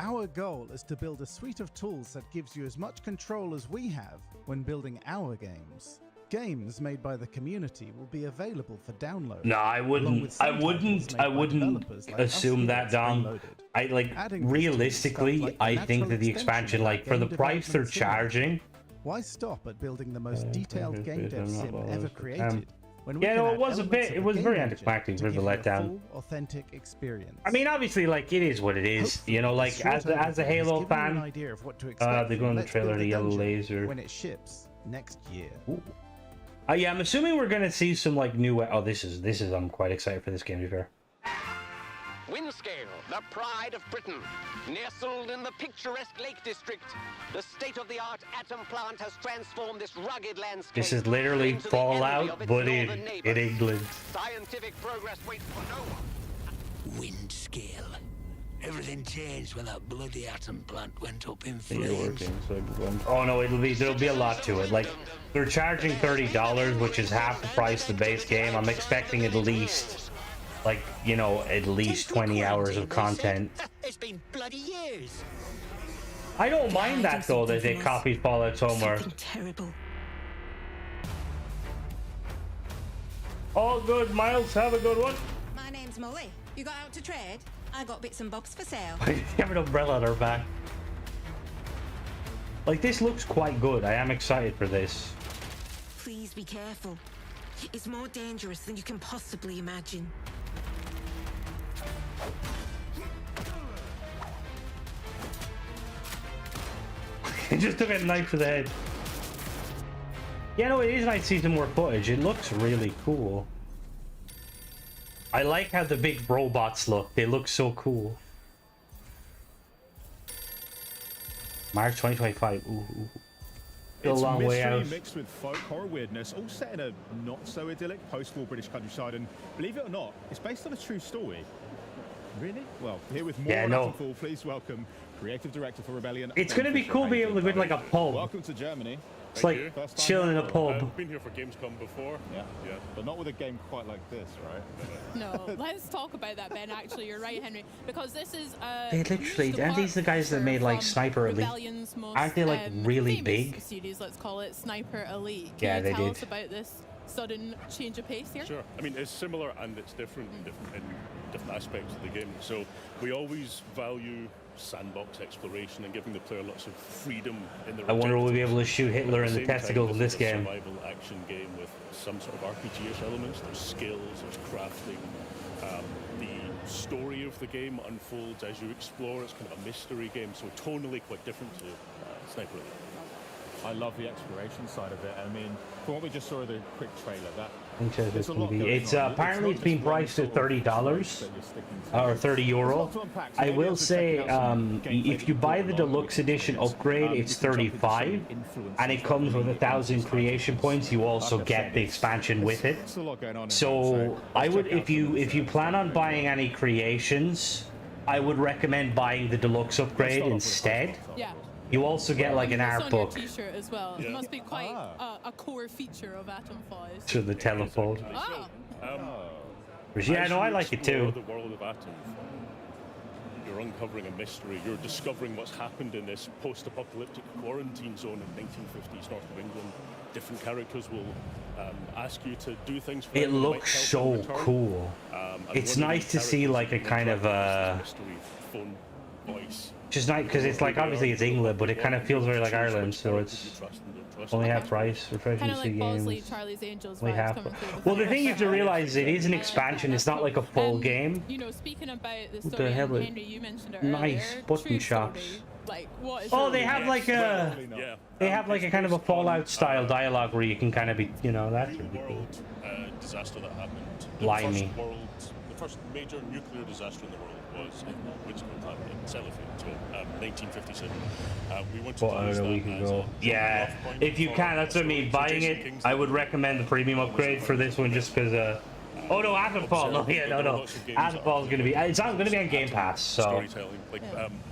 Our goal is to build a suite of tools that gives you as much control as we have when building our games. Games made by the community will be available for download. No, I wouldn't assume that, Dom. I like, realistically, I think that the expansion, like, for the price they're charging. Why stop at building the most detailed game dev sim ever created? Yeah, no, it was very anticlimactic, a bit of a letdown. Authentic experience. I mean, obviously, like, it is what it is. You know, like, as a Halo fan, they go in the trailer, the yellow laser. When it ships next year. Yeah, I'm assuming we're gonna see some like new. Oh, this is. I'm quite excited for this game, to be fair. Windscale, the pride of Britain, nestled in the picturesque Lake District, the state-of-the-art atom plant has transformed this rugged landscape. This is literally Fallout, but in England. Scientific progress waits for no one. Windscale, Everything changed when that bloody atom plant went up in You're flames. working, so oh no, there'll be a lot to it. Like, they're charging $30, which is half the price of the base game. I'm expecting at least, like, you know, at least 20 hours of content. It's been bloody years. I don't mind that though, that they copied Fallout somewhere. Terrible. All good, Miles. Have a good one. My name's Molly. You got out to trade? I got bits and bobs for sale. You have an umbrella on her back. Like, this looks quite good. I am excited for this. Please be careful. It's more dangerous than you can possibly imagine. He just took a knife to the head. Yeah, no, it is nice to see some more footage. It looks really cool. I like how the big robots look. They look so cool. March 2025. Ooh. Still a long way out. Mixed with folk horror weirdness, all set in a not so idyllic post-war British countryside, and believe it or not, it's based on a true story. Really? Well, here with more on Atomfall, please welcome creative director for Rebellion. It's going to be cool being able to go to like a pub. Welcome to Germany. It's like chilling in a pub. I've been here for Gamescom before. Yeah, but not with a game quite like this, right? No, let's talk about that, Ben. Actually, you're right, Henry, because this is They literally, aren't these the guys that made like Sniper Elite? Aren't they like really big? Series, let's call it Sniper Elite. Yeah, Can they you tell did. us about this sudden change of pace here? Sure. I mean, it's similar and it's different in different aspects of the game. So we always value sandbox exploration and giving the player lots of freedom in the. I wonder will we be able to shoot Hitler in the testicles in this game. Survival action game with some sort of RPG-ish elements. There's skills, there's crafting. The story of the game unfolds as you explore. It's kind of a mystery game, so tonally quite different to Sniper Elite. I love the exploration side of it. I mean, from what we just saw in the quick trailer, that It's apparently it's been priced at $30 or €30. I will say, if you buy the deluxe edition upgrade, it's $35, and it comes with 1,000 creation points. You also get the expansion with it. So I would, if you plan on buying any creations, I would recommend buying the deluxe upgrade instead. Yeah. You also get like an art book. On your t-shirt as well. It must be quite a core feature of Atomfall. To the teleport. Oh. Yeah, no, I like it too. The world of Atomfall. You're uncovering a mystery. You're discovering what's happened in this post-apocalyptic quarantine zone in 1950s north of England. Different characters will ask you to do things for It them that looks might so help in return. cool. It's nice to see like a kind of mystery phone voice. just nice because it's like obviously it's England, but it kind of feels very like Ireland. So it's only half price. Refreshing Kind to of see like games. Bosley, Charlie's Angels Only vibes half. coming through. Well, the thing you have to realize it is an expansion. It's not like a full game. You know, speaking about the What story, the hell? Henry, you mentioned it Nice earlier. button True shops. story. Like, what is Oh, it? they have like a they have like a kind of a Fallout style dialogue where you can kind of be, you know, that's really cool. Disaster that happened. Blimey. The first major nuclear disaster in the world was in Winscombe in Sellafield, so 1957. We wanted to use A that week as ago. a Yeah, jumping-off point if you for can, that's what I mean. Buying it, I would recommend the premium upgrade for this one just because. Oh no, Atomfall! No, yeah, no. Atomfall's gonna be. It's not gonna be on Game Pass, so. storytelling, like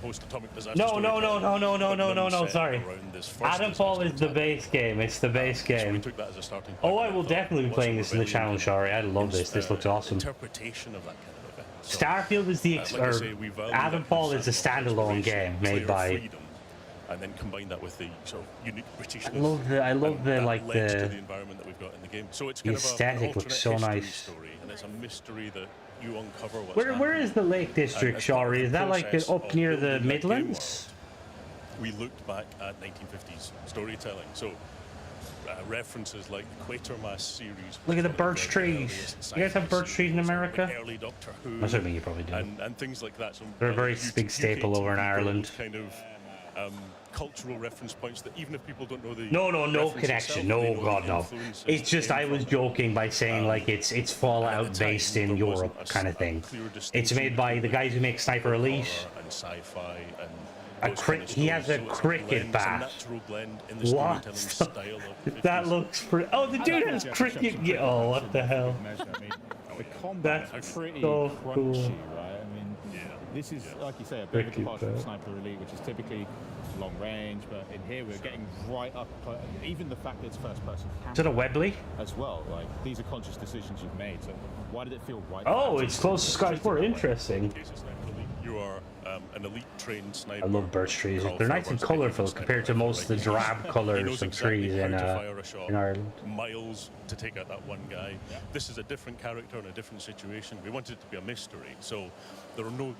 post-atomic disaster. No. storytelling, Sorry. around this first Atomfall is the base game. It's the base game. took that as a starting point. Oh, I will definitely be playing this in the channel, Shari. I love this. This looks awesome. Interpretation of that kind of event. So, Starfield is the like I say, we value that Atomfall is a standalone game made player by. freedom, and then combine that with the sort of unique Britishness. I love the like led to the. the environment that we've got in the game. So it's The kind of aesthetic looks so nice. story, and it's a mystery that you uncover what's Where is the Lake District, Shari? Is that like up near the Midlands? We looked back at 1950s storytelling. So references like the Quatermass series. Look at the birch trees. You guys have birch trees in America? Early Doctor Who. I'm assuming you probably do. And things like that. So, They're a very big staple over in Ireland. Kind of cultural reference points that even if people don't know the No reference connection. itself, they No, know God, the no. influences It's just that I came was from it. joking by saying like it's Fallout based in Europe kind of thing. It's made by the guys who make Sniper Elite. And sci-fi and He has a cricket bat. What? That looks pretty. Oh, the dude has cricket. Oh, what the hell? The combat That's is pretty so crunchy, cool. right? I mean, This is, like you say, a bit of a departure from Sniper Elite, which is typically long range, but in here we're getting right up. Even the fact that it's first-person camera. Is it a Webley? As well, like these are conscious decisions you've made. So why did it feel right? Oh, it's close to Skyfall. Interesting. You are an elite trained sniper. I love birch trees. They're nice and colourful compared to most of the drab colours of trees in Ireland. Miles to take out that one guy. Yeah. This is a different character in a different situation. We wanted it to be a mystery, so there are no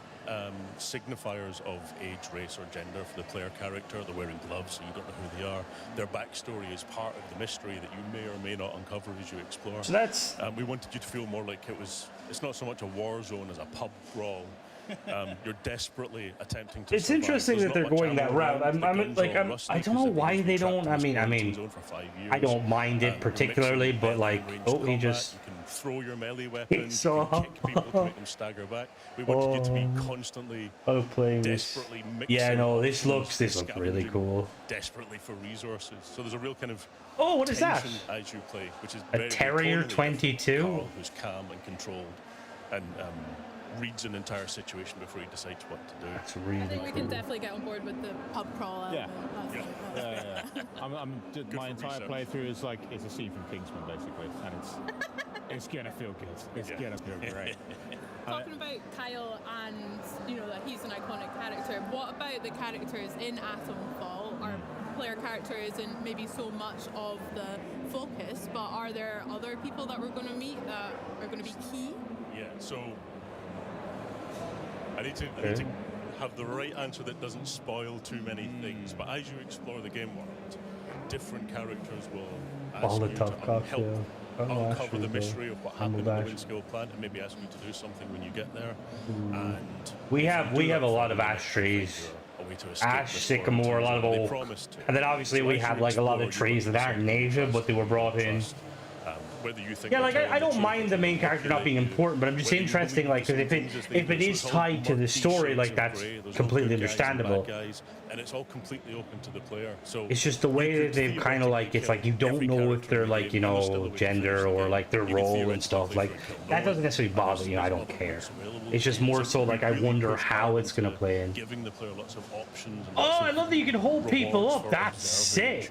signifiers of age, race, or gender for the player character. They're wearing gloves, so you don't know who they are. Their backstory is part of the mystery that you may or may not uncover as you explore. So that's. We wanted you to feel more like it's not so much a war zone as a pub brawl. You're desperately attempting to. It's interesting that they're going that route. I don't know why they don't. I mean, I don't mind it particularly, but like, oh, he just. You can throw your melee weapons. You can kick people to make them stagger back. We wanted you to be constantly. Desperately mixing. Yeah, no, this looks really cool. Desperately for resources. So there's a real kind of. Oh, what is that? As you play, which is a Terrier 22. Carl, who's calm and controlled, and. Reads an entire situation before he decides what to do. That's really I think we can definitely get on board with the pub crawl. Yeah. My entire playthrough is like it's a scene from Kingsman basically, and it's gonna feel good. It's gonna feel great. Talking about Kyle and that he's an iconic character. What about the characters in Atomfall? Our player character isn't maybe so much of the focus, but are there other people that we're going to meet that are going to be key? Yeah. So. I need to have the right answer that doesn't spoil too many things. But as you explore the game world, different characters will ask you to help uncover the mystery of what happened in the Windscale plant, and maybe ask you to do something when you get there. And we have a lot of ash trees. Ash, sycamore, a lot of oak, and then obviously we have like a lot of trees that aren't in Asia, but they were brought in. Yeah, like I don't mind the main character not being important, but I'm just interesting, like, because if it is tied to the story, like that's completely understandable. And it's all completely open to the player. So it's just the way that they've kind of like it's like you don't know if they're like gender or like their role and stuff. Like that doesn't necessarily bother me. I don't care. It's just more so like I wonder how it's gonna play in. Giving the player lots of options. Oh, I love that you can hold people up. That's sick.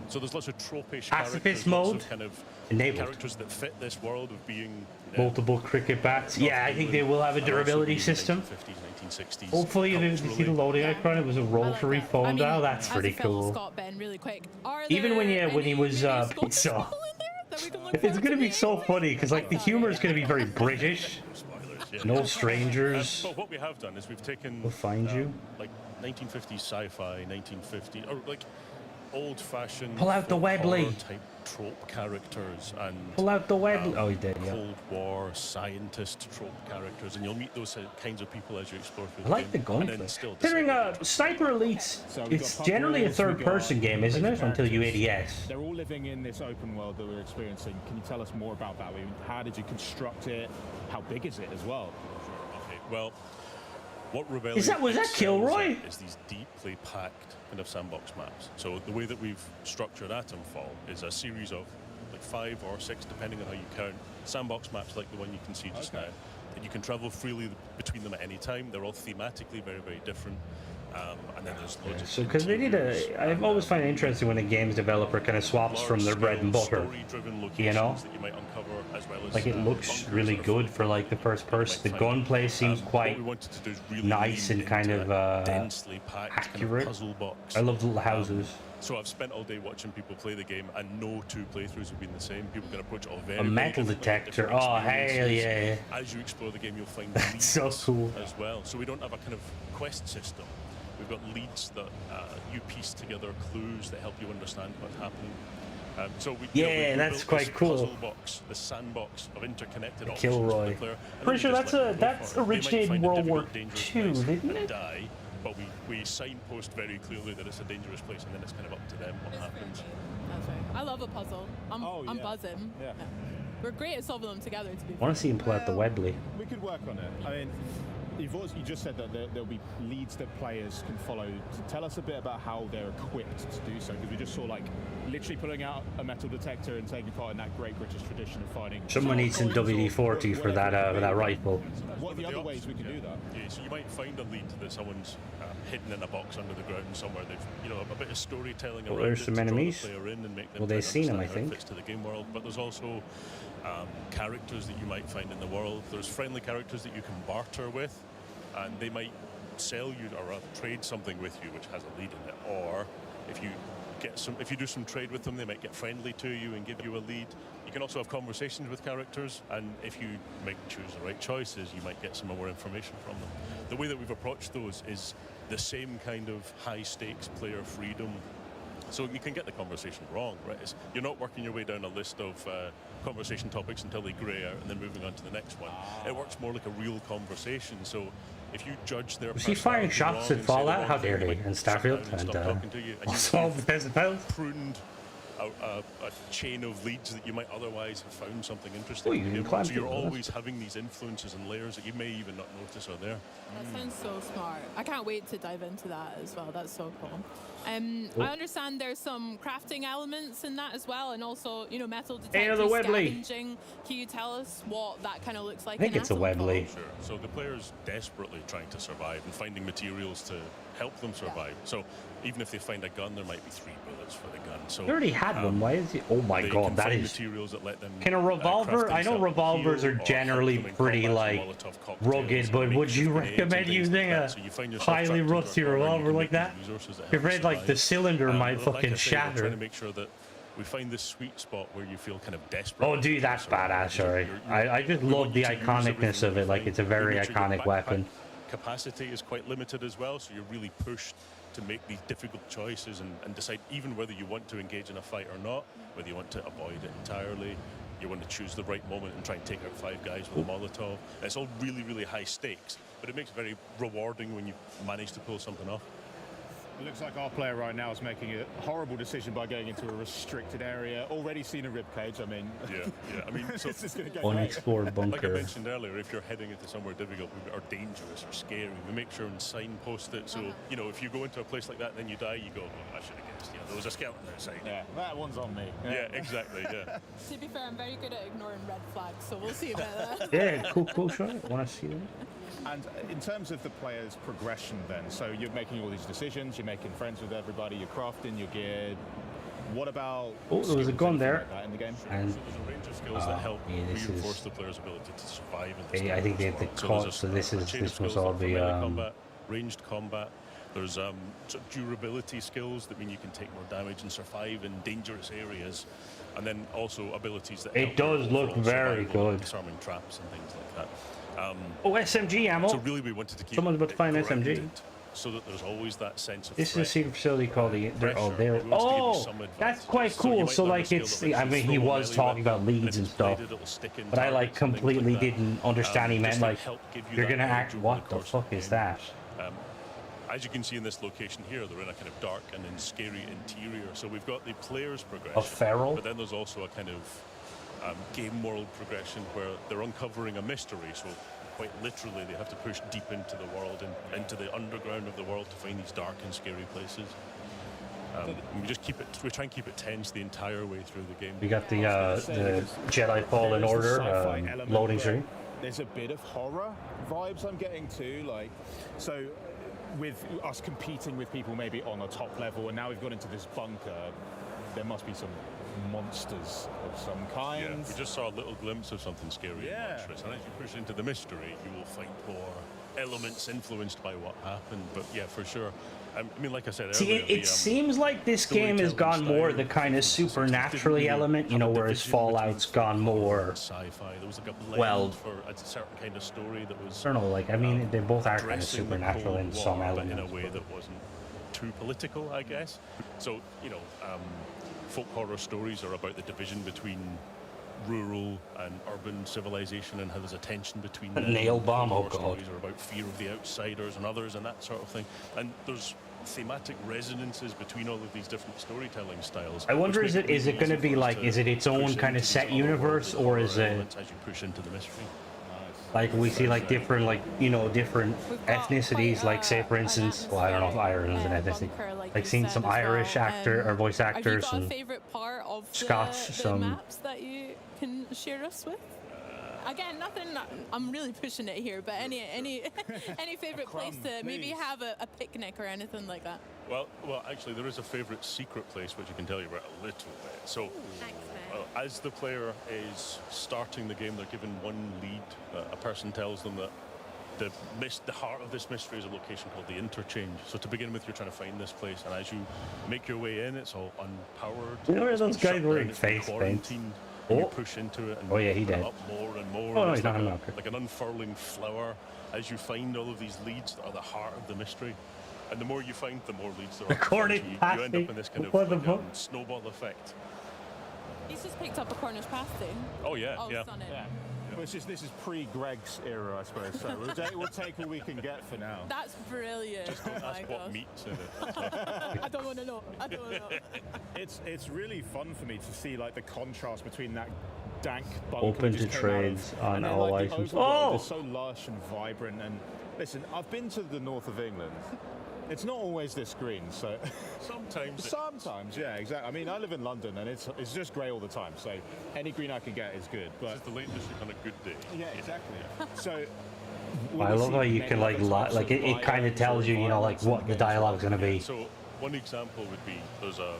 So there's lots of tropish pacifist mode kind of enabled. Characters that fit this world of being multiple cricket bats. Yeah, I think they will have a durability system. 1960s. Hopefully, you see the loading icon. It was a roll to refund. Oh, that's pretty cool. Scott, Ben, really quick. Even when he was pizza. It's gonna be so funny because like the humor is gonna be very British. No strangers. But what we have done is we've taken. We'll find you. Like 1950s sci-fi, 1950 or like. Old-fashioned pull out the Webley type trope characters and pull out the Webley. Oh, he did. Yeah. Cold War scientist trope characters, and you'll meet those kinds of people as you explore through I like the gunplay. Considering Sniper Elite, it's generally a third-person game, isn't it? Until you ADS. They're all living in this open world that we're experiencing. Can you tell us more about that? How did you construct it? How big is it as well? Okay. Well. What Rebellion was that Kilroy? Is these deeply packed kind of sandbox maps. So the way that we've structured Atomfall is a series of like 5 or 6, depending on how you count, sandbox maps like the one you can see just now. And you can travel freely between them at any time. They're all thematically very, very different. And then there's loads of because they need I've always found it interesting when a games developer kind of swaps from their bread and butter, you know? Like it looks really good for like the first person. The gunplay seems quite nice and kind of accurate. I love little houses. So I've spent all day watching people play the game, and no 2 playthroughs have been the same. People can approach it all very. A metal detector. Oh hell yeah! As you explore the game, you'll find that's so cool as well. So we don't have a kind of quest system. We've got leads that you piece together clues that help you understand what's happening. So that's quite cool. Box, the sandbox of interconnected options. Kilroy. Pretty sure that's originated in World War II, didn't it? But we signpost very clearly that it's a dangerous place, and then it's kind of up to them what happens. That's right. I love a puzzle. I'm buzzing. Yeah. We're great at solving them together. To be I want to see him pull out the Webley. We could work on it. I mean, You just said that there'll be leads that players can follow. Tell us a bit about how they're equipped to do so, because we just saw like literally pulling out a metal detector and taking part in that great British tradition of fighting. Someone needs some WD-40 for that rifle. What are the other ways we can do that? Yeah, so you might find a lead that someone's hidden in a box under the ground somewhere. They've, a bit of storytelling around there's it some to draw the enemies. player in and make them Well, they've seen them, I understand how it think. fits to the game world. But there's also characters that you might find in the world. There's friendly characters that you can barter with, and they might sell you or rather trade something with you which has a lead in it. Or if you do some trade with them, they might get friendly to you and give you a lead. You can also have conversations with characters, and if you choose the right choices, you might get some more information from them. The way that we've approached those is the same kind of high stakes player freedom. So you can get the conversation wrong, right? You're not working your way down a list of conversation topics until they grey out and then moving on to the next one. It works more like a real conversation. So if you judge their Was he firing shots at Fallout? How dare he? And Starfield? And also Bethesda? Pruned a chain of leads that you might otherwise have found something interesting. Oh, you can climb so you're people, always having these influences and layers that you may even not notice are there. That sounds so smart. I can't wait to dive into that as well. That's so cool. I understand there's some crafting elements in that as well, and also, metal detecting, scavenging. Can you tell us what that kind of looks like? I think it's a Webley. Sure. So the player's desperately trying to survive and finding materials to help them survive. So even if they find a gun, there might be 3 bullets for the gun. So He already had one. Why is he? Oh my god, that is. Can a revolver? I know revolvers are generally pretty rugged, but would you recommend using a highly rusty revolver like that? If read like the cylinder might fucking shatter. Trying to make sure that we find this sweet spot where you feel kind of desperate. Oh, dude, that's badass. Sorry, I just love the iconicness of it. Like it's a very iconic weapon. Capacity is quite limited as well, so you're really pushed to make these difficult choices and decide even whether you want to engage in a fight or not, whether you want to avoid it entirely, you want to choose the right moment and try and take out 5 guys with a Molotov. It's all really, really high stakes, but it makes it very rewarding when you manage to pull something off. It looks like our player right now is making a horrible decision by going into a restricted area. Already seen a ribcage. I mean, yeah. I mean, so this is going to go unexplored bunker. Like I mentioned earlier, if you're heading into somewhere difficult or dangerous or scary, we make sure and signpost it. So if you go into a place like that and then you die, you go, oh, I should have guessed. There was a skeleton outside. Yeah, that one's on me. Yeah, exactly. Yeah. To be fair, I'm very good at ignoring red flags, so we'll see about that. Yeah, cool shot. Want to see that? And in terms of the player's progression then, so you're making all these decisions, you're making friends with everybody, you're crafting your gear. What about... Oh, there was a gun there. Like in the game? And so there's a range of skills that help reinforce the player's ability to survive. I think they have the call, so this was all the... combat, ranged combat. There's sort of durability skills that mean you can take more damage and survive in dangerous areas. And then also abilities that help it does look very good. Disarming traps and things like that. SMG ammo. So really we wanted to keep someone's about to find SMG. So that there's always that sense of this is a secret facility called the that's quite cool. So like it's I mean he was talking about leads and stuff, but I like completely didn't understand he meant like you're gonna act what the fuck is that? As you can see in this location here, they're in a kind of dark and then scary interior. So we've got the player's progression, feral, but then there's also a kind of game world progression where they're uncovering a mystery. So quite literally, they have to push deep into the world and into the underground of the world to find these dark and scary places. We try and keep it tense the entire way through the game. We got the Jedi Fallen Order loading screen. There's a bit of horror vibes I'm getting too, so with us competing with people maybe on the top level, and now we've got into this bunker, there must be some monsters of some kind. Yeah, we just saw a little glimpse of something scary and monstrous, and as you push into the mystery, you will find more elements influenced by what happened. But yeah, for sure. I mean, like I said earlier, it seems like this game has gone more the kind of supernaturally element, whereas Fallout's gone more sci-fi. There was like a blend for a certain kind of story that was. I don't know, I mean, they both are kind of supernatural in some elements, in a way that wasn't too political, I guess. So folk horror stories are about the division between rural and urban civilization and how there's a tension between them. Nail bomb, oh god. Stories are about fear of the outsiders and others and that sort of thing. And there's thematic resonances between all of these different storytelling styles. I wonder, is it going to be is it its own kind of set universe, or is it... As you push into the mystery. like we see like different like different ethnicities, like say for instance, well I don't know if Ireland is an ethnicity, like seeing some Irish actor or voice actors, Have you got and a favorite part of Scots, the some maps that you can share us with? Again, nothing. I'm really pushing it here, but any favorite place to maybe have a picnic or anything like that? Well, actually, there is a favourite secret place which I can tell you about a little bit. So, as the player is starting the game, they're given one lead. A person tells them that the heart of this mystery is a location called the Interchange. So to begin with, you're trying to find this place, and as you make your way in, it's all unpowered. You know where those guys wearing face paint? And you push into it and oh yeah, he did. Up more and more. Oh no, it's he's not like an unfurling flower as you find all of these leads that are the heart of the mystery. And the more you find, the more leads there are. Recorded you end up in this kind of snowball effect. He's just picked up a Cornish pasty. Oh yeah, oh, yeah. Stunning. Yeah. Well, this is pre-Greg's era, I suppose. So we'll take all we can get for now. That's brilliant. Just don't ask what meat's in it. I don't want to know. I don't want to know. It's really fun for me to see like the contrast between that dank bunker open to trades on all items. Oh, it's so lush and vibrant. And listen, I've been to the north of England. It's not always this green, so sometimes, yeah, exactly. I mean, I live in London, and it's just grey all the time. So any green I can get is good. But it's the Lake District on a good day. Yeah, exactly. So I love how you can like it kind of tells you, like what the dialogue's going to be. So one example would be there's a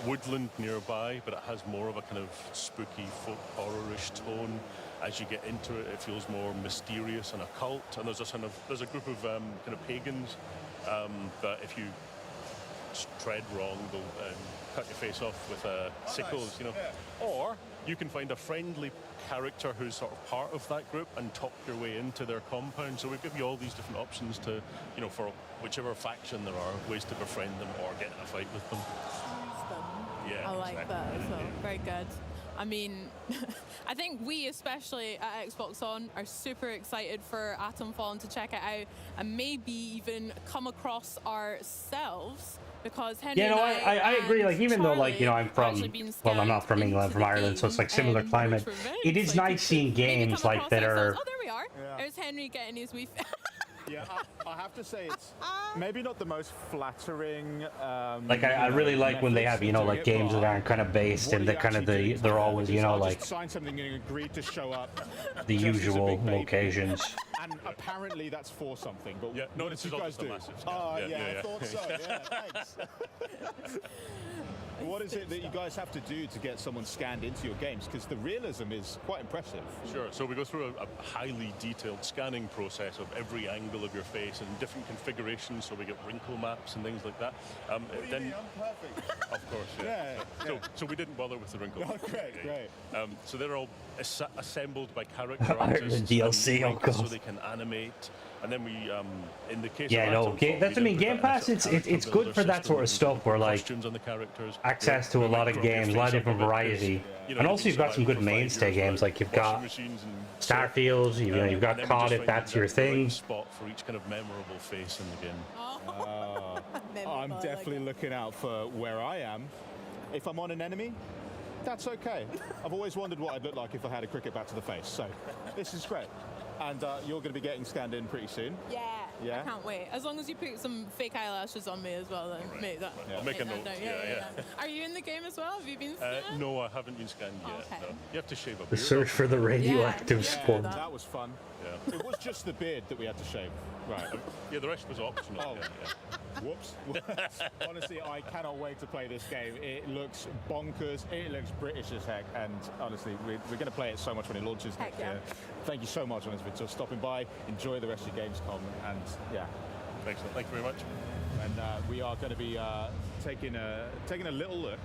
woodland nearby, but it has more of a kind of spooky folk horror-ish tone. As you get into it, it feels more mysterious and occult. And there's a group of kind of pagans that if you tread wrong, they'll cut your face off with sickles, Yeah. Or you can find a friendly character who's sort of part of that group and talk your way into their compound. So we give you all these different options to, for whichever faction there are, ways to befriend them or get in a fight with them. Yeah, I like that as well. Very good. I mean, I think we, especially at Xbox On, are super excited for Atomfall and to check it out and maybe even come across ourselves because Henry I agree. Like, even though, like, I'm from, well, I'm not from England, I'm from Ireland, so it's like similar climate. It is nice seeing games like that are. Oh, there we are. Yeah. There's Henry getting his wee. Yeah, I have to say it's maybe not the most flattering. Like I really like when they have like games that aren't kind of based in the kind of they're always like signed something and agreed to show up. The usual occasions. And apparently that's for something. But yeah, no, this is also massive. Oh yeah, I thought so. Yeah, thanks. What is it that you guys have to do to get someone scanned into your games? Because the realism is quite impressive. Sure. So we go through a highly detailed scanning process of every angle of your face and different configurations. So we get wrinkle maps and things like that. What do you mean? I'm perfect. Of course, yeah. So we didn't bother with the wrinkle maps. Oh, great. So they're all assembled by character artists. DLC, oh god. So they can animate. And then we, in the case of that's Game Pass. It's good for that sort of stuff where like on the characters, access to a lot of games, a lot of different variety, and also you've got some good mainstay games like you've got Starfield, you've got COD if that's your thing. Spot for each kind of memorable face in the game. I'm definitely looking out for where I am. If I'm on an enemy, that's okay. I've always wondered what I'd look like if I had a cricket bat to the face. So this is great. And you're going to be getting scanned in pretty soon. Yeah. I can't wait. As long as you put some fake eyelashes on me as well, then make that. I'll make a note. Yeah. Are you in the game as well? Have you been scanned? No, I haven't been scanned yet. Okay. No. You have to shave a beard. The search for the radioactive spawn. That was fun. Yeah. It was just the beard that we had to shave. Right. Yeah, the rest was optional. Oh. Whoops. Honestly, I cannot wait to play this game. It looks bonkers. It looks British as heck. And honestly, we're going to play it so much when it launches next year. Thank you so much, honestly, for stopping by. Enjoy the rest of your Gamescom. And yeah. Excellent. Thank you very much. And we are going to be taking a little look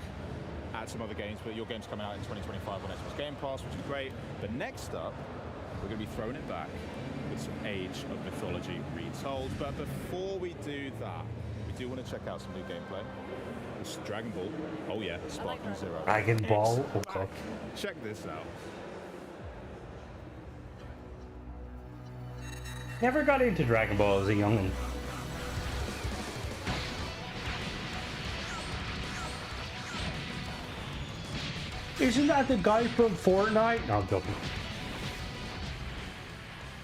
at some other games, but your game's coming out in 2025 on Xbox Game Pass, which is great. But next up, we're going to be throwing it back with some Age of Mythology Retold. But before we do that, we do want to check out some new gameplay. It's Dragon Ball. Oh yeah, Sparking Zero. Dragon Ball? Okay. Check this out. Never got into Dragon Ball as a youngin'. Isn't that the guy from Fortnite? No, I'm joking.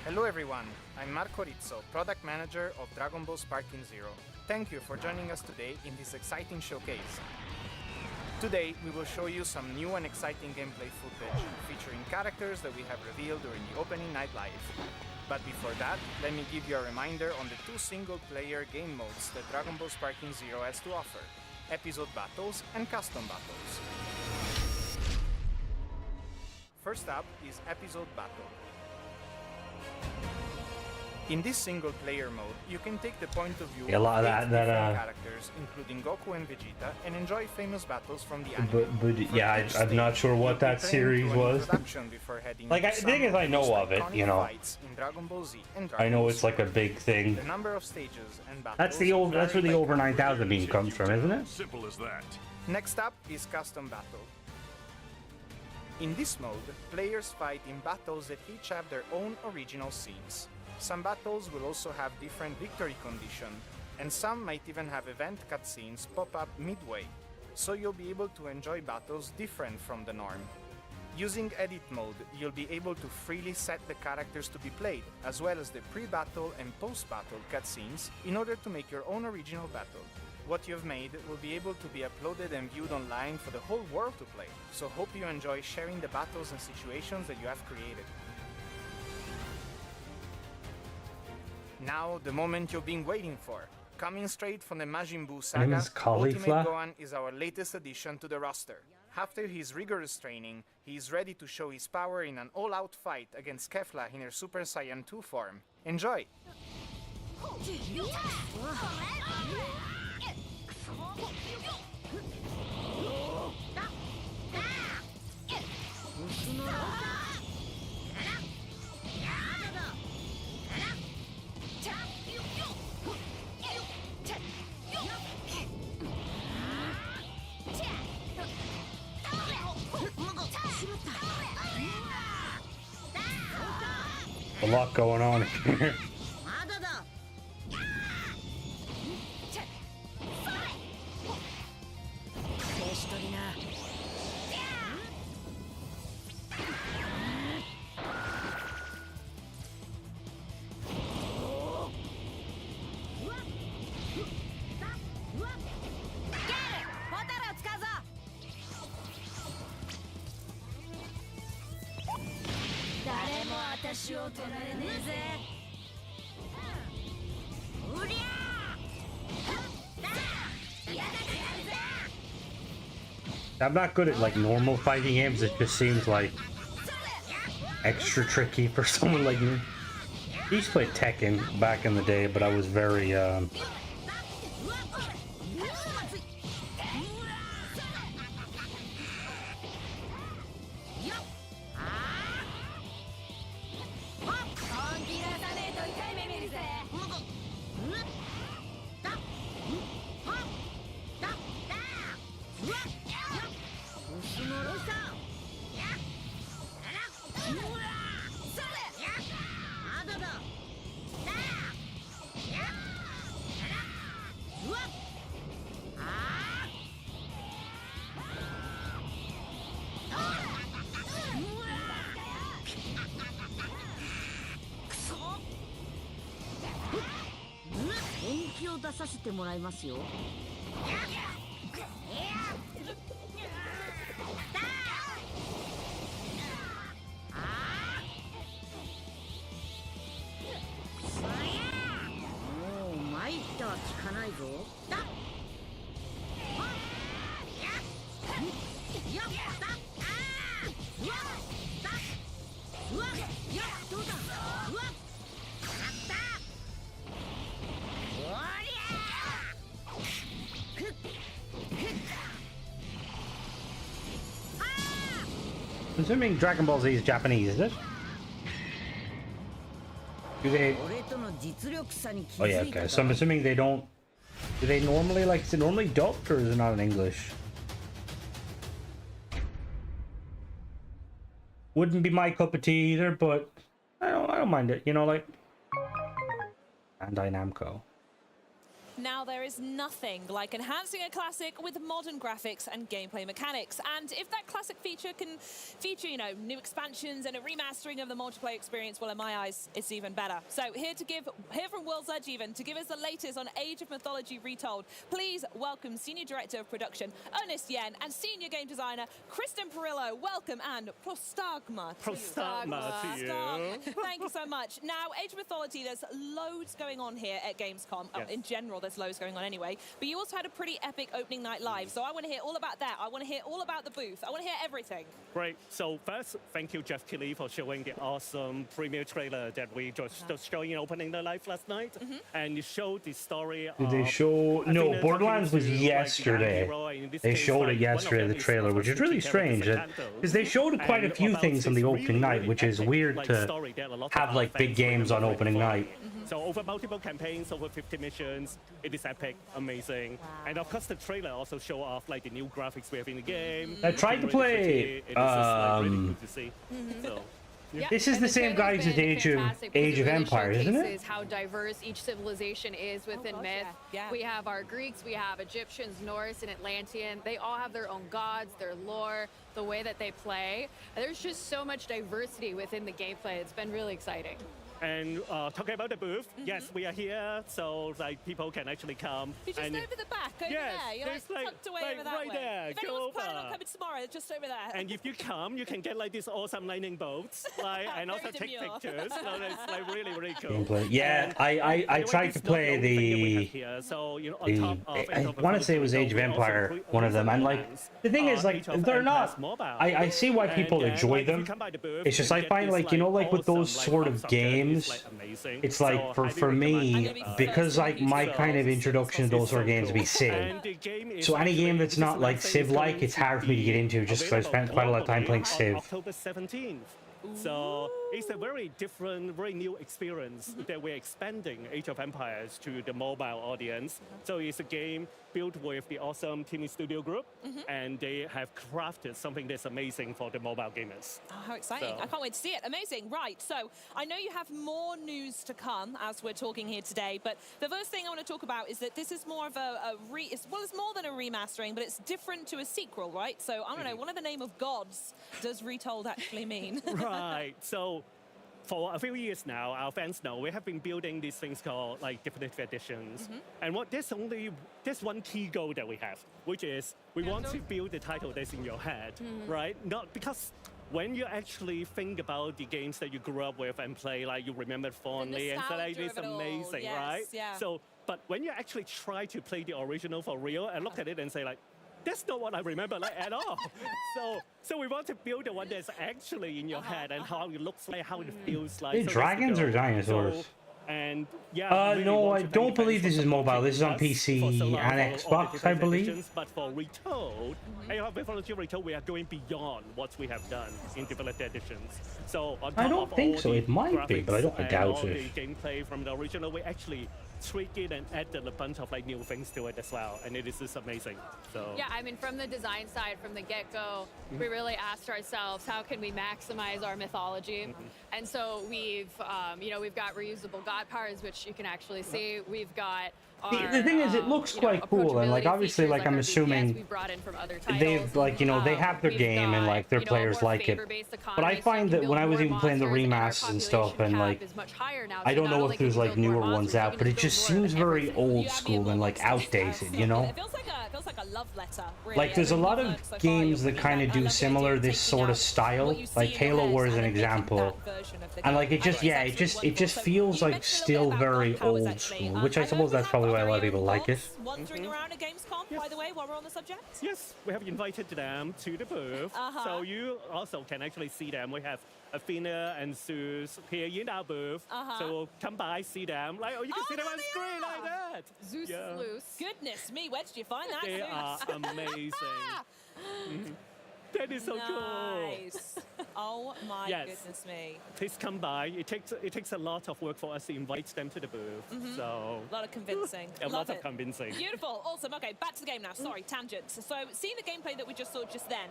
Hello everyone, I'm Marco Rizzo, Product Manager of Dragon Ball Sparking Zero. Thank you for joining us today in this exciting showcase. Today we will show you some new and exciting gameplay footage featuring characters that we have revealed during the opening night live. But before that, let me give you a reminder on the 2 single-player game modes that Dragon Ball Sparking Zero has to offer: Episode Battles and Custom Battles. First up is Episode Battle. In this single-player mode, you can take the point of view A lot of of 8 that different characters, including Goku and Vegeta, and enjoy famous battles from the anime. But yeah, I'm not sure what that series was. Like, the thing is, I know of it, you know. I know it's like a big thing. The number of stages and battles That's where the over 9,000 meme comes from, isn't it? Simple as that. Next up is Custom Battle. In this mode, players fight in battles that each have their own original scenes. Some battles will also have different victory condition, and some might even have event cutscenes pop up midway, so you'll be able to enjoy battles different from the norm. Using Edit mode, you'll be able to freely set the characters to be played, as well as the pre-battle and post-battle cutscenes, in order to make your own original battle. What you've made will be able to be uploaded and viewed online for the whole world to play, so hope you enjoy sharing the battles and situations that you have created. Now, the moment you've been waiting for. Coming straight from the Majin Buu My name saga, is Caulifla. Ultimate Gohan is our latest addition to the roster. After his rigorous training, he is ready to show his power in an all-out fight against Kefla in her Super Saiyan 2 form. Enjoy! A lot going on here. I'm not good at like normal fighting games. It just seems like extra tricky for someone like me. I used to play Tekken back in the day, but I was very I'm assuming Dragon Ball Z is Japanese, is it? Do they? Oh yeah, okay. So I'm assuming they don't. Do they normally like? Is it normally dubbed or is it not in English? Wouldn't be my cup of tea either, but I don't mind it. You know, like Bandai Namco. Now, there is nothing like enhancing a classic with modern graphics and gameplay mechanics. And if that classic feature can feature, you know, new expansions and a remastering of the multiplayer experience, well, in my eyes, it's even better. So here from World's Edge even, to give us the latest on Age of Mythology Retold, please welcome Senior Director of Production, Ernest Yen, and Senior Game Designer, Kristen Perillo. Welcome and prostagma to you. Thank you so much. Now, Age of Mythology, there's loads going on here at Gamescom. Yes. In general, there's loads going on anyway. But you also had a pretty epic opening night live. So I want to hear all about that. I want to hear all about the booth. I want to hear everything. Great. So first, thank you, Jeff Keighley, for showing the awesome premiere trailer that we just showed in opening the live last night. And you showed the story Did they show? No, Borderlands was yesterday. They showed it yesterday, the trailer, which is really strange. Because they showed quite a few things on the opening night, which is weird to have like big games on opening night. So over multiple campaigns, over 50 missions, it is epic, amazing. And of course the trailer also show off like the new graphics we have in the game. I tried to play, It is like, really good to see. So, yeah. This is the same guys as Age of Empires, isn't it? How diverse each civilization is within myth. We have our Greeks, we have Egyptians, Norse, and Atlantean. They all have their own gods, their lore, the way that they play. There's just so much diversity within the gameplay. It's been really exciting. And talking about the booth, yes, we are here, so like people can actually come. You're just over the back, over there. You're like tucked away over that right way. there. If anyone's planning on coming tomorrow, just over there. And if you come, you can get like these awesome lightning bolts, like, and also take pictures. So it's like really, really cool. Gameplay. Yeah, I tried to play the I want to say it was Age of Empire, one of them, and like the thing is like they're not. I see why people enjoy them. It's just I find like, you know, like with those sort of games, it's like for me, because like my kind of introduction to those sort of games would be Civ. So any game that's not like Civ-like, it's hard for me to get into just because I spent quite a lot of time playing Civ. October 17th. So it's a very different, very new experience that we're expanding Age of Empires to the mobile audience. So it's a game built with the awesome Team Studio Group, and they have crafted something that's amazing for the mobile gamers. Oh, how exciting. So. I can't wait to see it. Amazing. Right, so I know you have more news to come as we're talking here today, but the first thing I want to talk about is that this is more of it's more than a remastering, but it's different to a sequel, right? So I don't know, what are the name of gods does Retold actually mean? Right, so for a few years now, our fans know we have been building these things called like definitive editions. And there's one key goal that we have, which is we want to build the title that's in your head, right? Not because when you actually think about the games that you grew up with and play, like you remember fondly and say, like, it's amazing, right? Yeah. So, but when you actually try to play the original for real and look at it and say like, that's not what I remember like at all. So we want to build the one that's actually in your head and how it looks like, how it feels like. Are they dragons or dinosaurs? So, and yeah, no, I don't believe this is mobile. This is on PC and Xbox, I believe. But for Retold, Mythology Retold, we are going beyond what we have done in developed editions. So on top I don't think so. It might be, but I doubt it. The gameplay from the original, we actually tweak it and added a bunch of like new things to it as well, and it is just amazing. So yeah, I mean, from the design side, from the get-go, we really asked ourselves, how can we maximize our mythology? And so we've got reusable god powers, which you can actually see. We've got the thing is, it looks quite cool, and like obviously, like I'm assuming they've like, you know, they have their game and like their players like it. But I find that when I was even playing the remasters and stuff, and like I don't know if there's like newer ones out, but it just seems very old school and like outdated, you know. It feels like a love letter. Really. Like there's a lot of games that kind of do similar this sort of style. Like Halo War is an example, and like it just feels like still very old school, which I suppose that's probably why a lot of people like it. Wandering around at Gamescom, by the way, while we're on the subject? Yes, we have invited them to the booth, so you also can actually see them. We have Athena and Zeus here in our booth, so come by, see them. Like, you can see them on screen like that. Zeus loose. Goodness me, where did you find that? They are amazing. That is so cool. Nice. Oh my Yes. goodness me. Please come by. It takes a lot of work for us to invite them to the booth. So A lot of convincing. a Love lot it. of convincing. Beautiful. Awesome. Okay, back to the game now. Sorry, tangent. So seeing the gameplay that we just saw just then,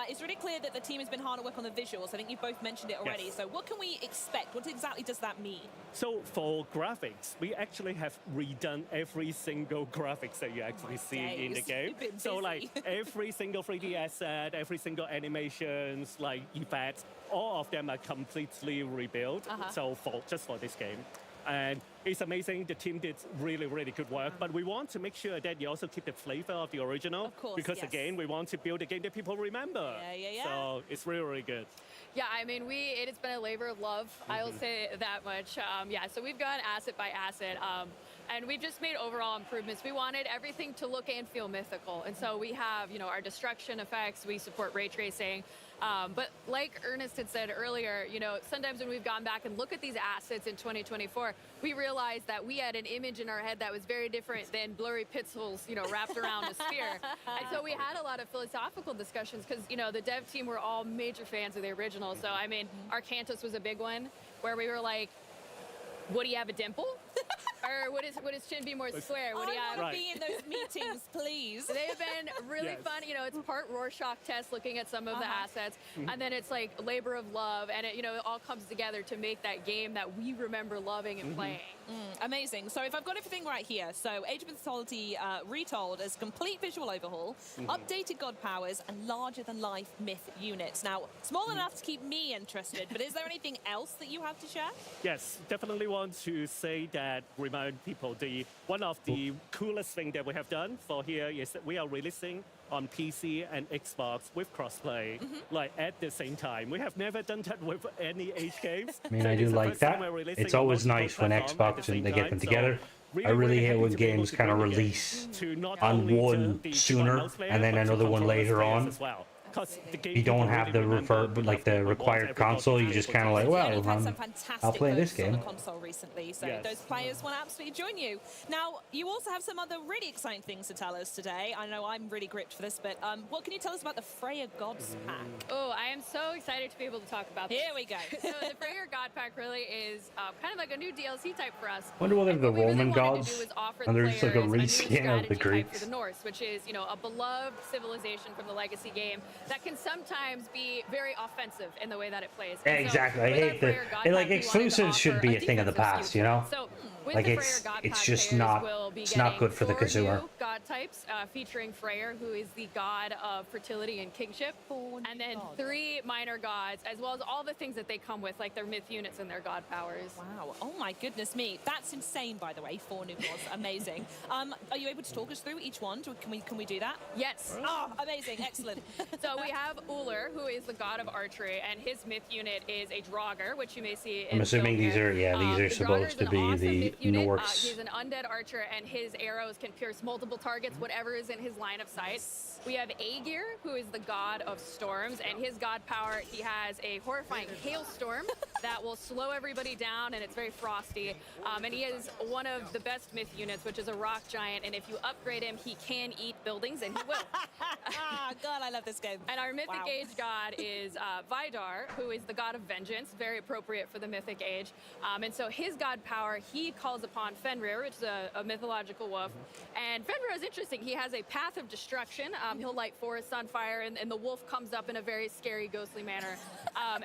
it's really clear that the team has been hard at work on the visuals. I think you both mentioned it already. Yes. So what can we expect? What exactly does that mean? So for graphics, we actually have redone every single graphics that you actually see in the days. game. You've been So busy. like every single 3D asset, every single animations, like effects, all of them are completely rebuilt. So just for this game. And it's amazing. The team did really, really good work. But we want to make sure that you also keep the flavor of the original. Of course, because yes. again, we want to build a game that people remember. Yeah. So it's really, really good. Yeah, I mean, it has been a labor of love. I will say that much. So we've gone asset by asset. And we've just made overall improvements. We wanted everything to look and feel mythical. And so we have, our destruction effects. We support ray tracing. But like Ernest had said earlier, sometimes when we've gone back and look at these assets in 2024, we realized that we had an image in our head that was very different than blurry pixels, wrapped around a sphere. And so we had a lot of philosophical discussions because, the dev team were all major fans of the original. So, I mean, Arcantos was a big one where we were like, would he have a dimple? Or would his chin be more square? Would he have... I want to be in those meetings, please. They have been really fun. It's part Rorschach test looking at some of the assets. And then it's like labor of love. And it all comes together to make that game that we remember loving and playing. Amazing. So if I've got everything right here, so Age of Mythology Retold as complete visual overhaul, updated god powers, and larger-than-life myth units. Now, small enough to keep me interested, but is there anything else that you have to share? Yes, definitely want to say that remind people one of the coolest thing that we have done for here is that we are releasing on PC and Xbox with crossplay, like at the same time. We have never done that with any Age games. I mean, So I it do is the like first time that. we're releasing It's always multiple nice when platforms at Xbox the same and they get time. them So together. I really hate when games kind of release to not on only one the sooner mouse player, and then but to another one controllers later players on. as well. 'Cause the game You don't people have really the remember the required console. You just kind of like, well, You've had some fantastic I'll play this votes on game. the console recently, so Yes. those players want to absolutely join you. Now, you also have some other really exciting things to tell us today. I know I'm really gripped for this, but what can you tell us about the Freya Gods pack? Oh, I am so excited to be able to talk about this. Here we go. So the Freya God pack really is kind of like a new DLC type for us. Wonder whether And the what we really Roman wanted to gods, do is offer and the there's like a players new reskin of the strategy type Greeks. for the Norse, which is, a beloved civilization from the legacy game that can sometimes be very offensive in the way that it plays. Yeah, And so exactly. I with our hate Freya the God like pack, we wanted to exclusives should offer be a thing of the defensive past, skew. you know. So with Like the it's Freya God it's pack, just players not will be it's not getting good for the 4 consumer. new god types featuring Freyr, who is the god of fertility and kingship, and then 3 minor gods, as well as all the things that they come with, like their myth units and their god powers. Wow. Oh my goodness me. That's insane, by the way. 4 new gods. Amazing. Are you able to talk us through each one? Can we do that? Yes. Oh, amazing. Excellent. So we have Uller, who is the god of archery, and his myth unit is a Draugr, which you may see in I'm assuming film these here. are these are The Draugr supposed is to an be awesome the myth unit. Norse. He's an undead archer, and his arrows can pierce multiple targets, whatever is in his line of sight. We have Aegir, who is the god of storms, and his god power, he has a horrifying hailstorm that will slow everybody down, and it's very frosty. And he is one of the best myth units, which is a rock giant, and if you upgrade him, he can eat buildings, and he will. God, I love this game. And our mythic age god is Vidar, who is the god of vengeance, very appropriate for the mythic age. And so his god power, he calls upon Fenrir, which is a mythological wolf. And Fenrir is interesting. He has a path of destruction. He'll light forests on fire, and the wolf comes up in a very scary, ghostly manner.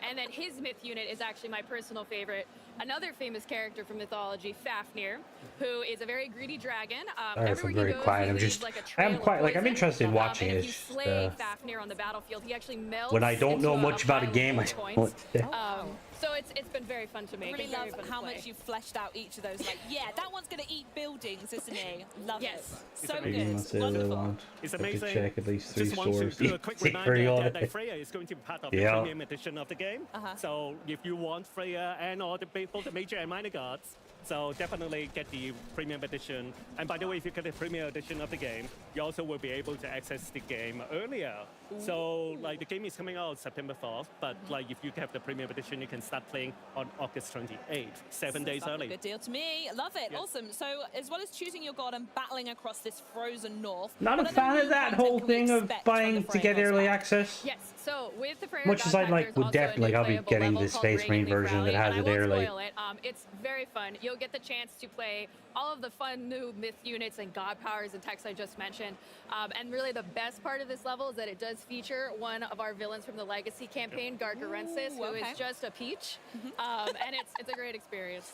And then his myth unit is actually my personal favorite. Another famous character from mythology, Fafnir, who is a very greedy dragon. Sorry if I'm very quiet. I'm just I'm quite like I'm interested in watching and it. if you slay Fafnir on the battlefield, he actually melts When I don't know into much about a pile of game, I gold don't. coins. So it's been very fun to I make. really and very love fun to how play. much you've fleshed out each of those. Like, yeah, that one's going to eat buildings, isn't he? Love Yes. it. So Maybe good. say I Wonderful. want It's to amazing. check at least 3 Just want stores. to do a quick Very reminder odd. that Freya is going to be part of the Yeah. premium edition of the game. So if you want Freya and all the both the major and minor gods, So definitely get the premium edition. And by the way, if you get the premium edition of the game, you also will be able to access the game earlier. So like the game is coming out September 4th, but like if you have the premium edition, you can start playing on August 28th, 7 days early. Good deal to me. Love it. Yeah. Awesome. So as well as choosing your god and battling across this frozen north, Not a fan of that whole thing of buying to get early access. Yes, so with the Freya Much as I'd God like, Pack, would there's also a definitely, new I'll be playable getting level the called Space Marine Reign Leaf version that Rally, has and it I won't early. spoil it. It's very fun. You'll get the chance to play all of the fun new myth units and god powers and techs I just mentioned. And really the best part of this level is that it does feature one of our villains from the Legacy campaign, Gargarensis, who is just a peach. And it's a great experience.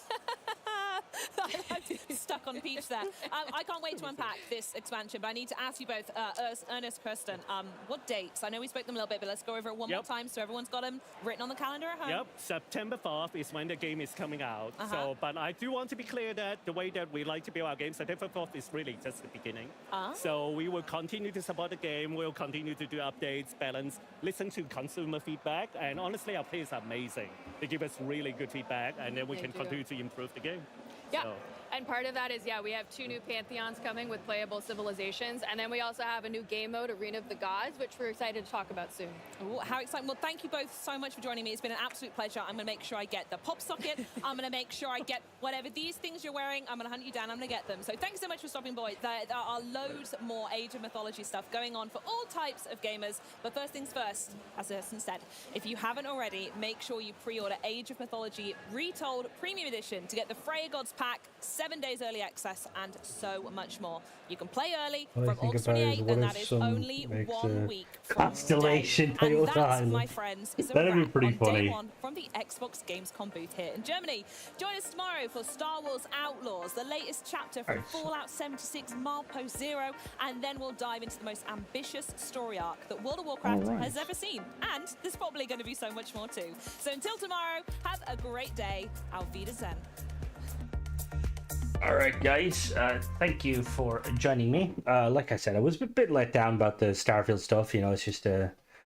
I'm stuck on Peach there. I can't wait to unpack this expansion, but I need to ask you both, Ernest, Kirsten, what dates? I know we spoke them a little bit, but let's go over it one more time so everyone's got them written on the calendar at home. Yep, September 4th is when the game is coming out. So, but I do want to be clear that the way that we like to build our games, September 4th is really just the beginning. So we will continue to support the game, we'll continue to do updates, balance, listen to consumer feedback, and honestly, our players are amazing. They give us really good feedback, and then we can continue to improve the game. Yeah. So. And part of that is, we have 2 new Pantheons coming with playable civilizations. And then we also have a new game mode, Arena of the Gods, which we're excited to talk about soon. Ooh, how exciting. Well, thank you both so much for joining me. It's been an absolute pleasure. I'm going to make sure I get the pop socket. I'm going to make sure I get whatever these things you're wearing. I'm going to hunt you down. I'm going to get them. So thanks so much for stopping by. There are loads more Age of Mythology stuff going on for all types of gamers. But first things first, as Erson said, if you haven't already, make sure you pre-order Age of Mythology Retold Premium Edition to get the Freya Gods pack, 7 days early access, and so much more. You can play early from August 28th, and that is only 1 week from Constellation today. And Toyota that, Island. my friends, is a That'd be wrap pretty on funny. day 1 from the Xbox Gamescom booth here in Germany. Join us tomorrow for Star Wars Outlaws, the latest chapter from Fallout 76 Milepost Zero, and then we'll dive into the most ambitious story arc that World of Warcraft has ever seen. And there's probably going to be so much more too. So until tomorrow, have a great day. Auf Wiedersehen. All right, guys. Thank you for joining me. Like I said, I was a bit let down about the Starfield stuff. You know, it's just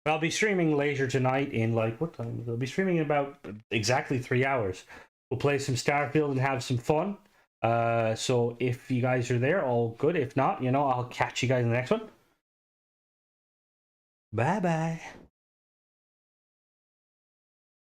I'll be streaming later tonight in like what time? I'll be streaming in about exactly 3 hours. We'll play some Starfield and have some fun. So if you guys are there, all good. If not, you know, I'll catch you guys in the next one. Bye bye.